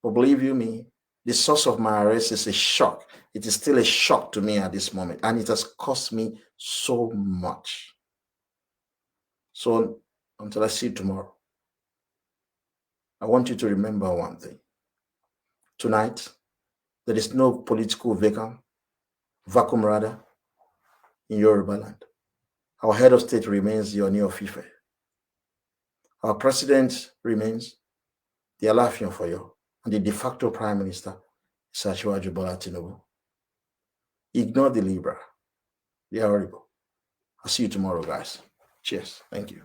But believe you me, the source of my arrest is a shock. It is still a shock to me at this moment, and it has cost me so much. So until I see you tomorrow, I want you to remember one thing. Tonight, there is no political vacuum rather, in Yoruba land. Our head of state remains the Ooni of Ife. Our president remains the Alaafin of Oyo, and the de facto prime minister is Asiwaju Bola Tinubu. Ignore the Libra. They are horrible. I'll see you tomorrow, guys. Cheers. Thank you.